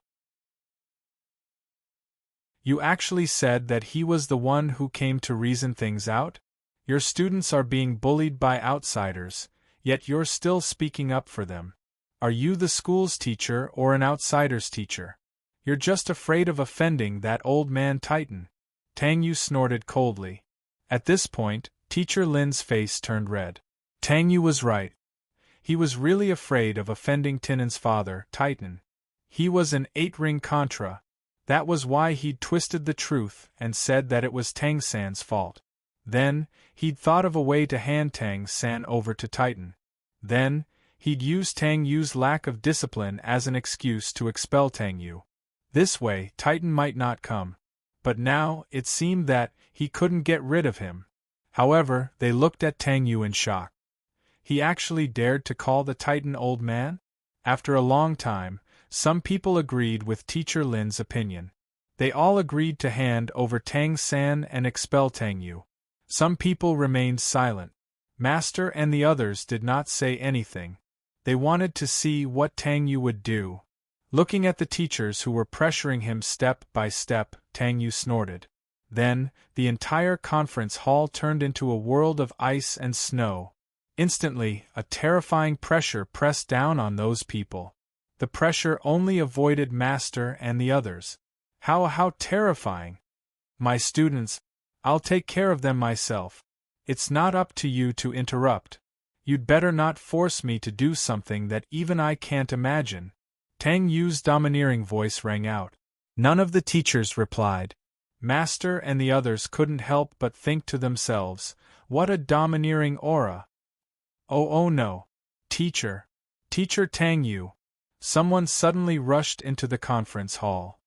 You actually said that he was the one who came to reason things out? Your students are being bullied by outsiders, yet you're still speaking up for them. Are you the school's teacher or an outsider's teacher? You're just afraid of offending that old man Titan. Tang Yu snorted coldly. At this point, Teacher Lin's face turned red. Tang Yu was right. He was really afraid of offending Tinin's father, Titan. He was an 8-ring Contra. That was why he'd twisted the truth and said that it was Tang San's fault. Then, he'd thought of a way to hand Tang San over to Titan. Then, he'd use Tang Yu's lack of discipline as an excuse to expel Tang Yu. This way, Titan might not come. But now, it seemed that he couldn't get rid of him. However, they looked at Tang Yu in shock. He actually dared to call the Titan old man? After a long time, some people agreed with Teacher Lin's opinion. They all agreed to hand over Tang San and expel Tang Yu. Some people remained silent. Master and the others did not say anything. They wanted to see what Tang Yu would do. Looking at the teachers who were pressuring him step by step, Tang Yu snorted. Then, the entire conference hall turned into a world of ice and snow. Instantly, a terrifying pressure pressed down on those people. The pressure only avoided Master and the others. How terrifying! My students, I'll take care of them myself. It's not up to you to interrupt. You'd better not force me to do something that even I can't imagine. Tang Yu's domineering voice rang out. None of the teachers replied. Master and the others couldn't help but think to themselves, what a domineering aura. Oh no. Teacher Tang Yu. Someone suddenly rushed into the conference hall.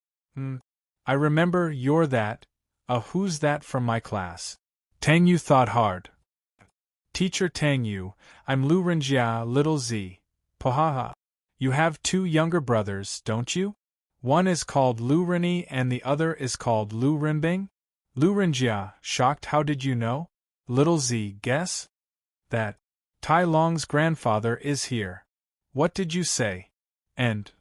I remember you're that. Who's that from my class? Tang Yu thought hard. Teacher Tang Yu, I'm Lu Renjia, little Z. Pohaha. You have 2 younger brothers, don't you? One is called Lu Renyi and the other is called Lu Renbing? Lu Renjia, shocked. How did you know? Little Z, guess? That Tai Long's grandfather is here. What did you say? End.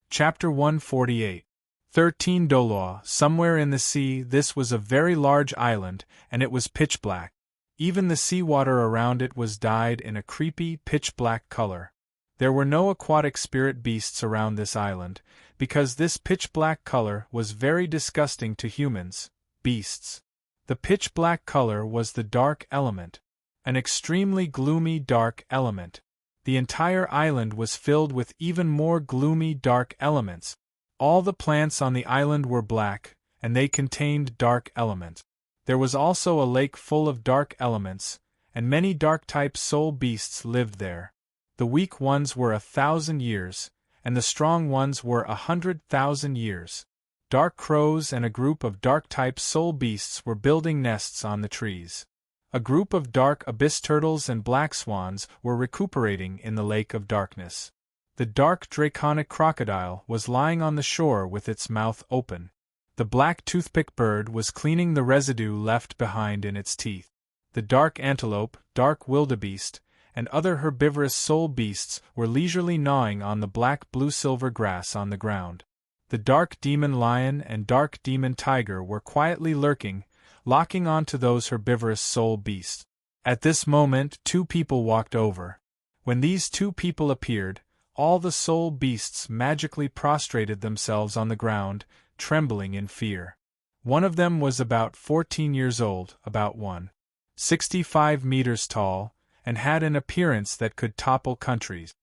Chapter 148. 13 Doloa. Somewhere in the sea, this was a very large island, and it was pitch black. Even the seawater around it was dyed in a creepy, pitch-black color. There were no aquatic spirit beasts around this island, because this pitch-black color was very disgusting to humans, beasts. The pitch-black color was the dark element. An extremely gloomy dark element. The entire island was filled with even more gloomy dark elements. All the plants on the island were black, and they contained dark elements. There was also a lake full of dark elements, and many dark-type soul beasts lived there. The weak ones were 1,000 years, and the strong ones were 100,000 years. Dark crows and a group of dark-type soul beasts were building nests on the trees. A group of dark abyss turtles and black swans were recuperating in the lake of darkness. The dark draconic crocodile was lying on the shore with its mouth open. The black toothpick bird was cleaning the residue left behind in its teeth. The dark antelope, dark wildebeest, and other herbivorous soul beasts were leisurely gnawing on the black blue-silver grass on the ground. The dark demon lion and dark demon tiger were quietly lurking, locking on to those herbivorous soul beasts. At this moment 2 people walked over. When these 2 people appeared, all the soul beasts magically prostrated themselves on the ground, trembling in fear. One of them was about 14 years old, about 165 meters tall, and had an appearance that could topple countries.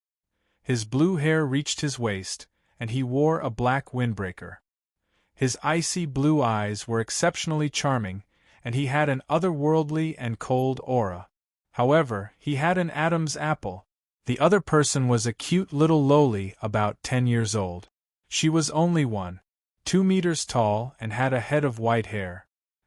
His blue hair reached his waist, and he wore a black windbreaker. His icy blue eyes were exceptionally charming, and he had an otherworldly and cold aura. However, he had an Adam's apple. The other person was a cute little lowly about 10 years old. She was only 1.2 meters tall and had a head of white hair.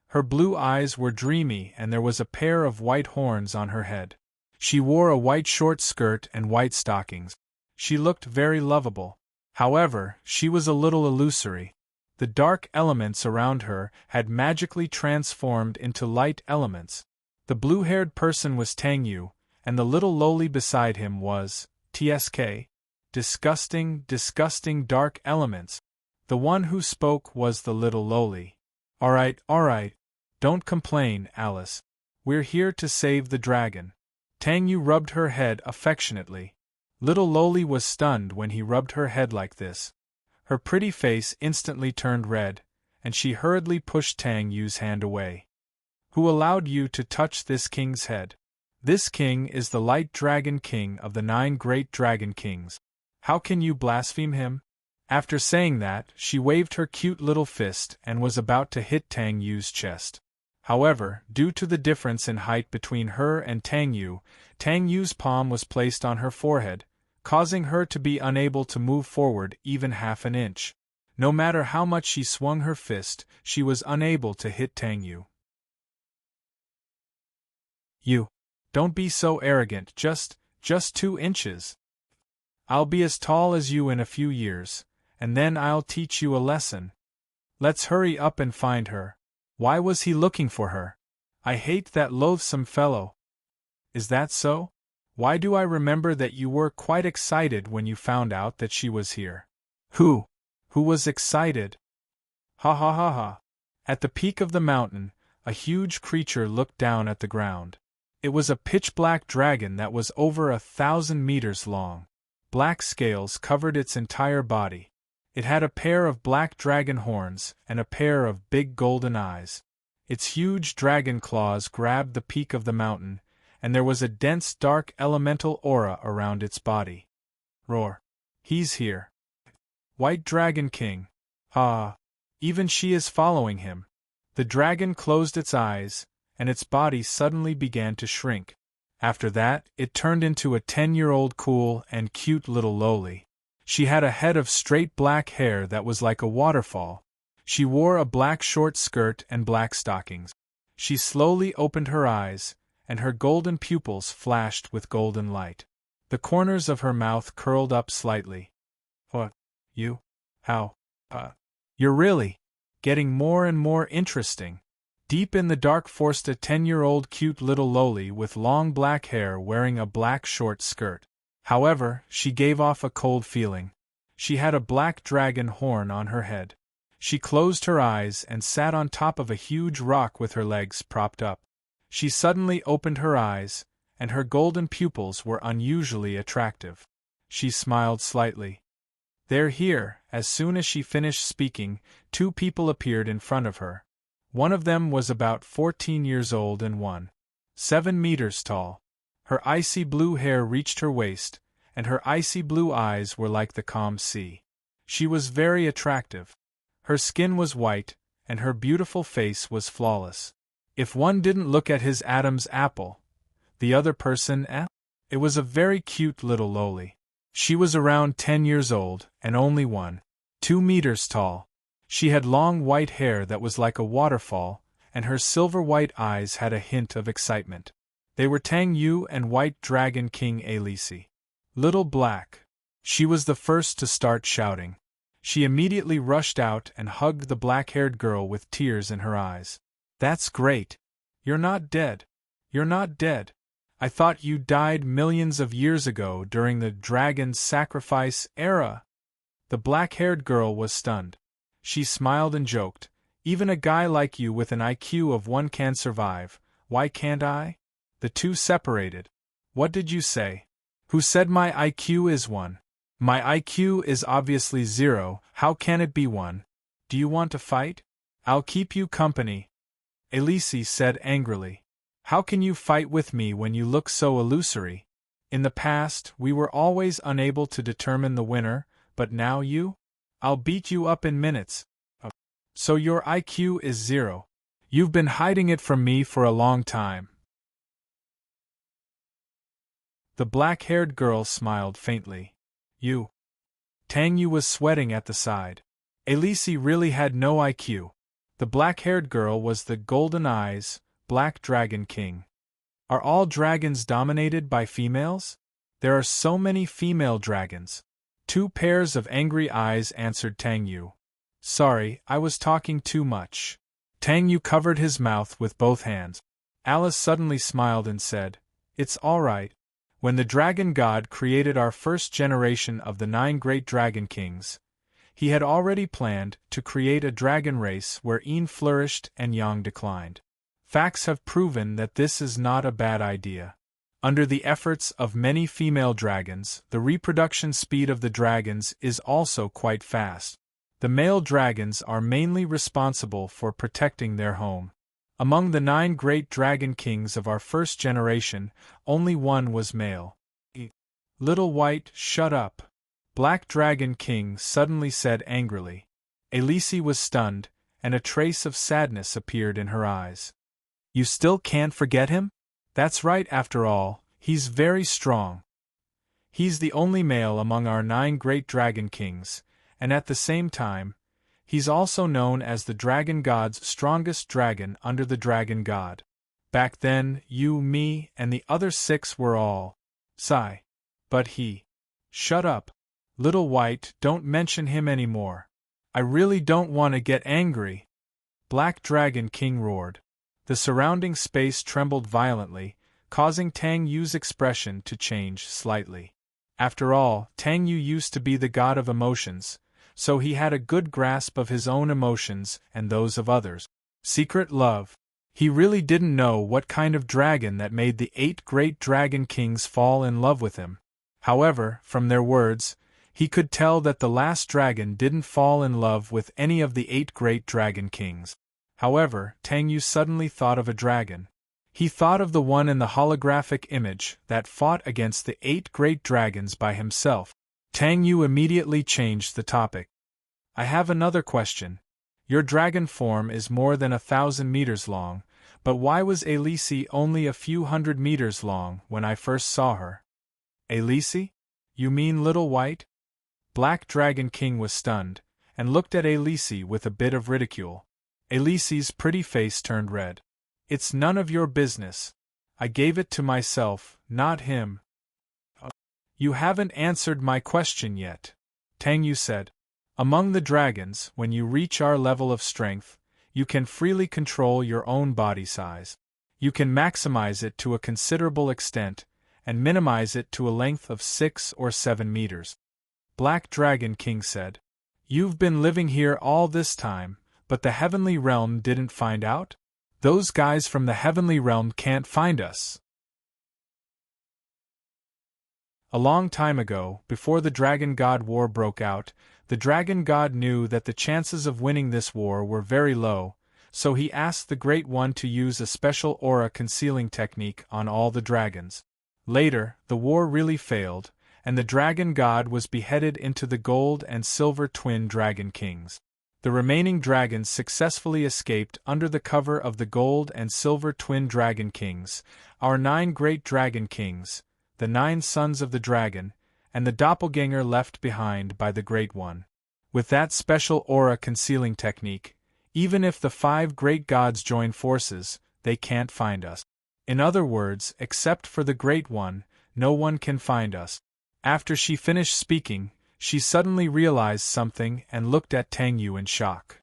Her blue eyes were dreamy and there was a pair of white horns on her head. She wore a white short skirt and white stockings. She looked very lovable. However, she was a little illusory. The dark elements around her had magically transformed into light elements. The blue-haired person was Tang Yu, and the little lowly beside him was TSK. Disgusting, disgusting dark elements. The one who spoke was the little lowly. All right, don't complain, Alice. We're here to save the dragon. Tang Yu rubbed her head affectionately. Little lowly was stunned when he rubbed her head like this. Her pretty face instantly turned red, and she hurriedly pushed Tang Yu's hand away. Who allowed you to touch this king's head? This king is the Light Dragon King of the 9 great dragon kings. How can you blaspheme him? After saying that, she waved her cute little fist and was about to hit Tang Yu's chest. However, due to the difference in height between her and Tang Yu's palm was placed on her forehead, causing her to be unable to move forward even half an inch. No matter how much she swung her fist, she was unable to hit Tang Yu. You. Don't be so arrogant, just 2 inches. I'll be as tall as you in a few years, and then I'll teach you a lesson. Let's hurry up and find her. Why was he looking for her? I hate that loathsome fellow. Is that so? Why do I remember that you were quite excited when you found out that she was here? Who was excited? Ha ha ha ha. At the peak of the mountain, a huge creature looked down at the ground. It was a pitch-black dragon that was over 1,000 meters long. Black scales covered its entire body. It had a pair of black dragon horns and a pair of big golden eyes. Its huge dragon claws grabbed the peak of the mountain, and there was a dense dark elemental aura around its body. Roar. He's here. White Dragon King. Ah. Even she is following him. The dragon closed its eyes, and its body suddenly began to shrink. After that, it turned into a 10-year-old cool and cute little lowly. She had a head of straight black hair that was like a waterfall. She wore a black short skirt and black stockings. She slowly opened her eyes, and her golden pupils flashed with golden light. The corners of her mouth curled up slightly. What? You? How? You're really getting more and more interesting. Deep in the dark forest a 10-year-old cute little lowly with long black hair wearing a black short skirt. However, she gave off a cold feeling. She had a black dragon horn on her head. She closed her eyes and sat on top of a huge rock with her legs propped up. She suddenly opened her eyes, and her golden pupils were unusually attractive. She smiled slightly. They're here. As soon as she finished speaking, 2 people appeared in front of her. One of them was about 14 years old and 1.7 meters tall. Her icy blue hair reached her waist, and her icy blue eyes were like the calm sea. She was very attractive. Her skin was white, and her beautiful face was flawless. If one didn't look at his Adam's apple, the other person, It was a very cute little lowly. She was around 10 years old, and only 1.2 meters tall. She had long white hair that was like a waterfall, and her silver-white eyes had a hint of excitement. They were Tang Yu and White Dragon King Alisi. Little Black. She was the first to start shouting. She immediately rushed out and hugged the black-haired girl with tears in her eyes. That's great. You're not dead. You're not dead. I thought you died millions of years ago during the dragon's sacrifice era. The black-haired girl was stunned. She smiled and joked. Even a guy like you with an IQ of 1 can survive. Why can't I? The two separated. What did you say? Who said my IQ is 1? My IQ is obviously 0, how can it be 1? Do you want to fight? I'll keep you company. Elise said angrily. How can you fight with me when you look so illusory? In the past, we were always unable to determine the winner, but now you? I'll beat you up in minutes. So your IQ is 0. You've been hiding it from me for a long time. The black-haired girl smiled faintly. You. Tang Yu was sweating at the side. Elise really had no IQ. The black-haired girl was the Golden Eyes, Black Dragon King. Are all dragons dominated by females? There are so many female dragons. 2 pairs of angry eyes answered Tang Yu. Sorry, I was talking too much. Tang Yu covered his mouth with both hands. Alice suddenly smiled and said, It's all right. When the dragon god created our first generation of the 9 great dragon kings, he had already planned to create a dragon race where Yin flourished and Yang declined. Facts have proven that this is not a bad idea. Under the efforts of many female dragons, the reproduction speed of the dragons is also quite fast. The male dragons are mainly responsible for protecting their home. Among the 9 great dragon kings of our first generation, only 1 was male. Little White, shut up. Black Dragon King suddenly said angrily. Elise was stunned, and a trace of sadness appeared in her eyes. You still can't forget him? That's right, after all, he's very strong. He's the only male among our 9 great dragon kings, and at the same time, he's also known as the dragon god's strongest dragon under the dragon god. Back then, you, me, and the other 6 were all. Sigh. But he. Shut up. Little White, don't mention him anymore. I really don't want to get angry. Black Dragon King roared. The surrounding space trembled violently, causing Tang Yu's expression to change slightly. After all, Tang Yu used to be the god of emotions, so he had a good grasp of his own emotions and those of others. Secret love. He really didn't know what kind of dragon that made the 8 great dragon kings fall in love with him. However, from their words, he could tell that the last dragon didn't fall in love with any of the 8 great dragon kings. However, Tang Yu suddenly thought of a dragon. He thought of the one in the holographic image that fought against the 8 great dragons by himself. Tang Yu immediately changed the topic. I have another question. Your dragon form is more than 1,000 meters long, but why was Elise only a few hundred meters long when I first saw her? Elise? You mean Little White? Black Dragon King was stunned, and looked at Elise with a bit of ridicule. Elise's pretty face turned red. It's none of your business. I gave it to myself, not him. You haven't answered my question yet, Tang Yu said. Among the dragons, when you reach our level of strength, you can freely control your own body size. You can maximize it to a considerable extent, and minimize it to a length of 6 or 7 meters. Black Dragon King said. You've been living here all this time, but the Heavenly Realm didn't find out? Those guys from the Heavenly Realm can't find us. A long time ago, before the Dragon God War broke out, the Dragon God knew that the chances of winning this war were very low, so he asked the Great One to use a special aura concealing technique on all the dragons. Later, the war really failed, and the Dragon God was beheaded into the Gold and Silver Twin Dragon Kings. The remaining dragons successfully escaped under the cover of the Gold and Silver Twin Dragon Kings, our 9 great Dragon Kings, the 9 sons of the dragon, and the doppelganger left behind by the Great One. With that special aura concealing technique, even if the 5 great gods join forces, they can't find us. In other words, except for the Great One, no one can find us. After she finished speaking, She suddenly realized something and looked at Tang Yu in shock.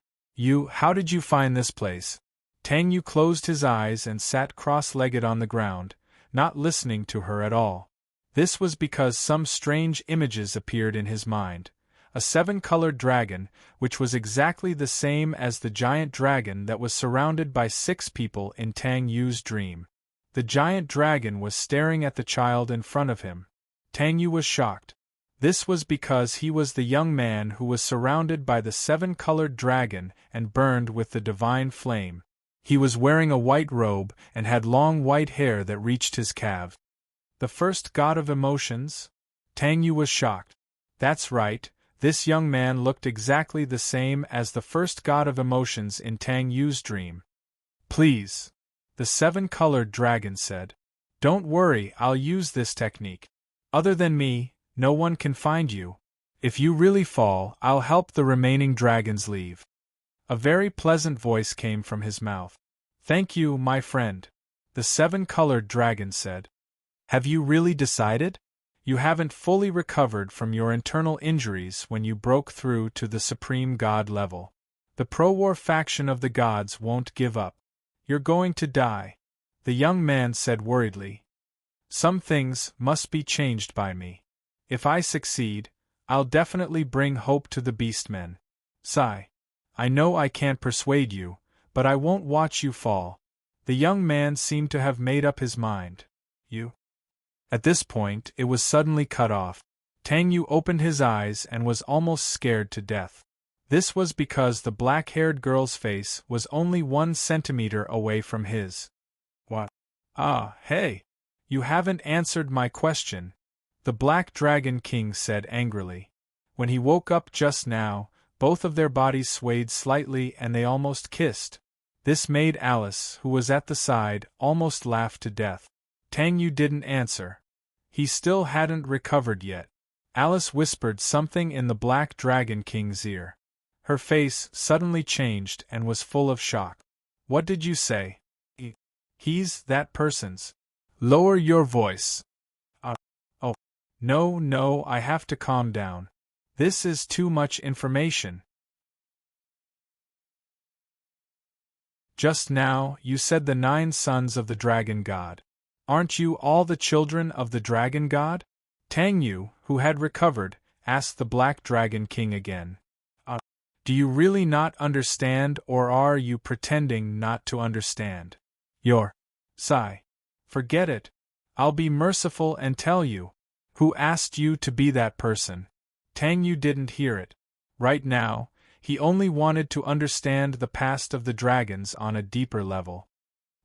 How did you find this place? Tang Yu closed his eyes and sat cross-legged on the ground, not listening to her at all. This was because some strange images appeared in his mind. A 7-colored dragon, which was exactly the same as the giant dragon that was surrounded by 6 people in Tang Yu's dream. The giant dragon was staring at the child in front of him. Tang Yu was shocked. This was because he was the young man who was surrounded by the 7-colored dragon and burned with the divine flame. He was wearing a white robe and had long white hair that reached his calves. The first god of emotions? Tang Yu was shocked. That's right, this young man looked exactly the same as the first god of emotions in Tang Yu's dream. Please, the 7-colored dragon said. Don't worry, I'll use this technique. Other than me, no one can find you. If you really fall, I'll help the remaining dragons leave. A very pleasant voice came from his mouth. Thank you, my friend, the 7-colored dragon said. Have you really decided? You haven't fully recovered from your internal injuries when you broke through to the Supreme God level. The pro-war faction of the gods won't give up. You're going to die, the young man said worriedly. Some things must be changed by me. If I succeed, I'll definitely bring hope to the beastmen. Sigh. I know I can't persuade you, but I won't watch you fall. The young man seemed to have made up his mind. You? At this point, it was suddenly cut off. Tang Yu opened his eyes and was almost scared to death. This was because the black-haired girl's face was only 1 centimeter away from his. What? Ah, hey! You haven't answered my question, the Black Dragon King said angrily. When he woke up just now, both of their bodies swayed slightly and they almost kissed. This made Alice, who was at the side, almost laugh to death. Tang Yu didn't answer. He still hadn't recovered yet. Alice whispered something in the Black Dragon King's ear. Her face suddenly changed and was full of shock. What did you say? He's that person's. Lower your voice. Oh. No, I have to calm down. This is too much information. Just now, you said the 9 sons of the Dragon God. Aren't you all the children of the Dragon God? Tang Yu, who had recovered, asked the Black Dragon King again. Do you really not understand, or are you pretending not to understand? Sigh. Forget it. I'll be merciful and tell you. Who asked you to be that person? Tang Yu didn't hear it. Right now, he only wanted to understand the past of the dragons on a deeper level.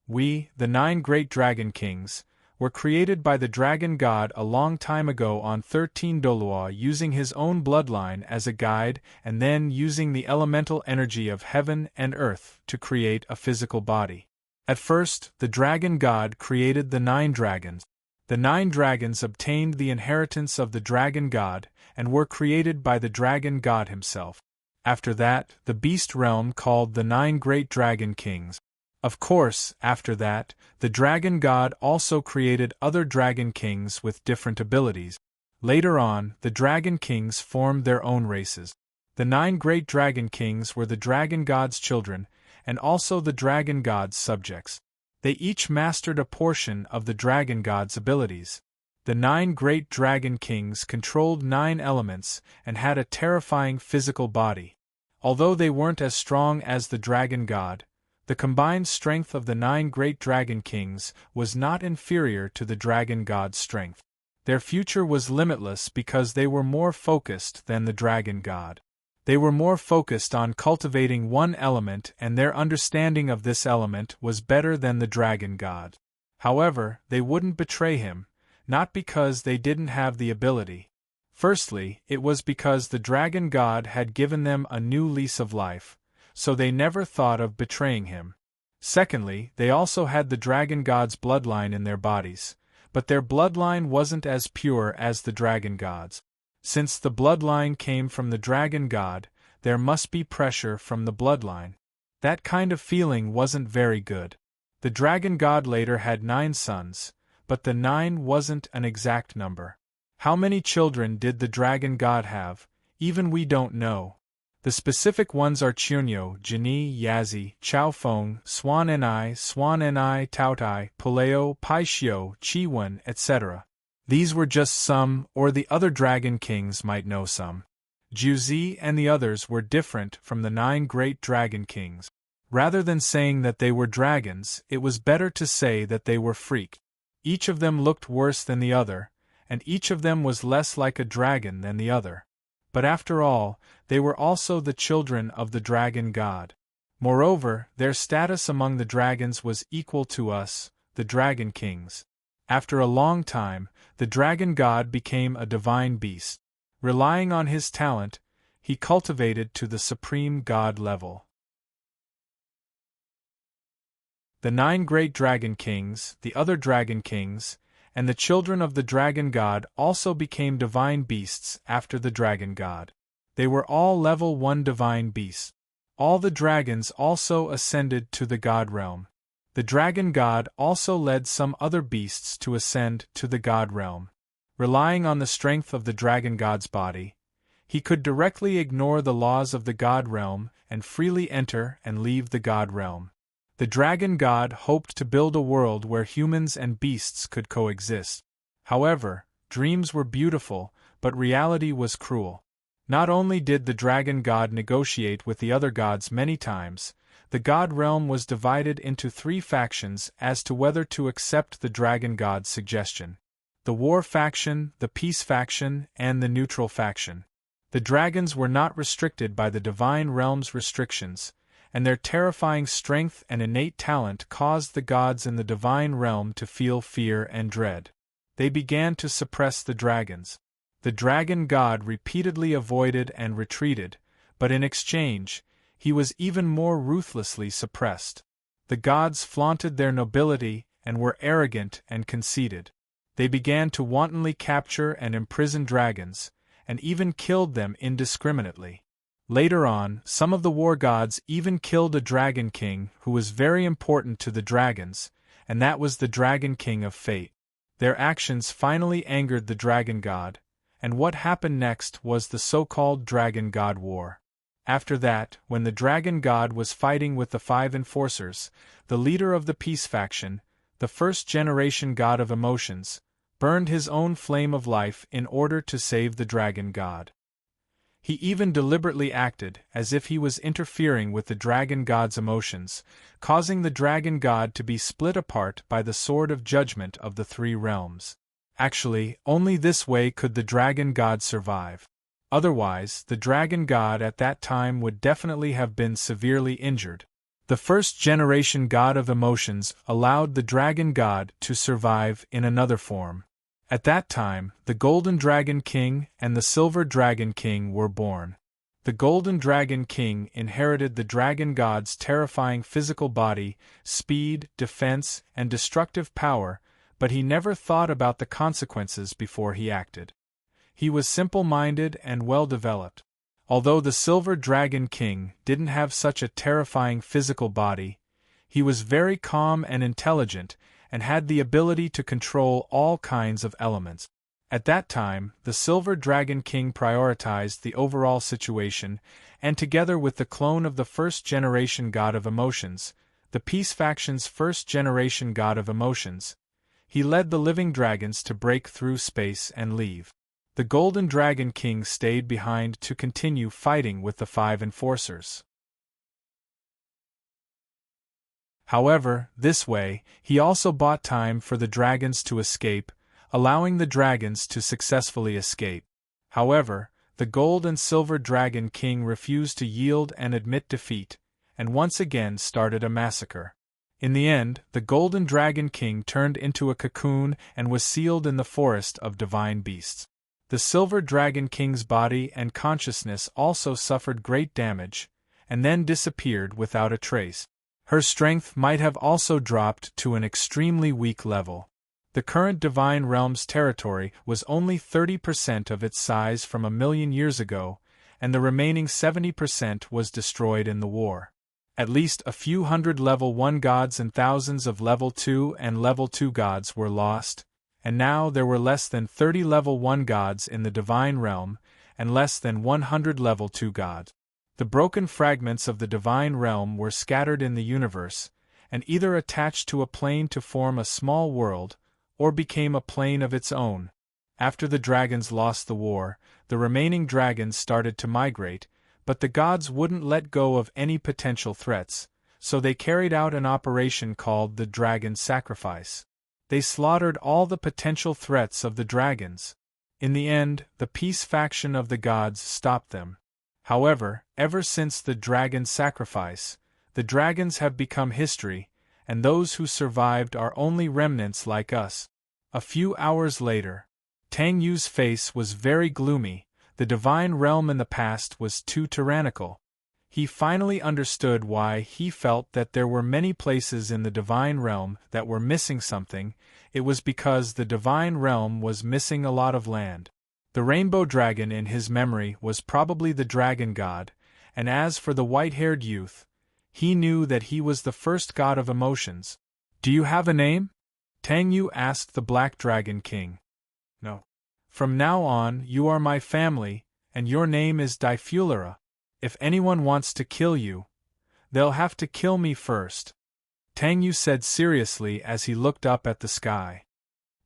We, the 9 great dragon kings, were created by the dragon god a long time ago on 13 Dolua, using his own bloodline as a guide and then using the elemental energy of heaven and earth to create a physical body. At first, the dragon god created the 9 dragons. The 9 dragons obtained the inheritance of the dragon god and were created by the dragon god himself. After that, the beast realm called the 9 great dragon kings. Of course, after that, the dragon god also created other dragon kings with different abilities. Later on, the dragon kings formed their own races. The 9 great dragon kings were the dragon god's children, and also the dragon god's subjects. They each mastered a portion of the dragon god's abilities. The 9 great dragon kings controlled 9 elements and had a terrifying physical body. Although they weren't as strong as the dragon god, the combined strength of the 9 great dragon kings was not inferior to the dragon god's strength. Their future was limitless because they were more focused than the dragon god. They were more focused on cultivating one element, and their understanding of this element was better than the dragon god. However, they wouldn't betray him, not because they didn't have the ability. Firstly, it was because the dragon god had given them a new lease of life, so they never thought of betraying him. Secondly, they also had the dragon god's bloodline in their bodies, but their bloodline wasn't as pure as the dragon god's. Since the bloodline came from the dragon god, there must be pressure from the bloodline. That kind of feeling wasn't very good. The dragon god later had 9 sons, but the 9 wasn't an exact number. How many children did the dragon god have? Even we don't know. The specific ones are Chunyo, Jini, Yazi, Chaofeng, Swan Ni, Taotai, Puleo, Paishio, Chiwen, etc. These were just some, or the other dragon kings might know some. Juzi and the others were different from the 9 great dragon kings. Rather than saying that they were dragons, it was better to say that they were freaked. Each of them looked worse than the other, and each of them was less like a dragon than the other. But after all, they were also the children of the dragon god. Moreover, their status among the dragons was equal to us, the dragon kings. After a long time, the dragon god became a divine beast. Relying on his talent, he cultivated to the supreme god level. The 9 great dragon kings, the other dragon kings, and the children of the dragon god also became divine beasts after the dragon god. They were all level 1 divine beasts. All the dragons also ascended to the god realm. The dragon god also led some other beasts to ascend to the god realm. Relying on the strength of the dragon god's body, he could directly ignore the laws of the god realm and freely enter and leave the god realm. The dragon god hoped to build a world where humans and beasts could coexist. However, dreams were beautiful, but reality was cruel. Not only did the dragon god negotiate with the other gods many times, the god realm was divided into 3 factions as to whether to accept the dragon god's suggestion: the war faction, the peace faction, and the neutral faction. The dragons were not restricted by the divine realm's restrictions, and their terrifying strength and innate talent caused the gods in the divine realm to feel fear and dread. They began to suppress the dragons. The dragon god repeatedly avoided and retreated, but in exchange, he was even more ruthlessly suppressed. The gods flaunted their nobility and were arrogant and conceited. They began to wantonly capture and imprison dragons, and even killed them indiscriminately. Later on, some of the war gods even killed a dragon king who was very important to the dragons, and that was the dragon king of fate. Their actions finally angered the dragon god, and what happened next was the so-called Dragon God War. After that, when the dragon god was fighting with the 5 enforcers, the leader of the peace faction, the first-generation god of emotions, burned his own flame of life in order to save the dragon god. He even deliberately acted as if he was interfering with the dragon god's emotions, causing the dragon god to be split apart by the sword of judgment of the 3 realms. Actually, only this way could the dragon god survive. Otherwise, the dragon god at that time would definitely have been severely injured. The first-generation god of emotions allowed the dragon god to survive in another form. At that time, the Golden Dragon King and the Silver Dragon King were born. The Golden Dragon King inherited the dragon god's terrifying physical body, speed, defense, and destructive power, but he never thought about the consequences before he acted. He was simple-minded and well-developed. Although the Silver Dragon King didn't have such a terrifying physical body, he was very calm and intelligent, and had the ability to control all kinds of elements. At that time, the Silver Dragon King prioritized the overall situation, and together with the clone of the first-generation god of emotions, the Peace Faction's first-generation god of emotions, he led the living dragons to break through space and leave. The Golden Dragon King stayed behind to continue fighting with the 5 enforcers. However, this way, he also bought time for the dragons to escape, allowing the dragons to successfully escape. However, the Gold and Silver Dragon King refused to yield and admit defeat, and once again started a massacre. In the end, the Golden Dragon King turned into a cocoon and was sealed in the forest of divine beasts. The Silver Dragon King's body and consciousness also suffered great damage, and then disappeared without a trace. Her strength might have also dropped to an extremely weak level. The current Divine Realm's territory was only 30% of its size from 1,000,000 years ago, and the remaining 70% was destroyed in the war. At least a few hundred level 1 gods and thousands of level 2 and level 2 gods were lost, and now there were less than 30 level 1 gods in the divine realm, and less than 100 level 2 gods. The broken fragments of the divine realm were scattered in the universe, and either attached to a plane to form a small world, or became a plane of its own. After the dragons lost the war, the remaining dragons started to migrate, but the gods wouldn't let go of any potential threats, so they carried out an operation called the Dragon Sacrifice. They slaughtered all the potential threats of the dragons. In the end, the peace faction of the gods stopped them. However, ever since the Dragon Sacrifice, the dragons have become history, and those who survived are only remnants like us. A few hours later, Tang Yu's face was very gloomy. The divine realm in the past was too tyrannical. He finally understood why he felt that there were many places in the divine realm that were missing something. It was because the divine realm was missing a lot of land. The rainbow dragon in his memory was probably the dragon god, and as for the white-haired youth, he knew that he was the first god of emotions. "Do you have a name?" Tang Yu asked the Black Dragon King. "No. From now on, you are my family, and your name is Difulera. If anyone wants to kill you, they'll have to kill me first," Tang Yu said seriously as he looked up at the sky.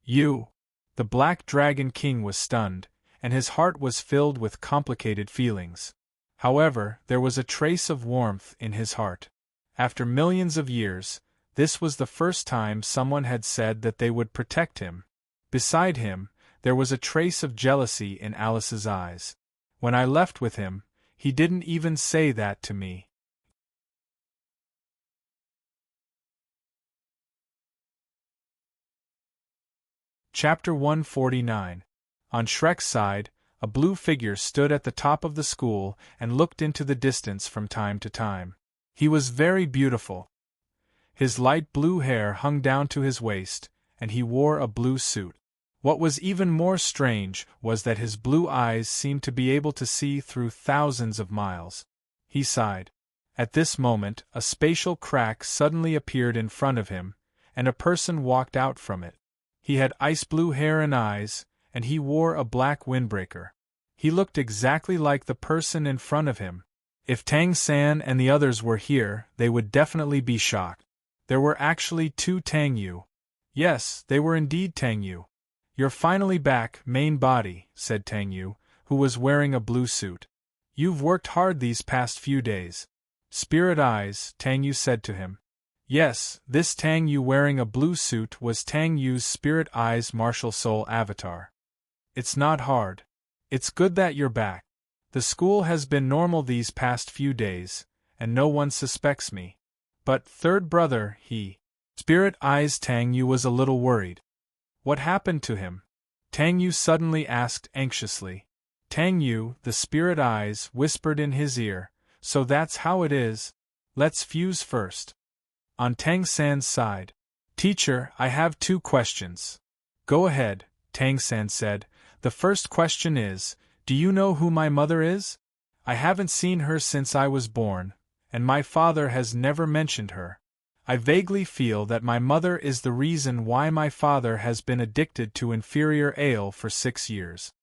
"You?" The Black Dragon King was stunned, and his heart was filled with complicated feelings. However, there was a trace of warmth in his heart. After millions of years, this was the first time someone had said that they would protect him. Beside him, there was a trace of jealousy in Alice's eyes. When I left with him, he didn't even say that to me. Chapter 149. On Shrek's side, a blue figure stood at the top of the school and looked into the distance from time to time. He was very beautiful. His light blue hair hung down to his waist, and he wore a blue suit. What was even more strange was that his blue eyes seemed to be able to see through thousands of miles. He sighed. At this moment, a spatial crack suddenly appeared in front of him, and a person walked out from it. He had ice blue hair and eyes, and he wore a black windbreaker. He looked exactly like the person in front of him. If Tang San and the others were here, they would definitely be shocked. There were actually two Tang Yu. Yes, they were indeed Tang Yu. "You're finally back, main body," said Tang Yu, who was wearing a blue suit. "You've worked hard these past few days." "Spirit Eyes," Tang Yu said to him. Yes, this Tang Yu wearing a blue suit was Tang Yu's Spirit Eyes martial soul avatar. "It's not hard. It's good that you're back. The school has been normal these past few days, and no one suspects me. But third brother, Spirit Eyes Tang Yu was a little worried. "What happened to him?" Tang Yu suddenly asked anxiously. Tang Yu, the Spirit Eyes, whispered in his ear, "So that's how it is. Let's fuse first." On Tang San's side. "Teacher, I have 2 questions." "Go ahead," Tang San said. "The first question is, do you know who my mother is? I haven't seen her since I was born, and my father has never mentioned her. I vaguely feel that my mother is the reason why my father has been addicted to inferior ale for 6 years."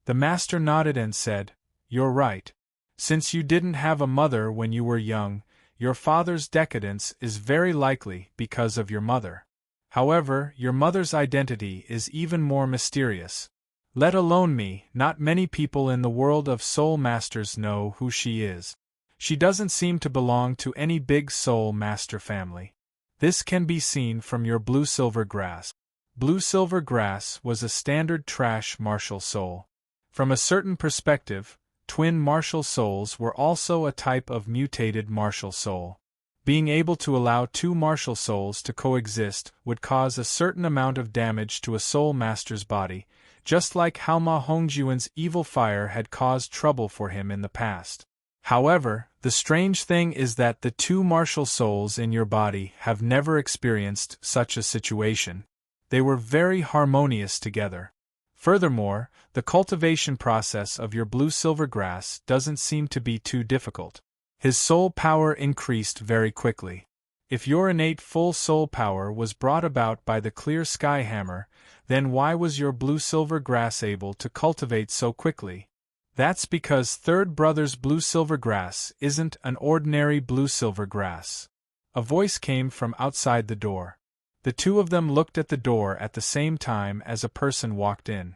The master nodded and said, "You're right. Since you didn't have a mother when you were young, your father's decadence is very likely because of your mother. However, your mother's identity is even more mysterious. Let alone me, not many people in the world of soul masters know who she is. She doesn't seem to belong to any big soul master family. This can be seen from your blue-silver grass." Blue-silver grass was a standard trash martial soul. From a certain perspective, twin martial souls were also a type of mutated martial soul. Being able to allow 2 martial souls to coexist would cause a certain amount of damage to a soul master's body, just like how Ma Hongjuan's evil fire had caused trouble for him in the past. However, the strange thing is that the 2 martial souls in your body have never experienced such a situation. They were very harmonious together. Furthermore, the cultivation process of your blue-silver grass doesn't seem to be too difficult. His soul power increased very quickly. If your innate full soul power was brought about by the clear sky hammer, then why was your blue-silver grass able to cultivate so quickly? That's because third brother's blue-silver grass isn't an ordinary blue-silver grass. A voice came from outside the door. The two of them looked at the door at the same time as a person walked in.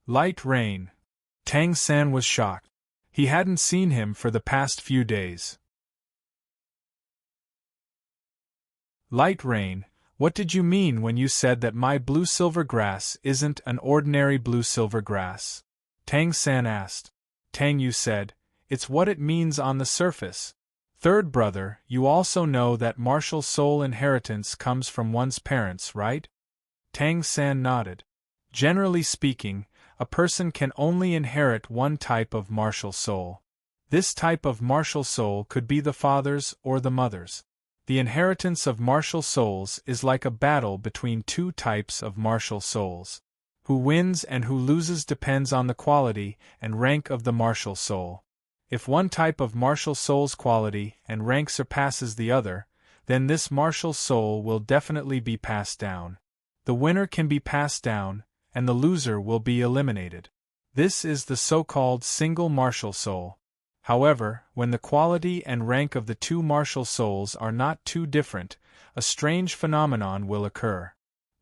Light Rain. Tang San was shocked. He hadn't seen him for the past few days. Light Rain, what did you mean when you said that my blue-silver grass isn't an ordinary blue-silver grass? Tang San asked. Tang Yu said, it's what it means on the surface. Third brother, you also know that martial soul inheritance comes from one's parents, right? Tang San nodded. Generally speaking, a person can only inherit one type of martial soul. This type of martial soul could be the father's or the mother's. The inheritance of martial souls is like a battle between two types of martial souls. Who wins and who loses depends on the quality and rank of the martial soul. If one type of martial soul's quality and rank surpasses the other, then this martial soul will definitely be passed down. The winner can be passed down, and the loser will be eliminated. This is the so-called single martial soul. However, when the quality and rank of the two martial souls are not too different, a strange phenomenon will occur.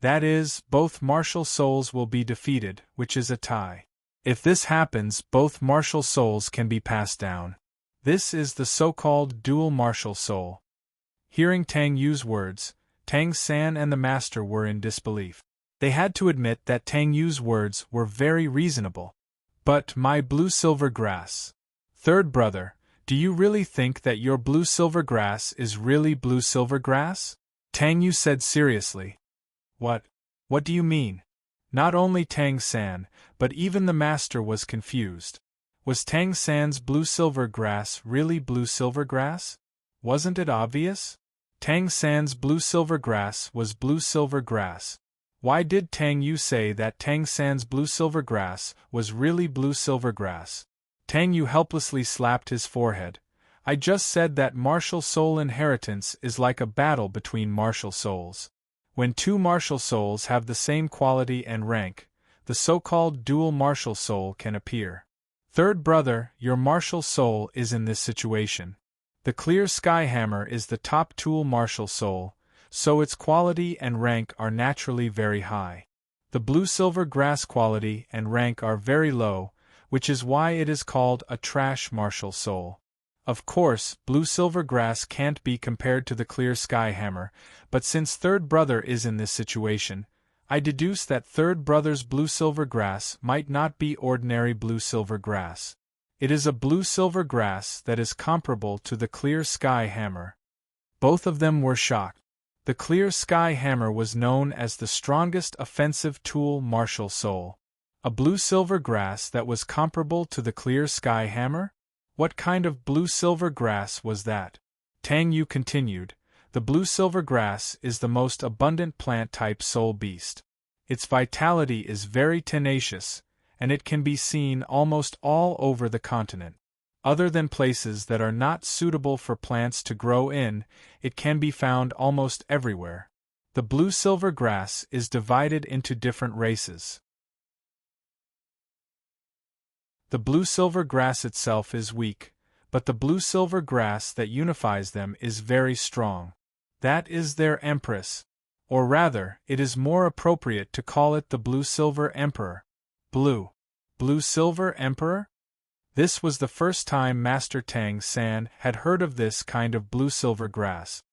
That is, both martial souls will be defeated, which is a tie. If this happens, both martial souls can be passed down. This is the so-called dual martial soul. Hearing Tang Yu's words, Tang San and the master were in disbelief. They had to admit that Tang Yu's words were very reasonable. But my blue-silver grass. Third brother, do you really think that your blue-silver grass is really blue-silver grass? Tang Yu said seriously. What do you mean? Not only Tang San, but even the master was confused. Was Tang San's blue-silver grass really blue-silver grass? Wasn't it obvious? Tang San's blue-silver grass was blue-silver grass. Why did Tang Yu say that Tang San's blue-silver grass was really blue-silver grass? Tang Yu helplessly slapped his forehead. I just said that martial soul inheritance is like a battle between martial souls. When two martial souls have the same quality and rank, the so-called dual martial soul can appear. Third brother, your martial soul is in this situation. The clear sky hammer is the top dual martial soul, so its quality and rank are naturally very high. The blue-silver grass quality and rank are very low, which is why it is called a trash martial soul. Of course, blue-silver grass can't be compared to the clear sky hammer, but since third brother is in this situation, I deduce that third brother's blue-silver grass might not be ordinary blue-silver grass. It is a blue-silver grass that is comparable to the clear sky hammer. Both of them were shocked. The clear sky hammer was known as the strongest offensive tool martial soul. A blue-silver grass that was comparable to the clear sky hammer? What kind of blue-silver grass was that? Tang Yu continued, the blue-silver grass is the most abundant plant-type soul beast. Its vitality is very tenacious, and it can be seen almost all over the continent. Other than places that are not suitable for plants to grow in, it can be found almost everywhere. The blue-silver grass is divided into different races. The blue-silver grass itself is weak, but the blue-silver grass that unifies them is very strong. That is their empress. Or rather, it is more appropriate to call it the blue-silver emperor. Blue-silver emperor? This was the first time Master Tang San had heard of this kind of blue-silver grass.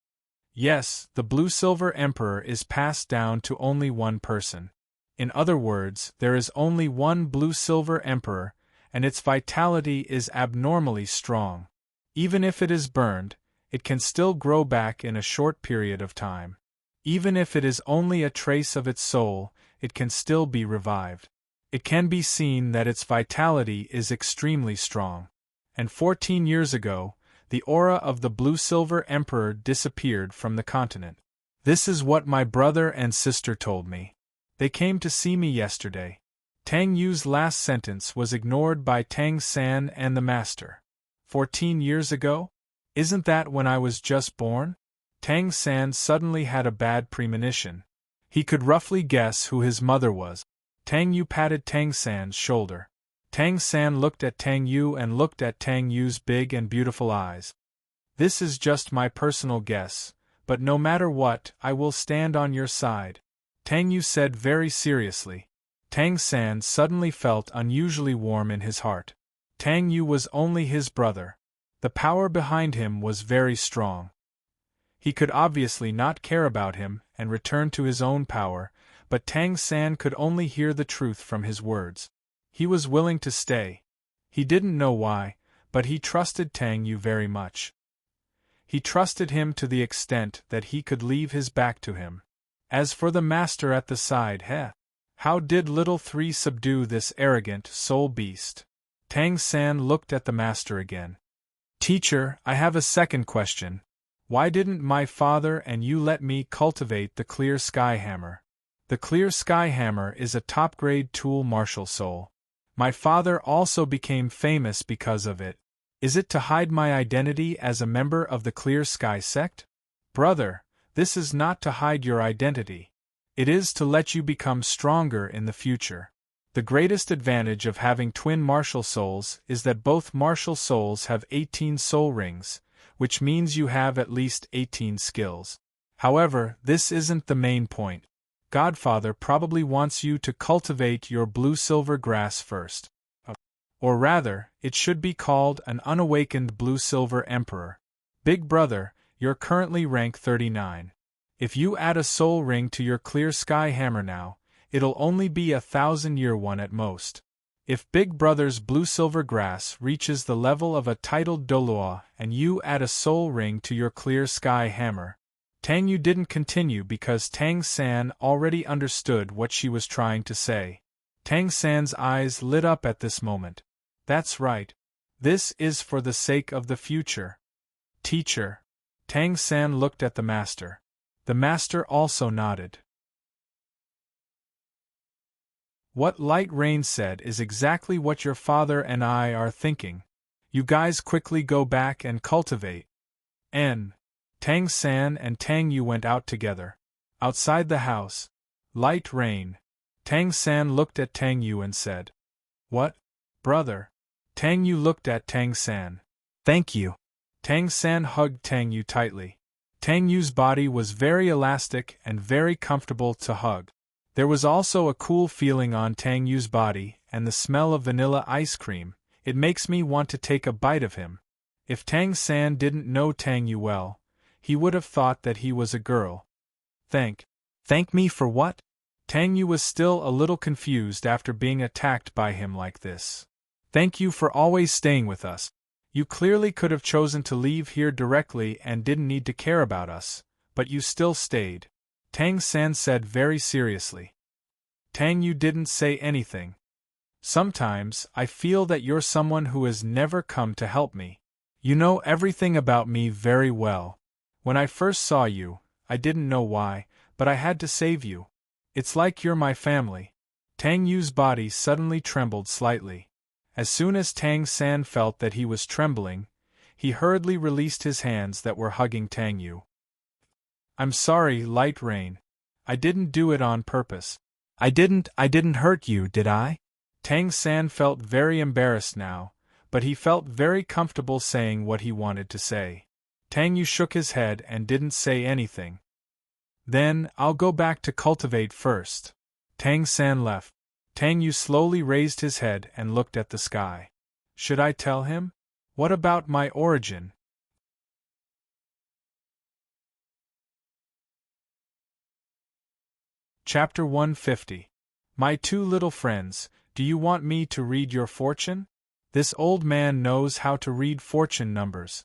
Yes, the blue-silver emperor is passed down to only one person. In other words, there is only one blue-silver emperor, and its vitality is abnormally strong. Even if it is burned, it can still grow back in a short period of time. Even if it is only a trace of its soul, it can still be revived. It can be seen that its vitality is extremely strong. And 14 years ago, the aura of the blue-silver emperor disappeared from the continent. This is what my brother and sister told me. They came to see me yesterday. Tang Yu's last sentence was ignored by Tang San and the master. 14 years ago? Isn't that when I was just born? Tang San suddenly had a bad premonition. He could roughly guess who his mother was. Tang Yu patted Tang San's shoulder. Tang San looked at Tang Yu and looked at Tang Yu's big and beautiful eyes. This is just my personal guess, but no matter what, I will stand on your side, Tang Yu said very seriously. Tang San suddenly felt unusually warm in his heart. Tang Yu was only his brother. The power behind him was very strong. He could obviously not care about him and return to his own power, but Tang San could only hear the truth from his words. He was willing to stay. He didn't know why, but he trusted Tang Yu very much. He trusted him to the extent that he could leave his back to him. As for the master at the side, how did little three subdue this arrogant soul beast? Tang San looked at the master again. Teacher, I have a second question. Why didn't my father and you let me cultivate the clear sky hammer? The clear sky hammer is a top-grade tool martial soul. My father also became famous because of it. Is it to hide my identity as a member of the Clear Sky sect? Brother, this is not to hide your identity. It is to let you become stronger in the future. The greatest advantage of having twin martial souls is that both martial souls have 18 soul rings, which means you have at least 18 skills. However, this isn't the main point. Godfather probably wants you to cultivate your blue-silver grass first. Or rather, it should be called an unawakened blue-silver emperor. Big brother, you're currently rank 39. If you add a soul ring to your clear sky hammer now, it'll only be a 1,000-year one at most. If Big Brother's blue-silver grass reaches the level of a titled Dolua and you add a soul ring to your clear sky hammer, Tang Yu didn't continue because Tang San already understood what she was trying to say. Tang San's eyes lit up at this moment. That's right. This is for the sake of the future. Teacher. Tang San looked at the master. The master also nodded. What Light Rain said is exactly what your father and I are thinking. You guys quickly go back and cultivate. Tang San and Tang Yu went out together. Outside the house. Light Rain. Tang San looked at Tang Yu and said, What, brother? Tang Yu looked at Tang San. Thank you. Tang San hugged Tang Yu tightly. Tang Yu's body was very elastic and very comfortable to hug. There was also a cool feeling on Tang Yu's body and the smell of vanilla ice cream. It makes me want to take a bite of him. If Tang San didn't know Tang Yu well, he would have thought that he was a girl. Thank me for what? Tang Yu was still a little confused after being attacked by him like this. Thank you for always staying with us. You clearly could have chosen to leave here directly and didn't need to care about us, but you still stayed. Tang San said very seriously. Tang Yu didn't say anything. Sometimes I feel that you're someone who has never come to help me. You know everything about me very well. When I first saw you, I didn't know why, but I had to save you. It's like you're my family. Tang Yu's body suddenly trembled slightly. As soon as Tang San felt that he was trembling, he hurriedly released his hands that were hugging Tang Yu. I'm sorry, Light Rain. I didn't do it on purpose. I didn't hurt you, did I? Tang San felt very embarrassed now, but he felt very comfortable saying what he wanted to say. Tang Yu shook his head and didn't say anything. Then, I'll go back to cultivate first. Tang San left. Tang Yu slowly raised his head and looked at the sky. Should I tell him? What about my origin? Chapter 150. My two little friends, do you want me to read your fortune? This old man knows how to read fortune numbers.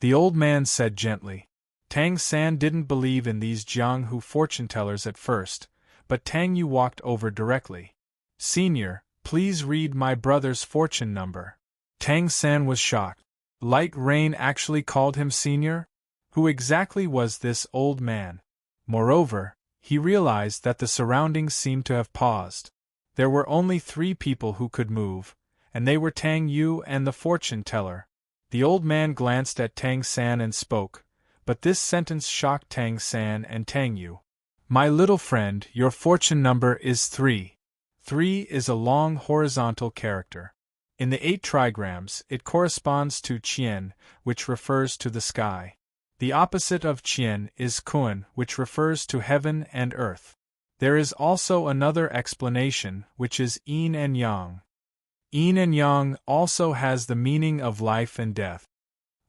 The old man said gently. Tang San didn't believe in these Jianghu fortune-tellers at first, but Tang Yu walked over directly. Senior, please read my brother's fortune number. Tang San was shocked. Light Rain actually called him senior? Who exactly was this old man? Moreover, he realized that the surroundings seemed to have paused. There were only 3 people who could move, and they were Tang Yu and the fortune-teller. The old man glanced at Tang San and spoke, but this sentence shocked Tang San and Tang Yu. My little friend, your fortune number is 3. 3 is a long horizontal character. In the 8 trigrams, it corresponds to Qian, which refers to the sky. The opposite of Qian is Kun, which refers to heaven and earth. There is also another explanation, which is yin and yang. Yin and yang also has the meaning of life and death.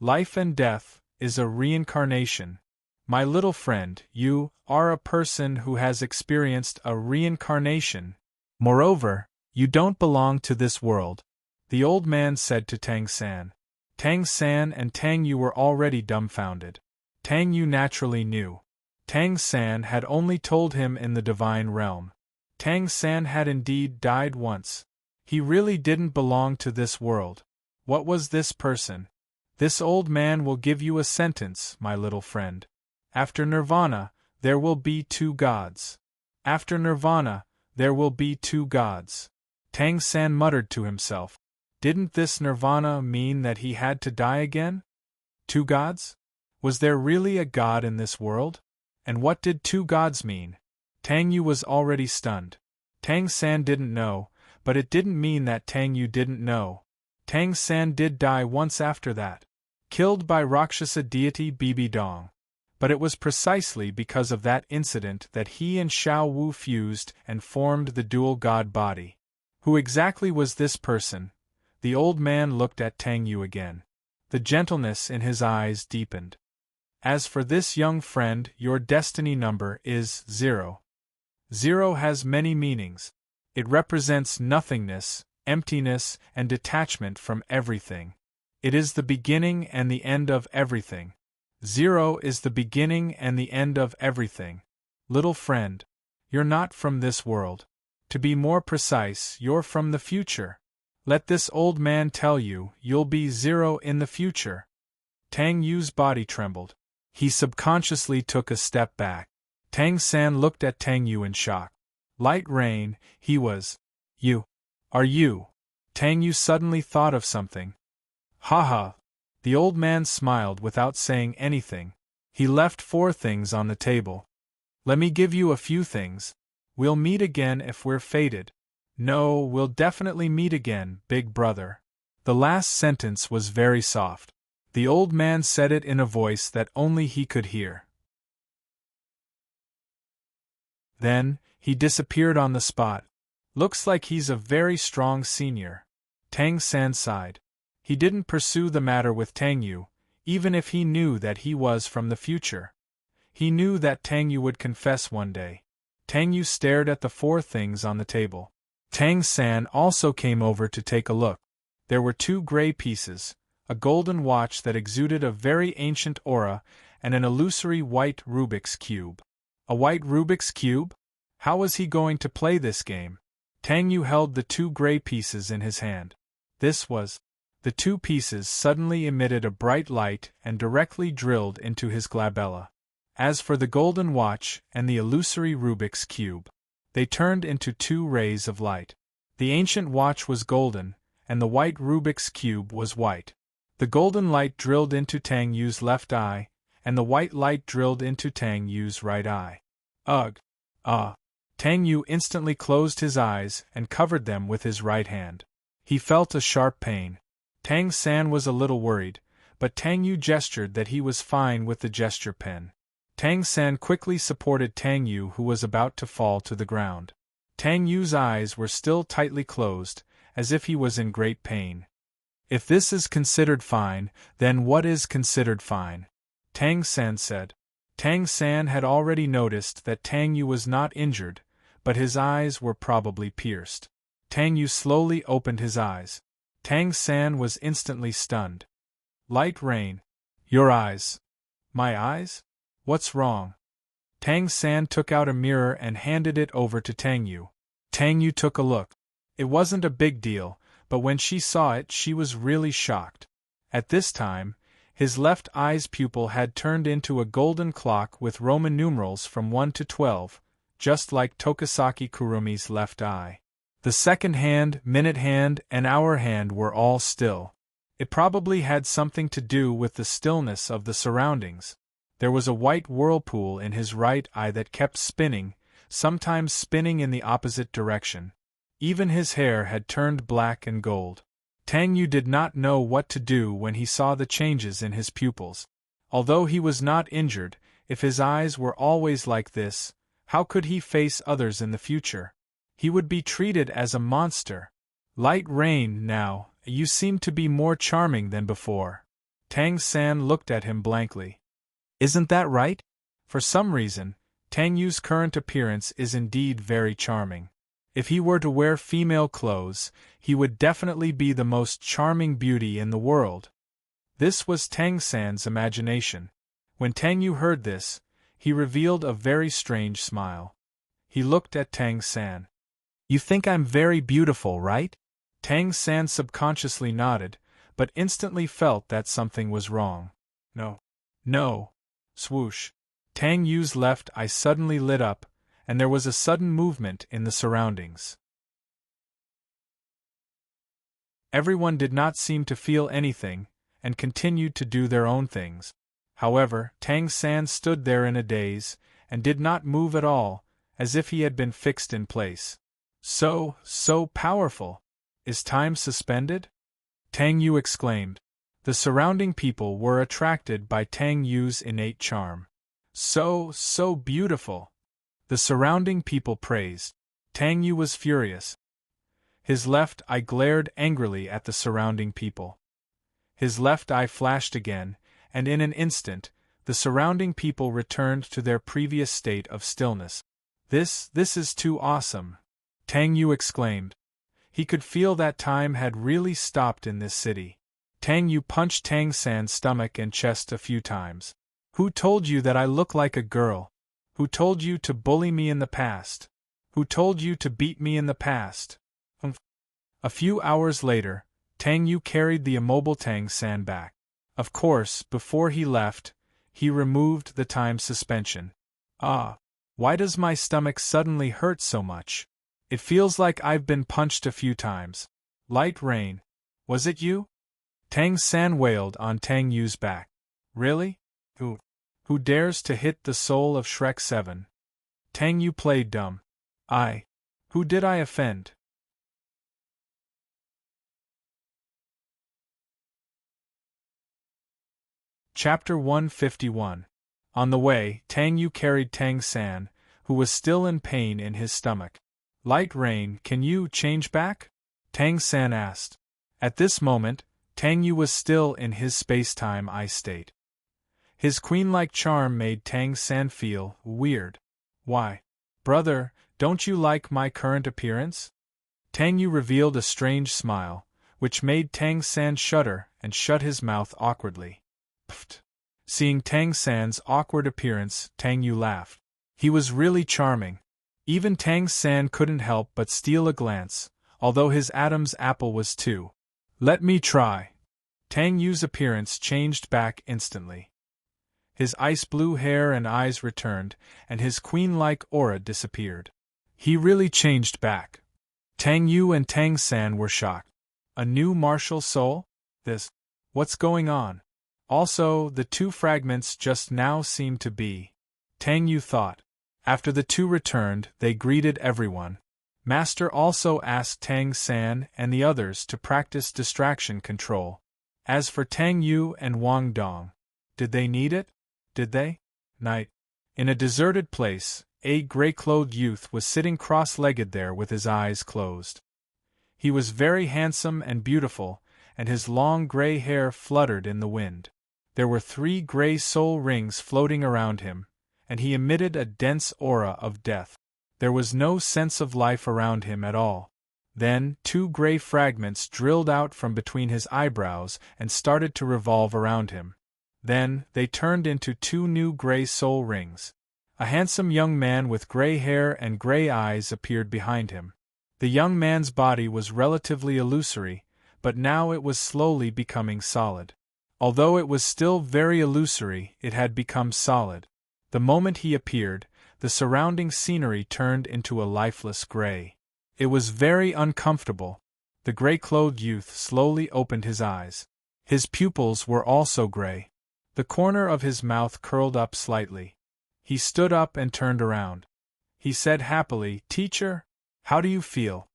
Life and death is a reincarnation. My little friend, you are a person who has experienced a reincarnation. Moreover, you don't belong to this world, the old man said to Tang San. Tang San and Tang Yu were already dumbfounded. Tang Yu naturally knew. Tang San had only told him in the divine realm. Tang San had indeed died once. He really didn't belong to this world. What was this person? This old man will give you a sentence, my little friend. After nirvana, there will be 2 gods. After nirvana, there will be 2 gods. Tang San muttered to himself. Didn't this nirvana mean that he had to die again? 2 gods? Was there really a god in this world? And what did 2 gods mean? Tang Yu was already stunned. Tang San didn't know, but it didn't mean that Tang Yu didn't know. Tang San did die once after that. Killed by Rakshasa deity Bibi Dong. But it was precisely because of that incident that he and Xiao Wu fused and formed the dual god body. Who exactly was this person? The old man looked at Tang Yu again. The gentleness in his eyes deepened. As for this young friend, your destiny number is 0. 0 has many meanings. It represents nothingness, emptiness, and detachment from everything. It is the beginning and the end of everything. 0 is the beginning and the end of everything. Little friend, you're not from this world. To be more precise, you're from the future. Let this old man tell you, you'll be 0 in the future. Tang Yu's body trembled. He subconsciously took a step back. Tang San looked at Tang Yu in shock. Light rain, he was. You. Are you? Tang Yu suddenly thought of something. Haha. The old man smiled without saying anything. He left 4 things on the table. Let me give you a few things. We'll meet again if we're fated. No, we'll definitely meet again, big brother. The last sentence was very soft. The old man said it in a voice that only he could hear. Then, he disappeared on the spot. Looks like he's a very strong senior. Tang San sighed. He didn't pursue the matter with Tang Yu, even if he knew that he was from the future. He knew that Tang Yu would confess one day. Tang Yu stared at the 4 things on the table. Tang San also came over to take a look. There were 2 gray pieces, a golden watch that exuded a very ancient aura, and an illusory white Rubik's Cube. A white Rubik's Cube? How was he going to play this game? Tang Yu held the 2 gray pieces in his hand. This was. The 2 pieces suddenly emitted a bright light and directly drilled into his glabella. As for the golden watch and the illusory Rubik's Cube, they turned into 2 rays of light. The ancient watch was golden, and the white Rubik's Cube was white. The golden light drilled into Tang Yu's left eye, and the white light drilled into Tang Yu's right eye. Ugh! Ah! Tang Yu instantly closed his eyes and covered them with his right hand. He felt a sharp pain. Tang San was a little worried, but Tang Yu gestured that he was fine with the gesture pen. Tang San quickly supported Tang Yu, who was about to fall to the ground. Tang Yu's eyes were still tightly closed, as if he was in great pain. If this is considered fine, then what is considered fine? Tang San said. Tang San had already noticed that Tang Yu was not injured, but his eyes were probably pierced. Tang Yu slowly opened his eyes. Tang San was instantly stunned. Light rain. Your eyes. My eyes? What's wrong? Tang San took out a mirror and handed it over to Tang Yu. Tang Yu took a look. It wasn't a big deal, but when she saw it she was really shocked. At this time, his left eye's pupil had turned into a golden clock with Roman numerals from 1 to 12, just like Tokisaki Kurumi's left eye. The second hand, minute hand, and hour hand were all still. It probably had something to do with the stillness of the surroundings. There was a white whirlpool in his right eye that kept spinning, sometimes spinning in the opposite direction. Even his hair had turned black and gold. Tang Yu did not know what to do when he saw the changes in his pupils. Although he was not injured, if his eyes were always like this, how could he face others in the future? He would be treated as a monster. Light Rain, now, you seem to be more charming than before. Tang San looked at him blankly. Isn't that right? For some reason, Tang Yu's current appearance is indeed very charming. If he were to wear female clothes, he would definitely be the most charming beauty in the world. This was Tang San's imagination. When Tang Yu heard this, he revealed a very strange smile. He looked at Tang San. You think I'm very beautiful, right? Tang San subconsciously nodded, but instantly felt that something was wrong. No. No. Swoosh. Tang Yu's left eye suddenly lit up, and there was a sudden movement in the surroundings. Everyone did not seem to feel anything, and continued to do their own things. However, Tang San stood there in a daze, and did not move at all, as if he had been fixed in place. So powerful! Is time suspended? Tang Yu exclaimed. The surrounding people were attracted by Tang Yu's innate charm. So beautiful! The surrounding people praised. Tang Yu was furious. His left eye glared angrily at the surrounding people. His left eye flashed again, and in an instant, the surrounding people returned to their previous state of stillness. This is too awesome! Tang Yu exclaimed. He could feel that time had really stopped in this city. Tang Yu punched Tang San's stomach and chest a few times. Who told you that I look like a girl? Who told you to bully me in the past? Who told you to beat me in the past? A few hours later, Tang Yu carried the immobile Tang San back. Of course, before he left, he removed the time suspension. Ah, why does my stomach suddenly hurt so much? It feels like I've been punched a few times. Light Rain, was it you? Tang San wailed on Tang Yu's back. Really? Who dares to hit the soul of Shrek 7? Tang Yu played dumb. Who did I offend? Chapter 151. On the way, Tang Yu carried Tang San, who was still in pain in his stomach. Light Rain, can you change back? Tang San asked. At this moment, Tang Yu was still in his space-time eye state. His queen-like charm made Tang San feel weird. Why? Brother, don't you like my current appearance? Tang Yu revealed a strange smile, which made Tang San shudder and shut his mouth awkwardly. Pfft. Seeing Tang San's awkward appearance, Tang Yu laughed. He was really charming. Even Tang San couldn't help but steal a glance, although his Adam's apple was too. Let me try. Tang Yu's appearance changed back instantly. His ice-blue hair and eyes returned, and his queen-like aura disappeared. He really changed back. Tang Yu and Tang San were shocked. A new martial soul? What's going on? Also, the two fragments just now seemed to be. Tang Yu thought. After the two returned, they greeted everyone. Master also asked Tang San and the others to practice distraction control. As for Tang Yu and Wang Dong, did they need it? Did they? Night. In a deserted place, a gray-clothed youth was sitting cross-legged there with his eyes closed. He was very handsome and beautiful, and his long gray hair fluttered in the wind. There were 3 gray soul rings floating around him, and he emitted a dense aura of death. There was no sense of life around him at all. Then, 2 gray fragments drilled out from between his eyebrows and started to revolve around him. Then, they turned into 2 new gray soul rings. A handsome young man with gray hair and gray eyes appeared behind him. The young man's body was relatively illusory, but now it was slowly becoming solid. Although it was still very illusory, it had become solid. The moment he appeared, the surrounding scenery turned into a lifeless gray. It was very uncomfortable. The gray-clothed youth slowly opened his eyes. His pupils were also gray. The corner of his mouth curled up slightly. He stood up and turned around. He said happily, "Teacher, how do you feel?"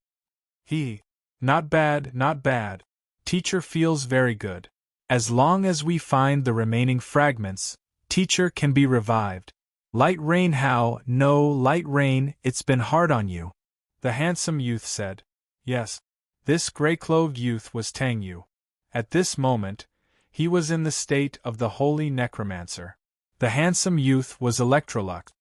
Not bad, not bad. Teacher feels very good. As long as we find the remaining fragments, teacher can be revived. Light rain, how? No, light rain, it's been hard on you. The handsome youth said. Yes. This gray-clothed youth was Tang Yu. At this moment, he was in the state of the holy necromancer. The handsome youth was Electrolux.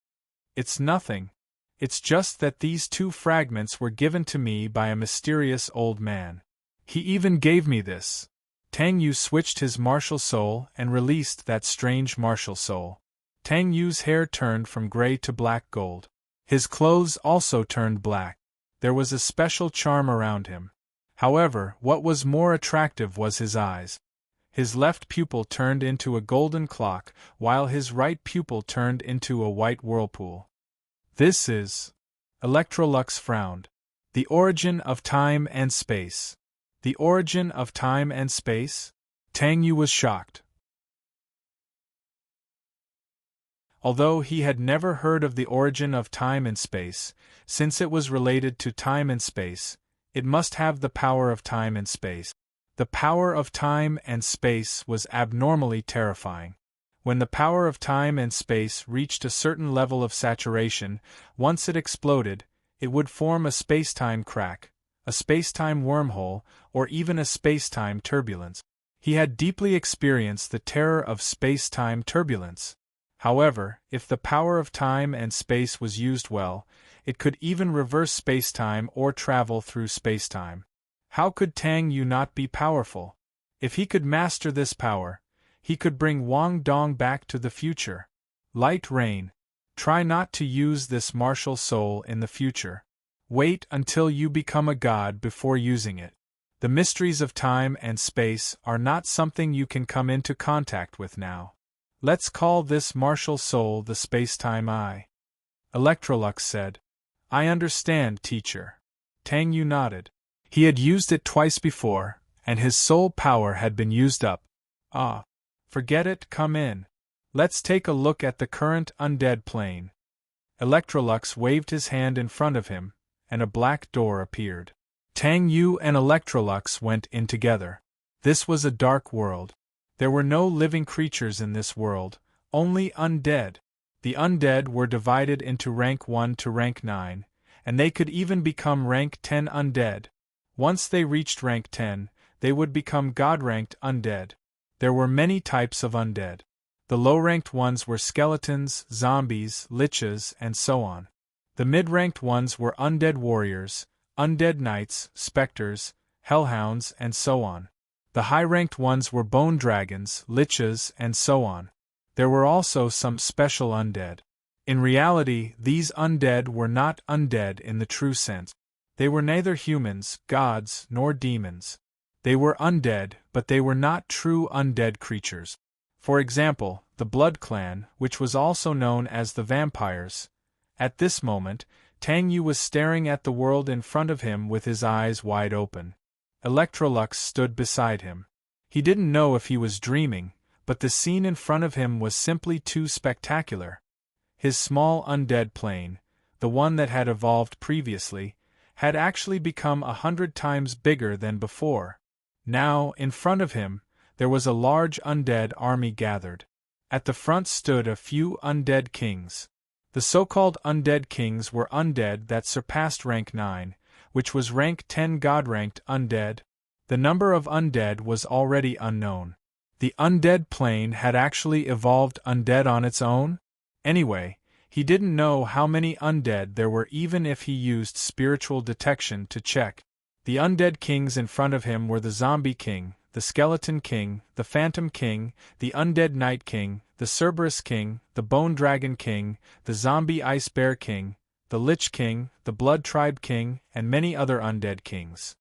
It's nothing. It's just that these 2 fragments were given to me by a mysterious old man. He even gave me this. Tang Yu switched his martial soul and released that strange martial soul. Tang Yu's hair turned from gray to black gold. His clothes also turned black. There was a special charm around him. However, what was more attractive was his eyes. His left pupil turned into a golden clock, while his right pupil turned into a white whirlpool. This is... Electrolux frowned. The origin of time and space. The origin of time and space? Tang Yu was shocked. Although he had never heard of the origin of time and space, since it was related to time and space, it must have the power of time and space. The power of time and space was abnormally terrifying. When the power of time and space reached a certain level of saturation, once it exploded, it would form a space-time crack, a space-time wormhole, or even a space-time turbulence. He had deeply experienced the terror of space-time turbulence. However, if the power of time and space was used well, it could even reverse space-time or travel through space-time. How could Tang Yu not be powerful? If he could master this power, he could bring Wang Dong back to the future. Light rain. Try not to use this martial soul in the future. Wait until you become a god before using it. The mysteries of time and space are not something you can come into contact with now. Let's call this martial soul the space-time eye. Electrolux said. I understand, teacher. Tang Yu nodded. He had used it twice before, and his soul power had been used up. Ah. Forget it, come in. Let's take a look at the current undead plane. Electrolux waved his hand in front of him, and a black door appeared. Tang Yu and Electrolux went in together. This was a dark world. There were no living creatures in this world, only undead. The undead were divided into rank 1 to rank 9, and they could even become rank 10 undead. Once they reached rank 10, they would become god-ranked undead. There were many types of undead. The low-ranked ones were skeletons, zombies, liches, and so on. The mid-ranked ones were undead warriors, undead knights, specters, hellhounds, and so on. The high-ranked ones were bone dragons, liches, and so on. There were also some special undead. In reality, these undead were not undead in the true sense. They were neither humans, gods, nor demons. They were undead, but they were not true undead creatures. For example, the Blood Clan, which was also known as the vampires. At this moment, Tang Yu was staring at the world in front of him with his eyes wide open. Electrolux stood beside him. He didn't know if he was dreaming, but the scene in front of him was simply too spectacular. His small undead plane, the one that had evolved previously, had actually become 100 times bigger than before. Now, in front of him, there was a large undead army gathered. At the front stood a few undead kings. The so-called undead kings were undead that surpassed rank 9, which was rank 10 god-ranked undead. The number of undead was already unknown. The undead plane had actually evolved undead on its own? Anyway, he didn't know how many undead there were even if he used spiritual detection to check. The undead kings in front of him were the Zombie King, the Skeleton King, the Phantom King, the Undead Night King, the Cerberus King, the Bone Dragon King, the Zombie Ice Bear King, the Lich King, the Blood Tribe King, and many other undead kings.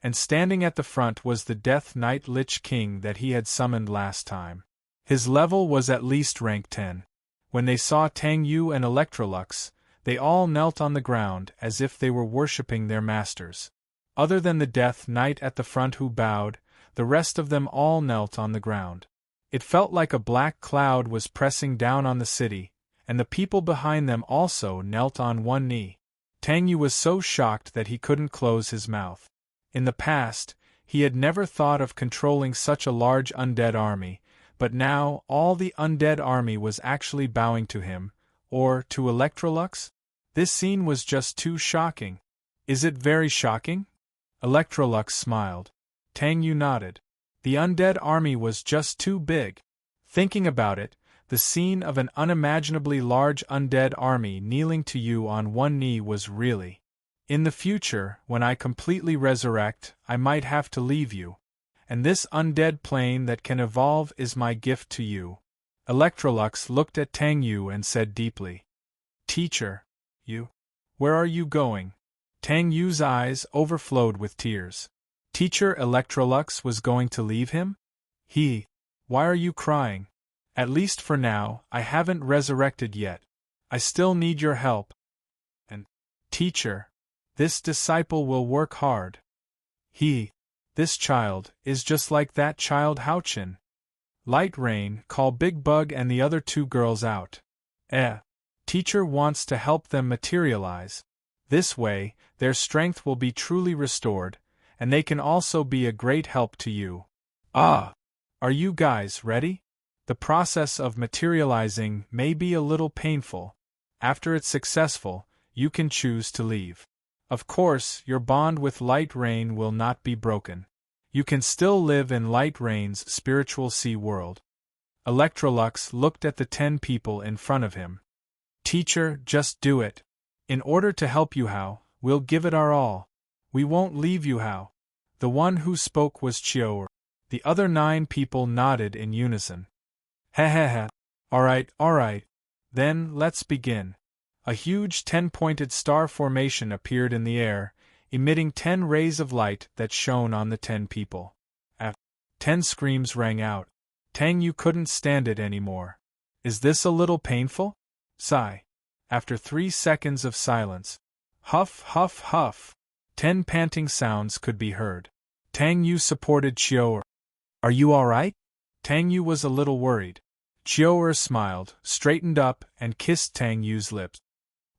And standing at the front was the Death Knight Lich King that he had summoned last time. His level was at least rank 10. When they saw Tang Yu and Electrolux, they all knelt on the ground as if they were worshipping their masters. Other than the Death Knight at the front who bowed, The rest of them all knelt on the ground. It felt like a black cloud was pressing down on the city, and the people behind them also knelt on one knee. Tang Yu was so shocked that he couldn't close his mouth. In the past, he had never thought of controlling such a large undead army, but now all the undead army was actually bowing to him, or to Electrolux? This scene was just too shocking. Is it very shocking? Electrolux smiled. Tang Yu nodded. The undead army was just too big. Thinking about it, the scene of an unimaginably large undead army kneeling to you on one knee was really. In the future, when I completely resurrect, I might have to leave you. And this undead plane that can evolve is my gift to you. Electrolux looked at Tang Yu and said deeply. Teacher, you? Where are you going? Tang Yu's eyes overflowed with tears. Teacher Electrolux was going to leave him? Why are you crying? At least for now, I haven't resurrected yet. I still need your help. And, teacher, this disciple will work hard. This child, is just like that child Haochin. Light Rain, call Big Bug and the other two girls out. Teacher wants to help them materialize. This way, their strength will be truly restored, and they can also be a great help to you. Are you guys ready? The process of materializing may be a little painful. After it's successful, you can choose to leave. Of course, your bond with Light Rain will not be broken. You can still live in Light Rain's spiritual sea world. Electrolux looked at the 10 people in front of him. Teacher, just do it. In order to help Yuhao, we'll give it our all. We won't leave Yuhao. The one who spoke was Chior. The other 9 people nodded in unison. Alright. Then, let's begin. A huge 10-pointed star formation appeared in the air, emitting 10 rays of light that shone on the 10 people. 10 screams rang out. Tang Yu couldn't stand it anymore. Is this a little painful? Sigh. After 3 seconds of silence. Huff, huff, huff. 10 panting sounds could be heard. Tang Yu supported Chior. Are you alright? Tang Yu was a little worried. Chior smiled, straightened up, and kissed Tang Yu's lips.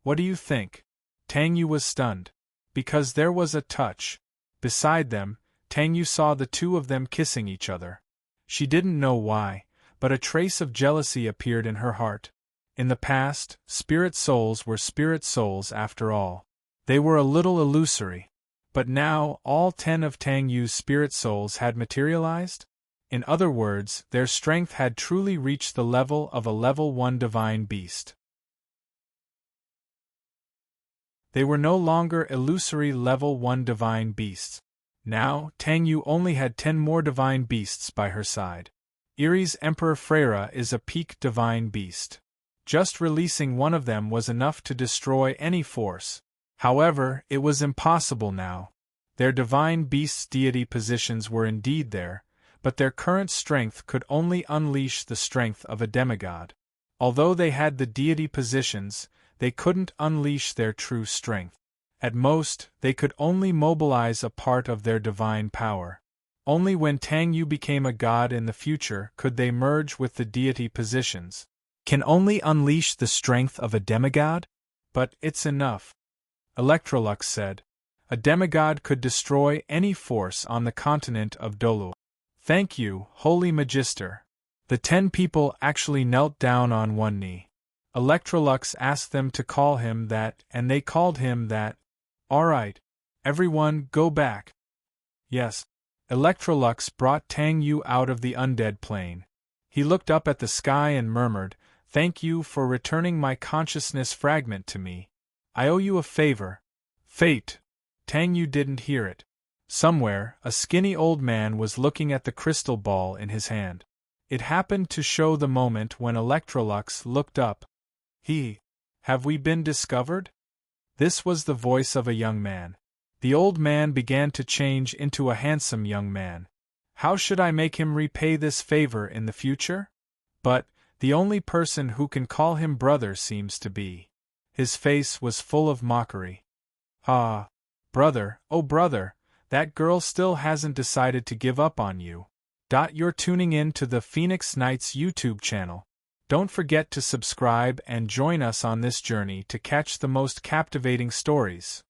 What do you think? Tang Yu was stunned. Because there was a touch. Beside them, Tang Yu saw the 2 of them kissing each other. She didn't know why, but a trace of jealousy appeared in her heart. In the past, spirit souls were spirit souls after all. They were a little illusory. But now, all 10 of Tang Yu's spirit souls had materialized? In other words, their strength had truly reached the level of a level 1 divine beast. They were no longer illusory level 1 divine beasts. Now, Tang Yu only had 10 more divine beasts by her side. Erie's Emperor Freya is a peak divine beast. Just releasing one of them was enough to destroy any force. However, it was impossible now. Their divine beasts' deity positions were indeed there, but their current strength could only unleash the strength of a demigod. Although they had the deity positions, they couldn't unleash their true strength. At most, they could only mobilize a part of their divine power. Only when Tang Yu became a god in the future could they merge with the deity positions. Can only unleash the strength of a demigod? But it's enough. Electrolux said. A demigod could destroy any force on the continent of Dolu. Thank you, Holy Magister. The 10 people actually knelt down on one knee. Electrolux asked them to call him that, and they called him that. Alright. Everyone, go back. Yes. Electrolux brought Tang Yu out of the undead plane. He looked up at the sky and murmured, "Thank you for returning my consciousness fragment to me. I owe you a favor." Fate. Tang Yu didn't hear it. Somewhere, a skinny old man was looking at the crystal ball in his hand. It happened to show the moment when Electrolux looked up. Have we been discovered? This was the voice of a young man. The old man began to change into a handsome young man. How should I make him repay this favor in the future? But, the only person who can call him brother seems to be. His face was full of mockery. Ah, brother, oh brother, That girl still hasn't decided to give up on you. You're tuning in to the Phoenix Nights YouTube channel. Don't forget to subscribe and join us on this journey to catch the most captivating stories.